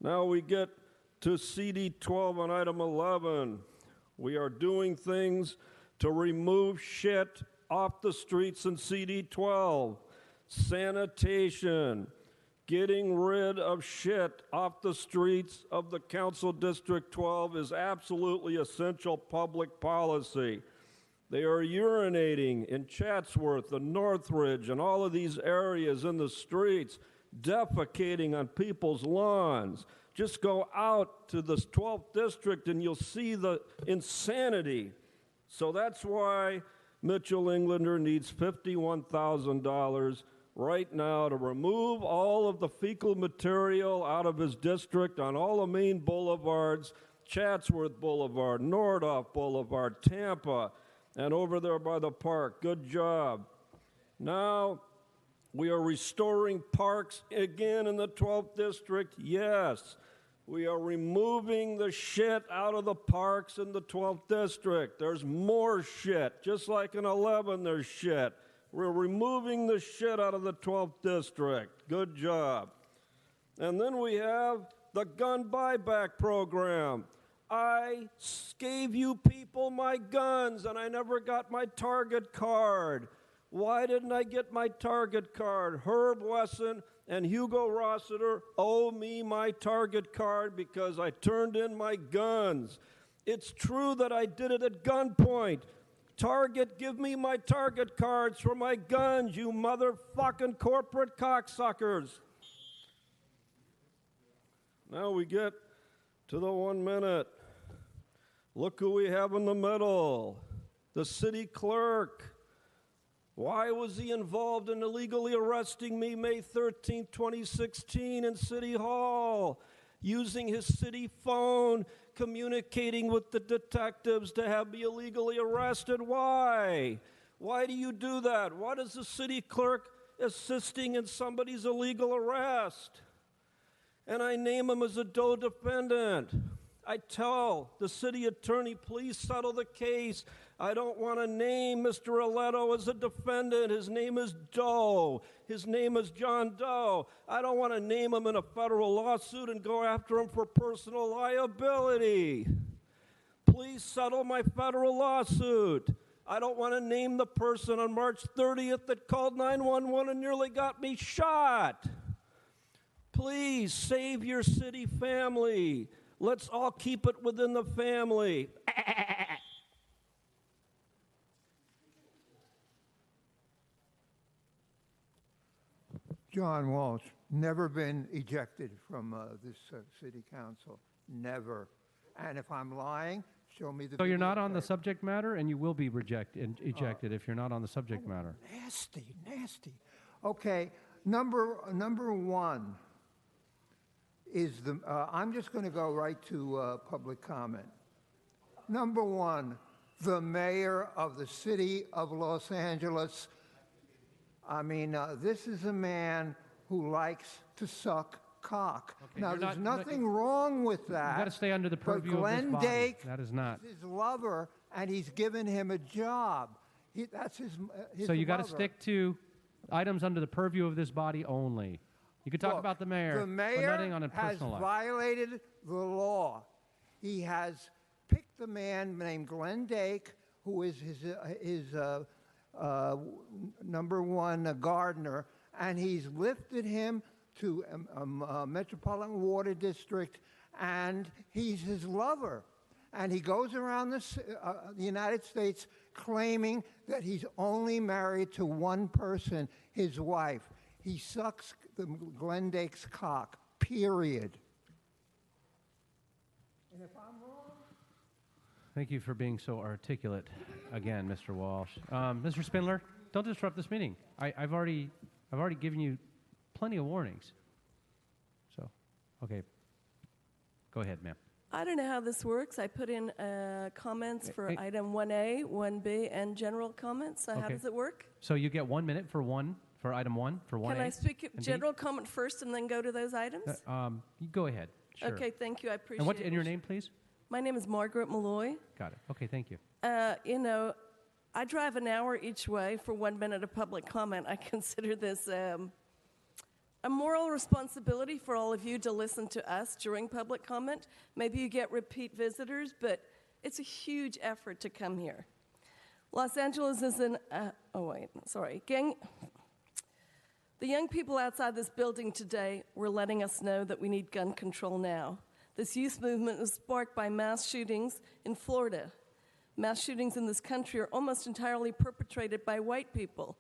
Now we get to CD 12 on item 11. We are doing things to remove shit off the streets in CD 12. Sanitation, getting rid of shit off the streets of the Council District 12 is absolutely essential public policy. They are urinating in Chatsworth and Northridge and all of these areas in the streets, defecating on people's lawns. Just go out to the 12th district and you'll see the insanity. So that's why Mitchell Englander needs $51,000 right now to remove all of the fecal material out of his district on all the main boulevards, Chatsworth Boulevard, Nordhoff Boulevard, Tampa, and over there by the park. Good job. Now, we are restoring parks again in the 12th district. Yes, we are removing the shit out of the parks in the 12th district. There's more shit. Just like in 11, there's shit. We're removing the shit out of the 12th district. Good job. And then we have the gun buyback program. I gave you people my guns, and I never got my Target card. Why didn't I get my Target card? Herb Wesson and Hugo Rossiter owe me my Target card because I turned in my guns. It's true that I did it at gunpoint. Target, give me my Target cards for my guns, you motherfucking corporate cocksuckers. Now we get to the 1 minute. Look who we have in the middle. the city clerk. Why was he involved in illegally arresting me May 13, 2016 in City Hall, using his city phone, communicating with the detectives to have me illegally arrested? Why? Why do you do that? Why does the city clerk assisting in somebody's illegal arrest? And I name him as a DOE defendant. I tell the city attorney, please settle the case. I don't want to name Mr. Aletto as a defendant. His name is Doe. His name is John Doe. I don't want to name him in a federal lawsuit and go after him for personal liability. Please settle my federal lawsuit. I don't want to name the person on March 30th that called 911 and nearly got me shot. Please save your city family. Let's all keep it within the family. John Walsh, never been ejected from this city council. Never. And if I'm lying, show me the So you're video not on the tape. subject matter, and you will be ejected if you're not on the subject matter. Nasty, nasty. Okay, number one is the, I'm just going to go right to public comment. Number one, the mayor of the city of Los Angeles. I mean, this is a man who likes to suck cock. Okay, now, you're there's not- nothing wrong with that. You got to stay under the but purview of this Glenn body. Dake That is not. is his lover, and he's given him a job. That's his So you got to lover. stick to items under the purview of this body only. You could talk Look, about the mayor, The but mayor nothing on a has personal life. violated the law. He has picked a man named Glenn Dake, who is his number one gardener, and he's lifted him to Metropolitan Water District, and he's his lover. And he goes around the United States claiming that he's only married to one person, his wife. He sucks Glenn Dake's cock, period. And if I'm wrong, Thank you for being so articulate again, Mr. Walsh. Mr. Spindler, don't disrupt this meeting. I've already given you plenty of warnings. So, okay. Go ahead, ma'am. I don't know how this works. I put in comments for item 1A, 1B, and general comments. So how Okay. does it work? So you get 1 minute for item 1, for 1A. Can I speak and B. general comment first and then go to those items? You go ahead. Sure. Okay, thank you. I appreciate And it. and your name, please? My name is Margaret Malloy. Got it. Okay, thank you. You know, I drive an hour each way for 1 minute of public comment. I consider this a moral responsibility for all of you to listen to us during public comment. Maybe you get repeat visitors, but it's a huge effort to come here. Los Angeles is an, the young people outside this building today were letting us know that we need gun control now. This youth movement was sparked by mass shootings in Florida. Mass shootings in this country are almost entirely perpetrated by white people.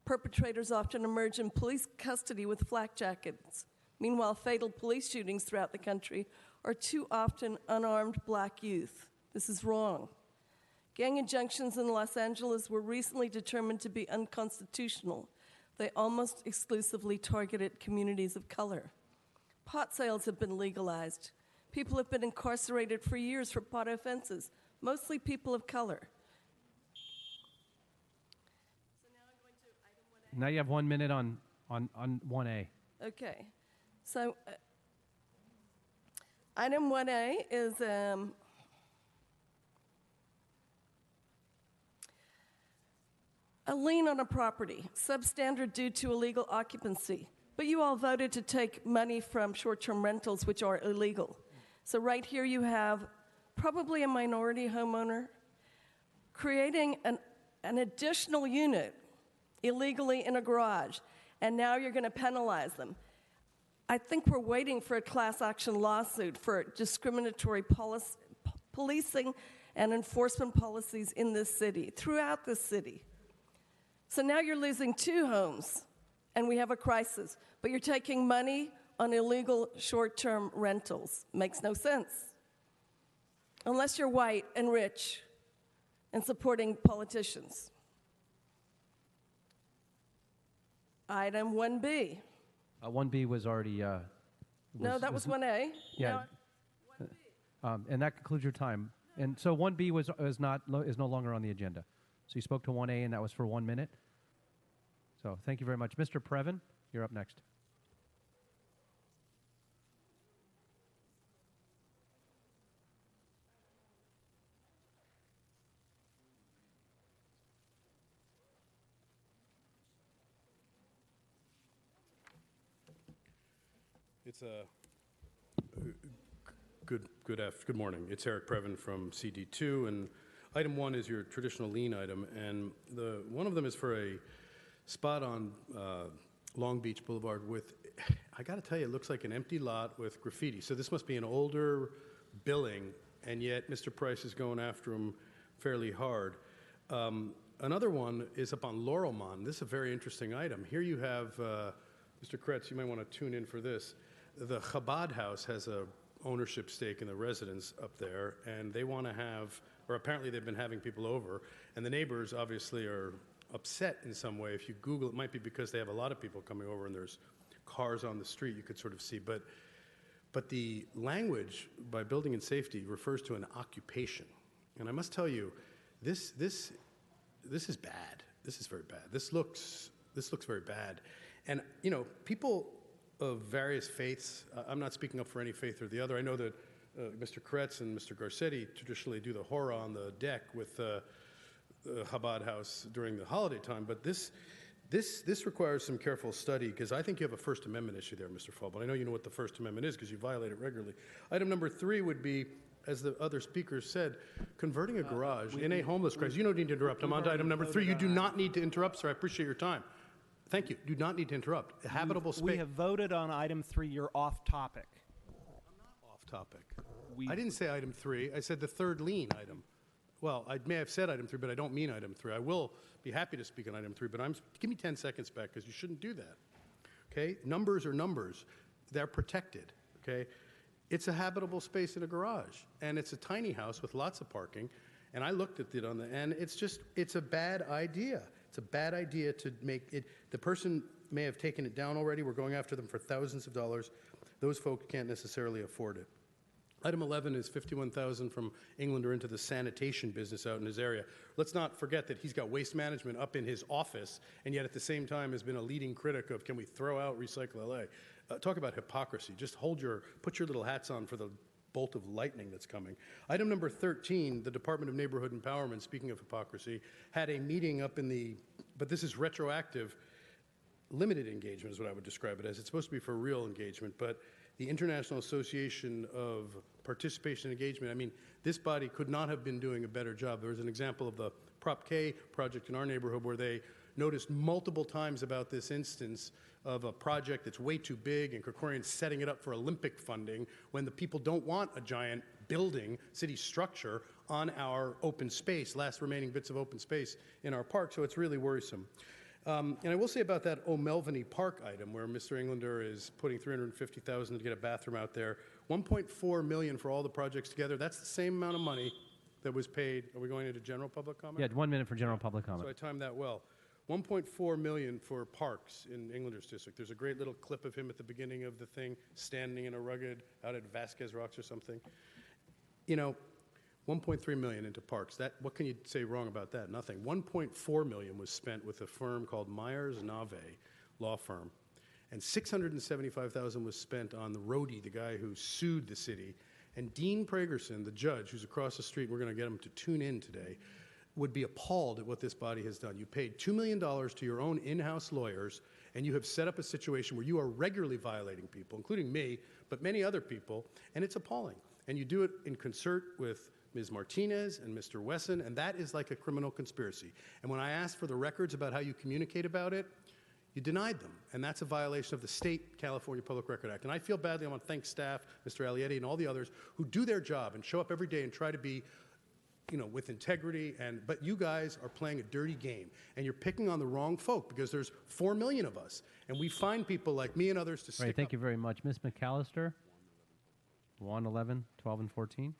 Perpetrators often emerge in police custody with flak jackets. Meanwhile, fatal police shootings throughout the country are too often unarmed black youth. This is wrong. Gang injunctions in Los Angeles were recently determined to be unconstitutional. They almost exclusively targeted communities of color. Pot sales have been legalized. People have been incarcerated for years for pot offenses, mostly people of color. Now you have 1 minute on 1A. Okay, so item 1A is a lien on a property, substandard due to illegal occupancy. But you all voted to take money from short-term rentals, which are illegal. So right here you have probably a minority homeowner creating an additional unit illegally in a garage, and now you're going to penalize them. I think we're waiting for a class action lawsuit for discriminatory policing and enforcement policies in this city, throughout this city. So now you're losing 2 homes, and we have a crisis, but you're taking money on illegal short-term rentals. Makes no sense. Unless you're white and rich and supporting politicians. Item 1B. 1B was already. No, that was 1A. Yeah. And that concludes your time. And so 1B is no longer on the agenda. So you spoke to 1A, and that was for 1 minute. So thank you very much. Mr. Previn, you're up next. It's a good morning. It's Eric Previn from CD2, and item 1 is your traditional lien item, and one of them is for a spot on Long Beach Boulevard with, I got to tell you, it looks like an empty lot with graffiti. So this must be an older billing, and yet Mr. Price is going after him fairly hard. Another one is up on Laurelmont. This is a very interesting item. Here you have, Mr. Kretz, you might want to tune in for this. The Chabad House has a ownership stake in the residence up there, and they want to have, or apparently they've been having people over, and the neighbors obviously are upset in some way. If you Google, it might be because they have a lot of people coming over and there's cars on the street you could sort of see. But the language by Building and Safety refers to an occupation. And I must tell you, this is bad. This is very bad. This looks very bad. And, you know, people of various faiths, I'm not speaking up for any faith or the other. I know that Mr. Kretz and Mr. Garcetti traditionally do the horror on the deck with the Chabad House during the holiday time, but this requires some careful study, because I think you have a First Amendment issue there, Mr. Falk, but I know you know what the First Amendment is because you violate it regularly. Item number 3 would be, as the other speakers said, converting a garage in a homeless crisis. You don't need to interrupt. I'm on to item number 3. You do not need to interrupt, sir. I appreciate your time. Thank you. Do not need to interrupt. A habitable space. We have voted on item 3. You're off topic. I'm not off topic. I didn't say item 3. I said the third lien item. Well, I may have said item 3, but I don't mean item 3. I will be happy to speak on item 3, but give me 10 seconds back, because you shouldn't do that. Okay? Numbers are numbers. They're protected. Okay? It's a habitable space in a garage, and it's a tiny house with lots of parking, and I looked at it and it's a bad idea. It's a bad idea to make it. The person may have taken it down already. We're going after them for thousands of dollars. Those folks can't necessarily afford it. Item 11 is $51,000 from Englander into the sanitation business out in his area. Let's not forget that he's got waste management up in his office, and yet at the same time has been a leading critic of, can we throw out Recycle LA? Talk about hypocrisy. Just put your little hats on for the bolt of lightning that's coming. Item number 13, the Department of Neighborhood Empowerment, speaking of hypocrisy, had a meeting up in but this is retroactive, limited engagement is what I would describe it as. It's supposed to be for real engagement, but the International Association of Participation and Engagement, I mean, this body could not have been doing a better job. There was an example of the Prop K project in our neighborhood where they noticed multiple times about this instance of a project that's way too big and Krikorian's setting it up for Olympic funding when the people don't want a giant building, city structure on our open space, last remaining bits of open space in our park, so it's really worrisome. And I will say about that O'Melveny Park item where Mr. Englander is putting $350,000 to get a bathroom out there, $1.4 million for all the projects together. That's the same amount of money that was paid. Are we going into general public comment? Yeah, 1 minute for general public comment. So I timed that well. $1.4 million for parks in Englander's district. There's a great little clip of him at the beginning of the thing, standing in a rugged out at Vasquez Rocks or something. You know, $1.3 million into parks. What can you say wrong about that? Nothing. $1.4 million was spent with a firm called Myers Nave law firm, and $675,000 was spent on the roadie, the guy who sued the city. And Dean Pragerson, the judge, who's across the street, we're going to get him to tune in today, would be appalled at what this body has done. You paid $2 million to your own in-house lawyers, and you have set up a situation where you are regularly violating people, including me, but many other people, and it's appalling. And you do it in concert with Ms. Martinez and Mr. Wesson, and that is like a criminal conspiracy. And when I asked for the records about how you communicate about it, you denied them, and that's a violation of the state California Public Record Act. And I feel badly. I want to thank staff, Mr. Alietti, and all the others who do their job and show up every day and try to be, you know, with integrity. But you guys are playing a dirty game, and you're picking on the wrong folk because there's 4 million of us, and we find people like me and others to stick Right, thank up. you very much. Ms. McAllister, 1, 11, 12, and 14.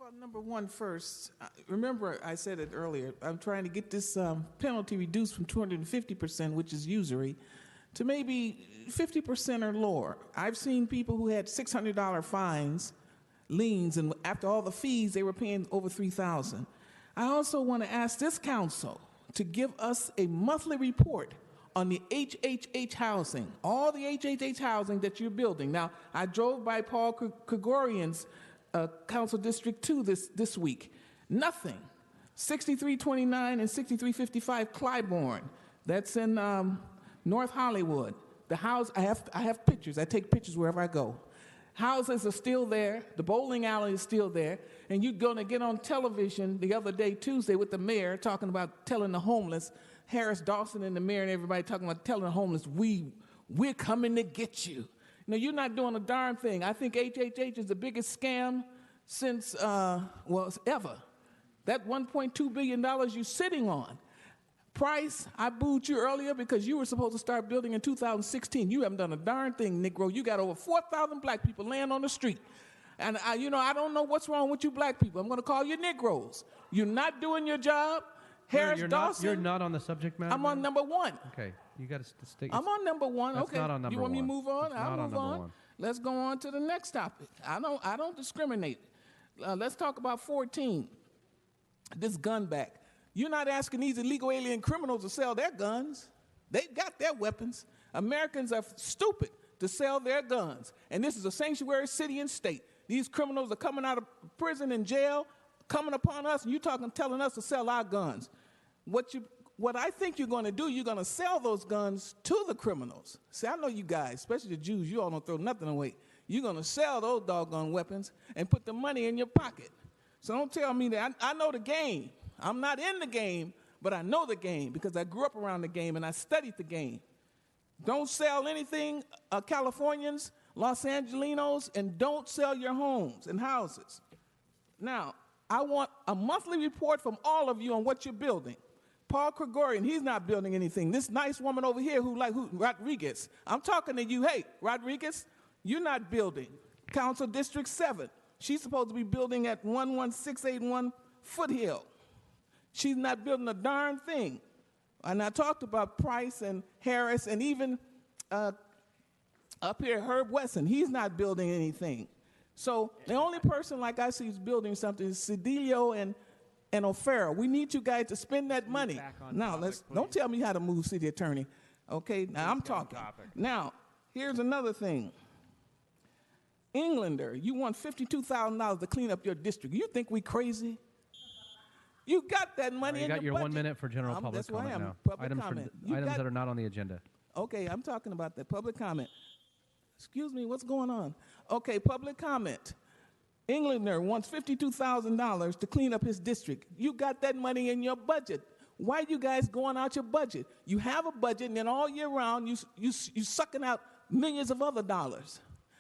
about number one first. Remember, I said it earlier. I'm trying to get this penalty reduced from 250%, which is usury, to maybe 50% or lower. I've seen people who had $600 fines, liens, and after all the fees, they were paying over $3,000. I also want to ask this council to give us a monthly report on the HHH housing, all the HHH housing that you're building. Now, I drove by Paul Krigorian's Council District 2 this week. Nothing. 6329 and 6355 Clybourne. That's in North Hollywood. The house, I have pictures. I take pictures wherever I go. Houses are still there. The bowling alley is still there. And you're going to get on television the other day, Tuesday, with the mayor talking about telling the homeless, Harris Dawson and the mayor and everybody talking about telling the homeless, we're coming to get you. No, you're not doing a darn thing. I think HHH is the biggest scam since, ever. That $1.2 billion you're sitting on. Price, I booed you earlier because you were supposed to start building in 2016. You haven't done a darn thing, Negro. You got over 4,000 black people laying on the street. And I don't know what's wrong with you black people. I'm going to call you Negroes. You're not doing your job. Harris Dawson. You're not on the subject matter? I'm on number one. Okay, you got to stay. I'm on number one. That's okay. not on number you want me to one. move on? That's I'll not move on number on. one. Let's go on to the next topic. I don't discriminate. Let's talk about 14. This gun back. You're not asking these illegal alien criminals to sell their guns. They've got their weapons. Americans are stupid to sell their guns. And this is a sanctuary city and state. These criminals are coming out of prison and jail, coming upon us, and you're telling us to sell our guns. What I think you're going to do, you're going to sell those guns to the criminals. See, I know you guys, especially the Jews, you all don't throw nothing away. You're going to sell those doggone weapons and put the money in your pocket. So don't tell me that. I know the game. I'm not in the game, but I know the game because I grew up around the game and I studied the game. Don't sell anything, Californians, Los Angelinos, and don't sell your homes and houses. Now, I want a monthly report from all of you on what you're building. Paul Krigorian, he's not building anything. This nice woman over here who Rodriguez, I'm talking to you. Hey, Rodriguez, you're not building. Council District 7, she's supposed to be building at 11681 Foothill. She's not building a darn thing. And I talked about Price and Harris and even up here, Herb Wesson. He's not building anything. So the only person like I see is building something is Cedillo and O'Farrell. We need you guys to spend that money. Now, don't tell me how to move, city attorney. Okay, now I'm talking. Now, here's another thing. Englander, you want $52,000 to clean up your district. You think we crazy? You got that money in your budget. You got your 1 minute for general public comment now. Items that are not on the agenda. Okay, I'm talking about that public comment. Excuse me, what's going on? Okay, public comment. Englander wants $52,000 to clean up his district. You got that money in your budget. Why are you guys going out your budget? You have a budget, and then all year round, you sucking out millions of other dollars.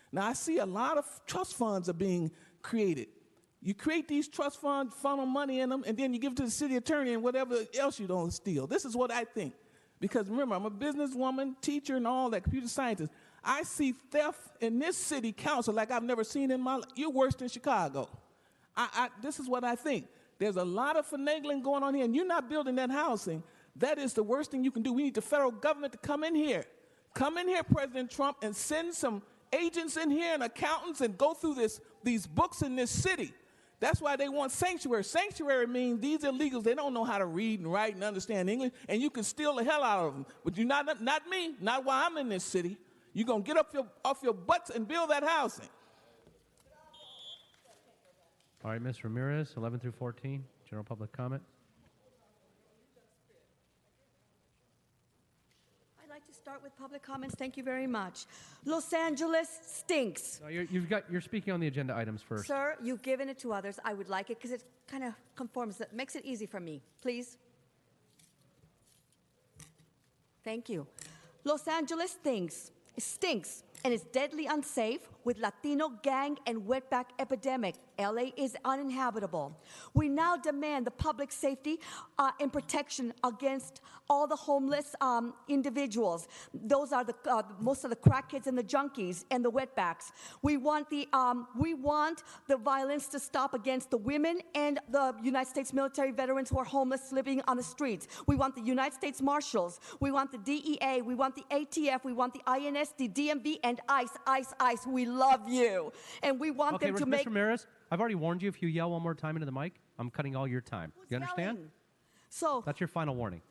Now, I see a lot of trust funds are being created. You create these trust funds, funnel money in them, and then you give it to the city attorney and whatever else you don't steal. This is what I think. Because remember, I'm a businesswoman, teacher, and all that, computer scientist. I see theft in this city council like I've never seen in my life. You're worse than Chicago. This is what I think. There's a lot of finagling going on here, and you're not building that housing. That is the worst thing you can do. We need the federal government to come in here. Come in here, President Trump, and send some agents in here and accountants and go through these books in this city. That's why they want sanctuary. Sanctuary means these illegals, they don't know how to read and write and understand English, and you can steal the hell out of them. But you not me, not while I'm in this city. You're going to get off your butts and build that housing. All right, Ms. Ramirez, 11 through 14, general public comment. I'd like to start with public comments. Thank you very much. Los Angeles stinks. No, you're speaking on the agenda items first. Sir, you've given it to others. I would like it because it kind of conforms. It makes it easy for me. Please. Thank you. Los Angeles stinks. It stinks and is deadly unsafe with Latino gang and wetback epidemic. LA is uninhabitable. We now demand the public safety and protection against all the homeless individuals. Those are most of the crackheads and the junkies and the wetbacks. We want the violence to stop against the women and the United States military veterans who are homeless living on the streets. We want the United States Marshals. We want the DEA. We want the ATF. We want the INS, the DMV, and ICE. We love you. And we want them to make... Mr. Ramirez, I've already warned you. If you yell one more time into the mic, I'm cutting all your time. You understand? Yelling? So that's your final warning.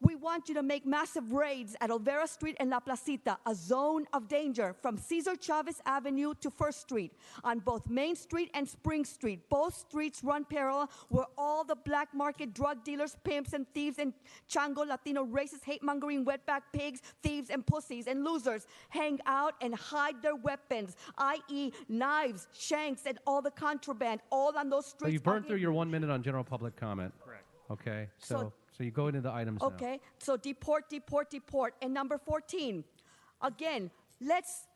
we want you to make massive raids at Olvera Street and La Placita, a zone of danger from Cesar Chavez Avenue to 1st Street, on both Main Street and Spring Street. Both streets run parallel where all the black market drug dealers, pimps, and thieves, and Chango, Latino, racist, hate-mongering, wetback pigs, thieves, and pussies, and losers hang out and hide their weapons, i.e. knives, shanks, and all the contraband, all on those streets. So you burned through your 1 minute on general public comment. Correct. Okay, so you go into the items now. Okay, so deport. And number 14, again, let's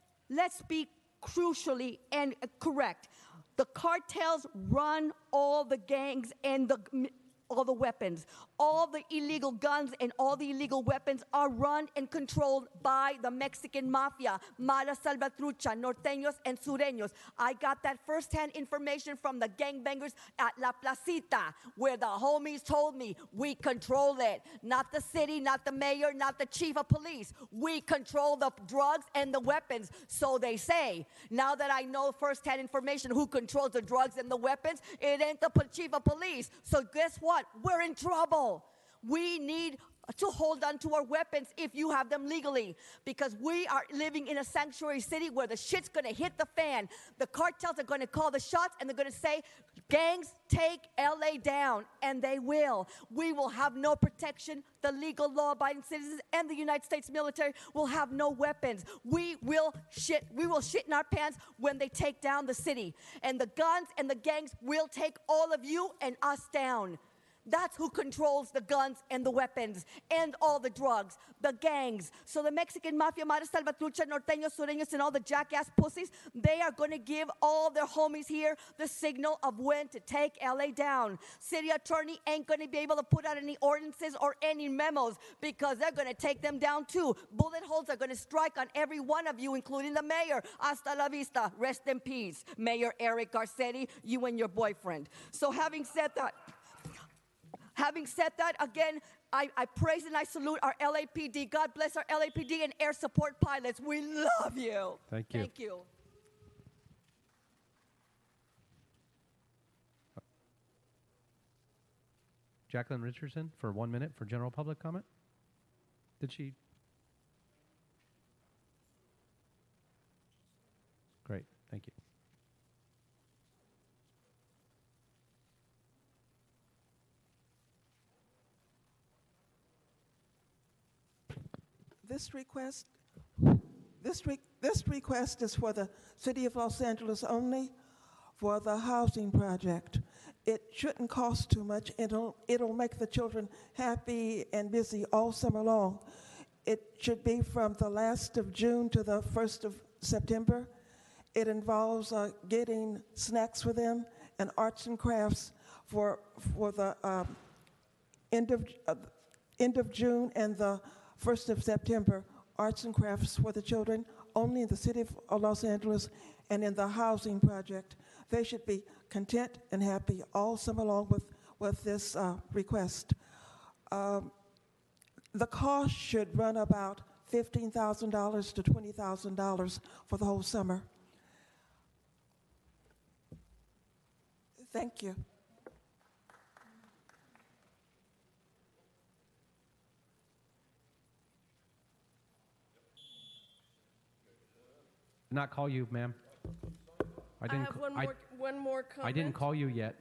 be crucially and correct. The cartels run all the gangs and all the weapons. All the illegal guns and all the illegal weapons are run and controlled by the Mexican mafia, Mara Salvatrucha, Norteños, and Sureños. I got that firsthand information from the gangbangers at La Placita, where the homies told me we control it. Not the city, not the mayor, not the chief of police. We control the drugs and the weapons, so they say. Now that I know firsthand information who controls the drugs and the weapons, it ain't the chief of police. So guess what? We're in trouble. We need to hold on to our weapons if you have them legally, because we are living in a sanctuary city where the shit's going to hit the fan. The cartels are going to call the shots, and they're going to say, gangs, take LA down, and they will. We will have no protection. The legal law-abiding citizens and the United States military will have no weapons. We will shit in our pants when they take down the city, and the guns and the gangs will take all of you and us down. That's who controls the guns and the weapons and all the drugs, the gangs. So the Mexican mafia, Mara Salvatrucha, Norteños, Sureños, and all the jackass pussies, they are going to give all their homies here the signal of when to take LA down. City attorney ain't going to be able to put out any ordinances or any memos because they're going to take them down too. Bullet holes are going to strike on every one of you, including the mayor. Hasta la vista. Rest in peace, Mayor Eric Garcetti, you and your boyfriend. So having said that, again, I praise and I salute our LAPD. God bless our LAPD and air support pilots. We love you. Thank you. Thank you. Jacqueline Richardson for 1 minute for general public comment. Did she? Great. Thank you. This request is for the City of Los Angeles only, for the housing project. It shouldn't cost too much. It'll make the children happy and busy all summer long. It should be from the last of June to the 1st of September. It involves getting snacks for them and arts and crafts for the end of June and the 1st of September, arts and crafts for the children, only in the City of Los Angeles and in the housing project. They should be content and happy all summer long with this request. The cost should run about $15,000 to $20,000 for the whole summer. Thank you. Not call you, ma'am. I have one more comment. I didn't call you yet,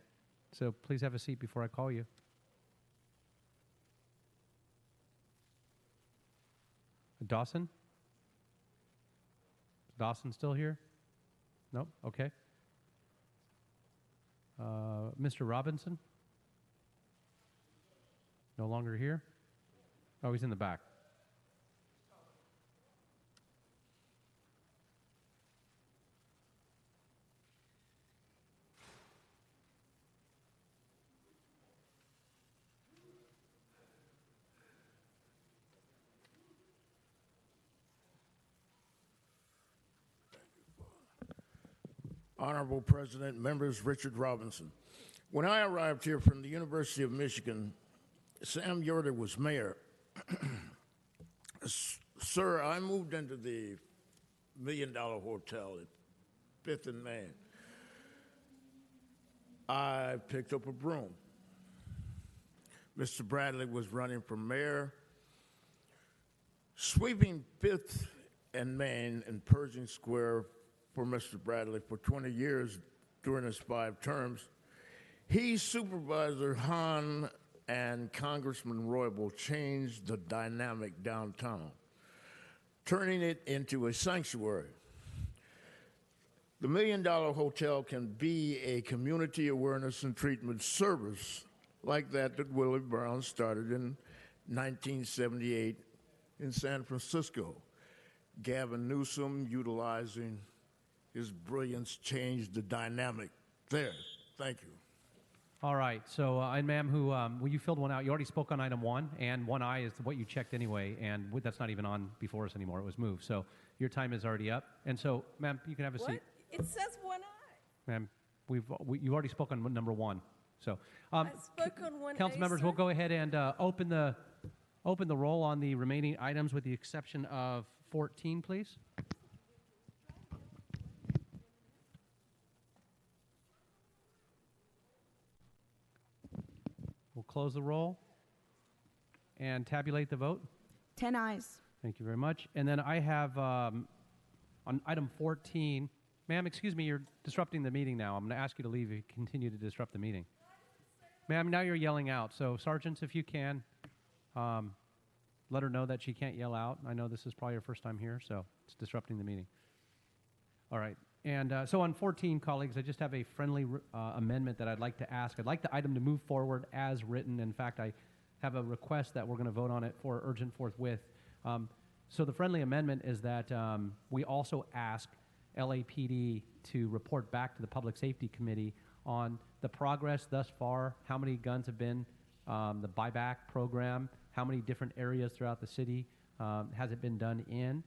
so please have a seat before I call you. Dawson? Is Dawson still here? No? Okay. Mr. Robinson? No longer here? Oh, he's in the back. Honorable President, members, Richard Robinson. When I arrived here from the University of Michigan, Sam Yoder was mayor. Sir, I moved into the $1 Million Hotel at 5th and Main. I picked up a broom. Mr. Bradley was running for mayor, sweeping 5th and Main and Pershing Square for Mr. Bradley for 20 years during his 5 terms. He, Supervisor Hahn, and Congressman Roybal changed the dynamic downtown, turning it into a sanctuary. The $1 Million Hotel can be a community awareness and treatment service like that Willie Brown started in 1978 in San Francisco. Gavin Newsom, utilizing his brilliance, changed the dynamic there. Thank you. All right. So, and ma'am, well, you filled one out. You already spoke on item 1, and 1I is what you checked anyway, and that's not even on before us anymore. It was moved. So your time is already up. And so, ma'am, you can have a seat. It says 1I. Ma'am, you already spoke on number 1. So, I spoke on 1A. council members, we'll go ahead and open the roll on the remaining items with the exception of 14, please. We'll close the roll and tabulate the vote. 10 ayes. Thank you very much. And then I have on item 14, ma'am, excuse me, you're disrupting the meeting now. I'm going to ask you to leave if you continue to disrupt the meeting. Ma'am, now you're yelling out. So, sergeants, if you can, let her know that she can't yell out. I know this is probably her first time here, so it's disrupting the meeting. All right. And so on 14, colleagues, I just have a friendly amendment that I'd like to ask. I'd like the item to move forward as written. In fact, I have a request that we're going to vote on it for urgent forthwith. So the friendly amendment is that we also ask LAPD to report back to the Public Safety Committee on the progress thus far, how many guns have been, the Buyback Program, how many different areas throughout the city has it been done in,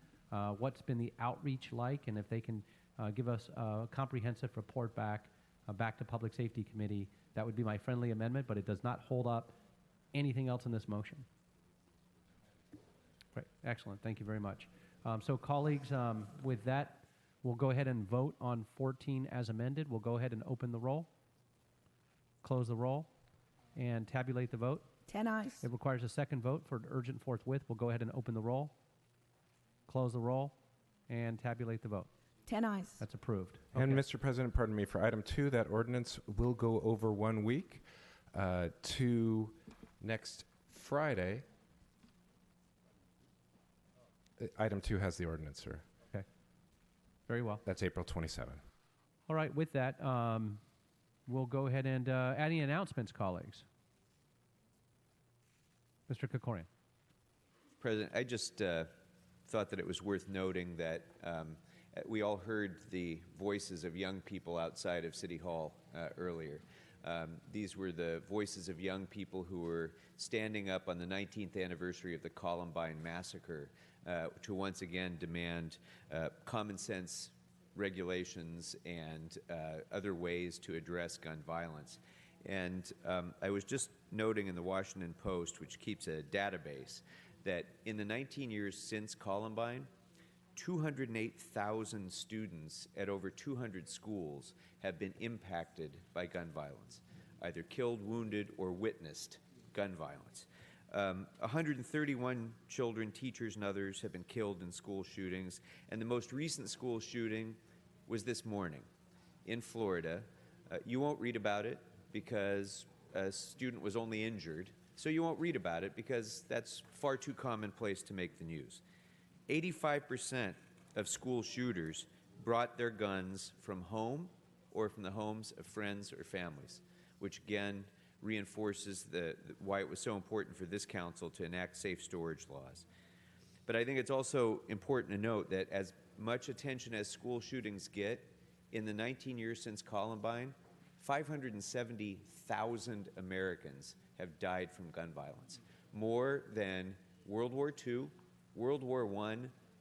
what's been the outreach like, and if they can give us a comprehensive report back to Public Safety Committee. That would be my friendly amendment, but it does not hold up anything else in this motion. Great, excellent, thank you very much. So colleagues, with that, we'll go ahead and vote on 14 as amended. We'll go ahead and open the roll, close the roll, and tabulate the vote. 10 ayes. It requires a second vote for urgent forthwith. We'll go ahead and open the roll, close the roll, and tabulate the vote. 10 ayes. That's approved. And Mr. President, pardon me, for item 2, that ordinance will go over 1 week to next Friday. Item 2 has the ordinance, sir. Okay. Very well. That's April 27. All right, with that, we'll go ahead and any announcements, colleagues? Mr. Krikorian. President, I just thought that it was worth noting that we all heard the voices of young people outside of City Hall earlier. These were the voices of young people who were standing up on the 19th anniversary of the Columbine Massacre to once again demand common sense regulations and other ways to address gun violence. And I was just noting in the Washington Post, which keeps a database, that in the 19 years since Columbine, 208,000 students at over 200 schools have been impacted by gun violence, either killed, wounded, or witnessed gun violence. 131 children, teachers, and others have been killed in school shootings, and the most recent school shooting was this morning in Florida. You won't read about it because a student was only injured, so you won't read about it because that's far too commonplace to make the news. 85% of school shooters brought their guns from home or from the homes of friends or families, which again reinforces why it was so important for this council to enact safe storage laws. But I think it's also important to note that as much attention as school shootings get, in the 19 years since Columbine, 570,000 Americans have died from gun violence, more than World War II, World War I,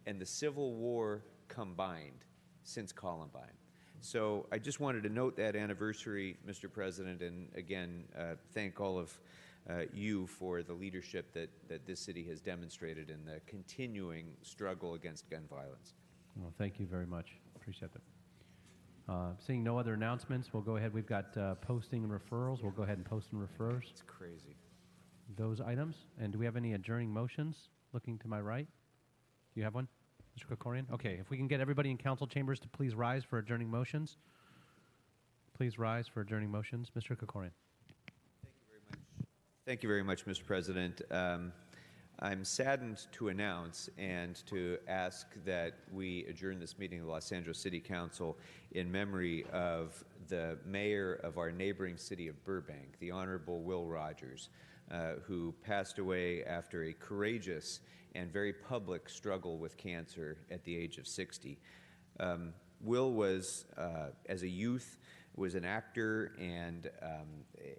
and the Civil War combined since Columbine. So I just wanted to note that anniversary, Mr. President, and again, thank all of you for the leadership that this city has demonstrated in the continuing struggle against gun violence. Well, thank you very much. Appreciate that. Seeing no other announcements, we'll go ahead. We've got posting and referrals. We'll go ahead and post and refer It's crazy. those items. And do we have any adjourning motions? Looking to my right. Do you have one, Mr. Krikorian? Okay, if we can get everybody in council chambers to please rise for adjourning motions. Please rise for adjourning motions. Mr. Krikorian. Thank you very much, Mr. President. I'm saddened to announce and to ask that we adjourn this meeting of the Los Angeles City Council in memory of the mayor of our neighboring city of Burbank, the Honorable Will Rogers, who passed away after a courageous and very public struggle with cancer at the age of 60. Will was, as a youth, was an actor and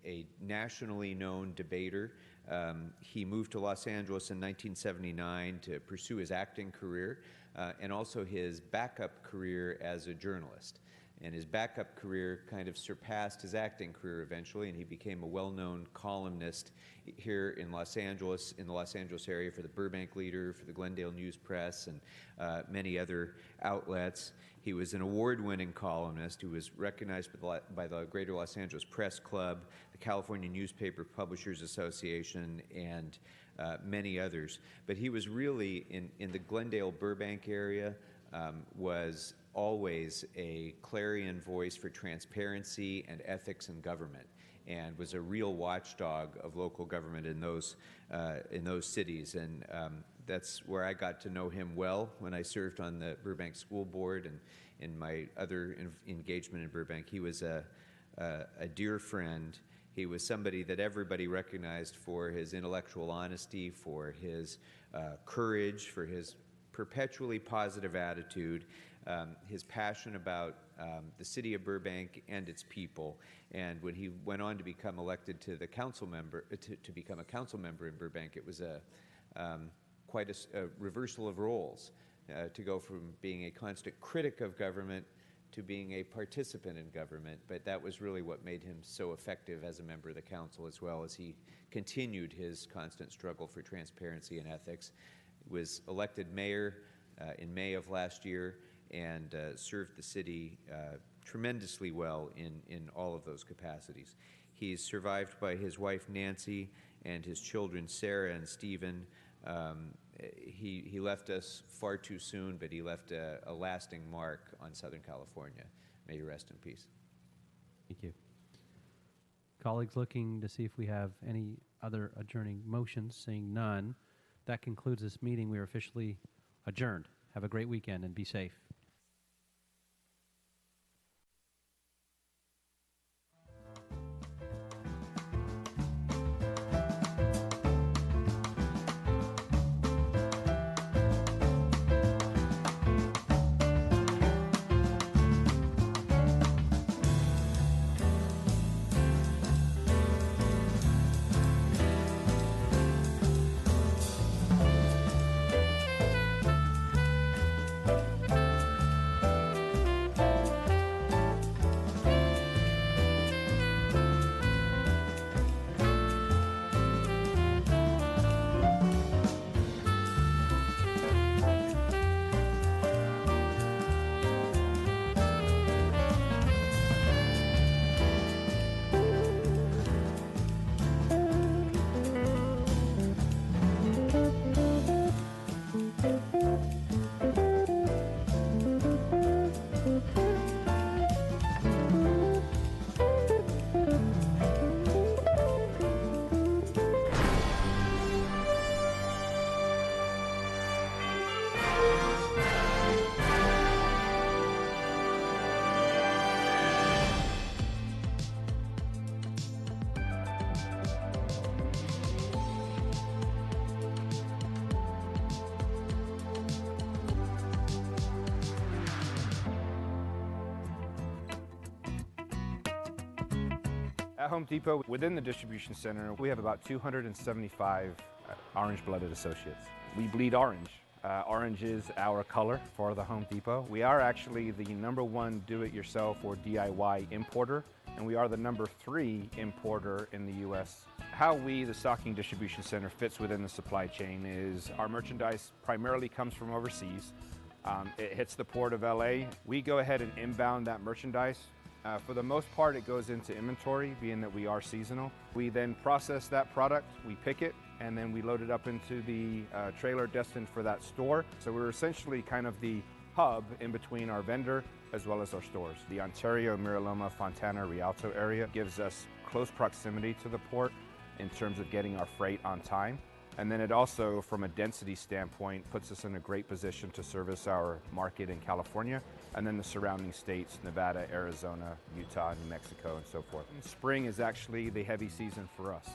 a nationally known debater. He moved to Los Angeles in 1979 to pursue his acting career and also his backup career as a journalist. And his backup career kind of surpassed his acting career eventually, and he became a well-known columnist here in Los Angeles, in the Los Angeles area, for the Burbank Leader, for the Glendale News Press, and many other outlets. He was an award-winning columnist who was recognized by the Greater Los Angeles Press Club, the California Newspaper Publishers Association, and many others. But he was really, in the Glendale-Burbank area, was always a clarion voice for transparency and ethics in government, and was a real watchdog of local government in those cities. And that's where I got to know him well when I served on the Burbank School Board and in my other engagement in Burbank. He was a dear friend. He was somebody that everybody recognized for his intellectual honesty, for his courage, for his perpetually positive attitude, his passion about the city of Burbank and its people. And when he went on to become elected to the council member, to become a council member in Burbank, it was quite a reversal of roles, to go from being a constant critic of government to being a participant in government. But that was really what made him so effective as a member of the council, as well as he continued his constant struggle for transparency and ethics. He was elected mayor in May of last year, and served the city tremendously well in all of those capacities. He's survived by his wife Nancy and his children Sarah and Stephen. He left us far too soon, but he left a lasting mark on Southern California. May you rest in peace. Thank you. Colleagues, looking to see if we have any other adjourning motions. Seeing none, that concludes this meeting. We are officially adjourned. Have a great weekend and be safe. At Home Depot, within the distribution center, we have about 275 orange-blooded associates. We bleed orange. Orange is our color for the Home Depot. We are actually the #1 do-it-yourself or DIY importer, and we are the #3 importer in the U.S. How we, the Stocking Distribution Center, fits within the supply chain is our merchandise primarily comes from overseas. It hits the port of LA. We go ahead and inbound that merchandise. For the most part, it goes into inventory, being that we are seasonal. We then process that product, we pick it, and then we load it up into the trailer destined for that store. So we're essentially kind of the hub in between our vendor as well as our stores. The Ontario, Miraloma, Fontana, Rialto area gives us close proximity to the port in terms of getting our freight on time. And then it also, from a density standpoint, puts us in a great position to service our market in California and then the surrounding states, Nevada, Arizona, Utah, New Mexico, and so forth. And spring is actually the heavy season for us.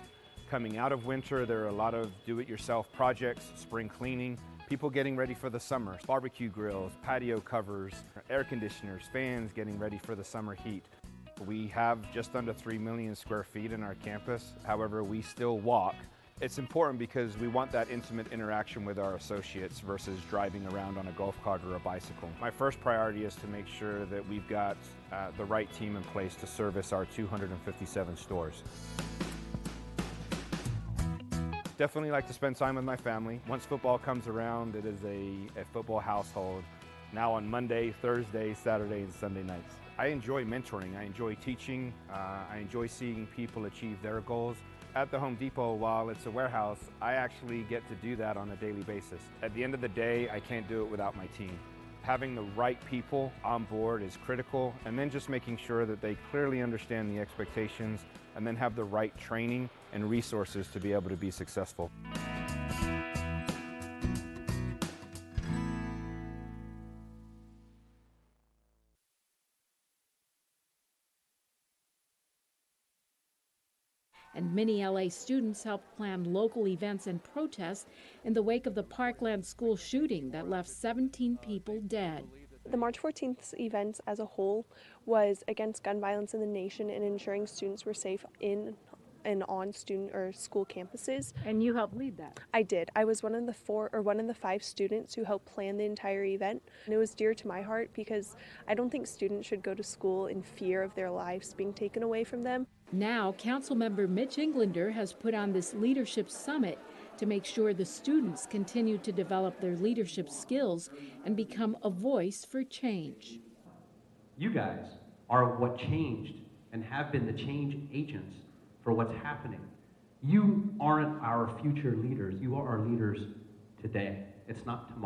Coming out of winter, there are a lot of do-it-yourself projects, spring cleaning, people getting ready for the summer, barbecue grills, patio covers, air conditioners, fans getting ready for the summer heat. We have just under 3 million square feet in our campus. However, we still walk. It's important because we want that intimate interaction with our associates versus driving around on a golf cart or a bicycle. My first priority is to make sure that we've got the right team in place to service our 257 stores. Definitely like to spend time with my family. Once football comes around, it is a football household. Now on Monday, Thursday, Saturday, and Sunday nights. I enjoy mentoring, I enjoy teaching, I enjoy seeing people achieve their goals. At the Home Depot, while it's a warehouse, I actually get to do that on a daily basis. At the end of the day, I can't do it without my team. Having the right people on board is critical, and then just making sure that they clearly understand the expectations and then have the right training and resources to be able to be successful. And many LA students helped plan local events and protests in the wake of the Parkland school shooting that left 17 people dead. The March 14th event as a whole was against gun violence in the nation and ensuring students were safe in and on student or school campuses. And you helped lead that? I did. I was one of the 5 students who helped plan the entire event. And it was dear to my heart because I don't think students should go to school in fear of their lives being taken away from them. Now, Councilmember Mitch Englander has put on this leadership summit to make sure the students continue to develop their leadership skills and become a voice for change. You guys are what changed and have been the change agents for what's happening. You aren't our future leaders. You are our leaders today. It's not tomorrow.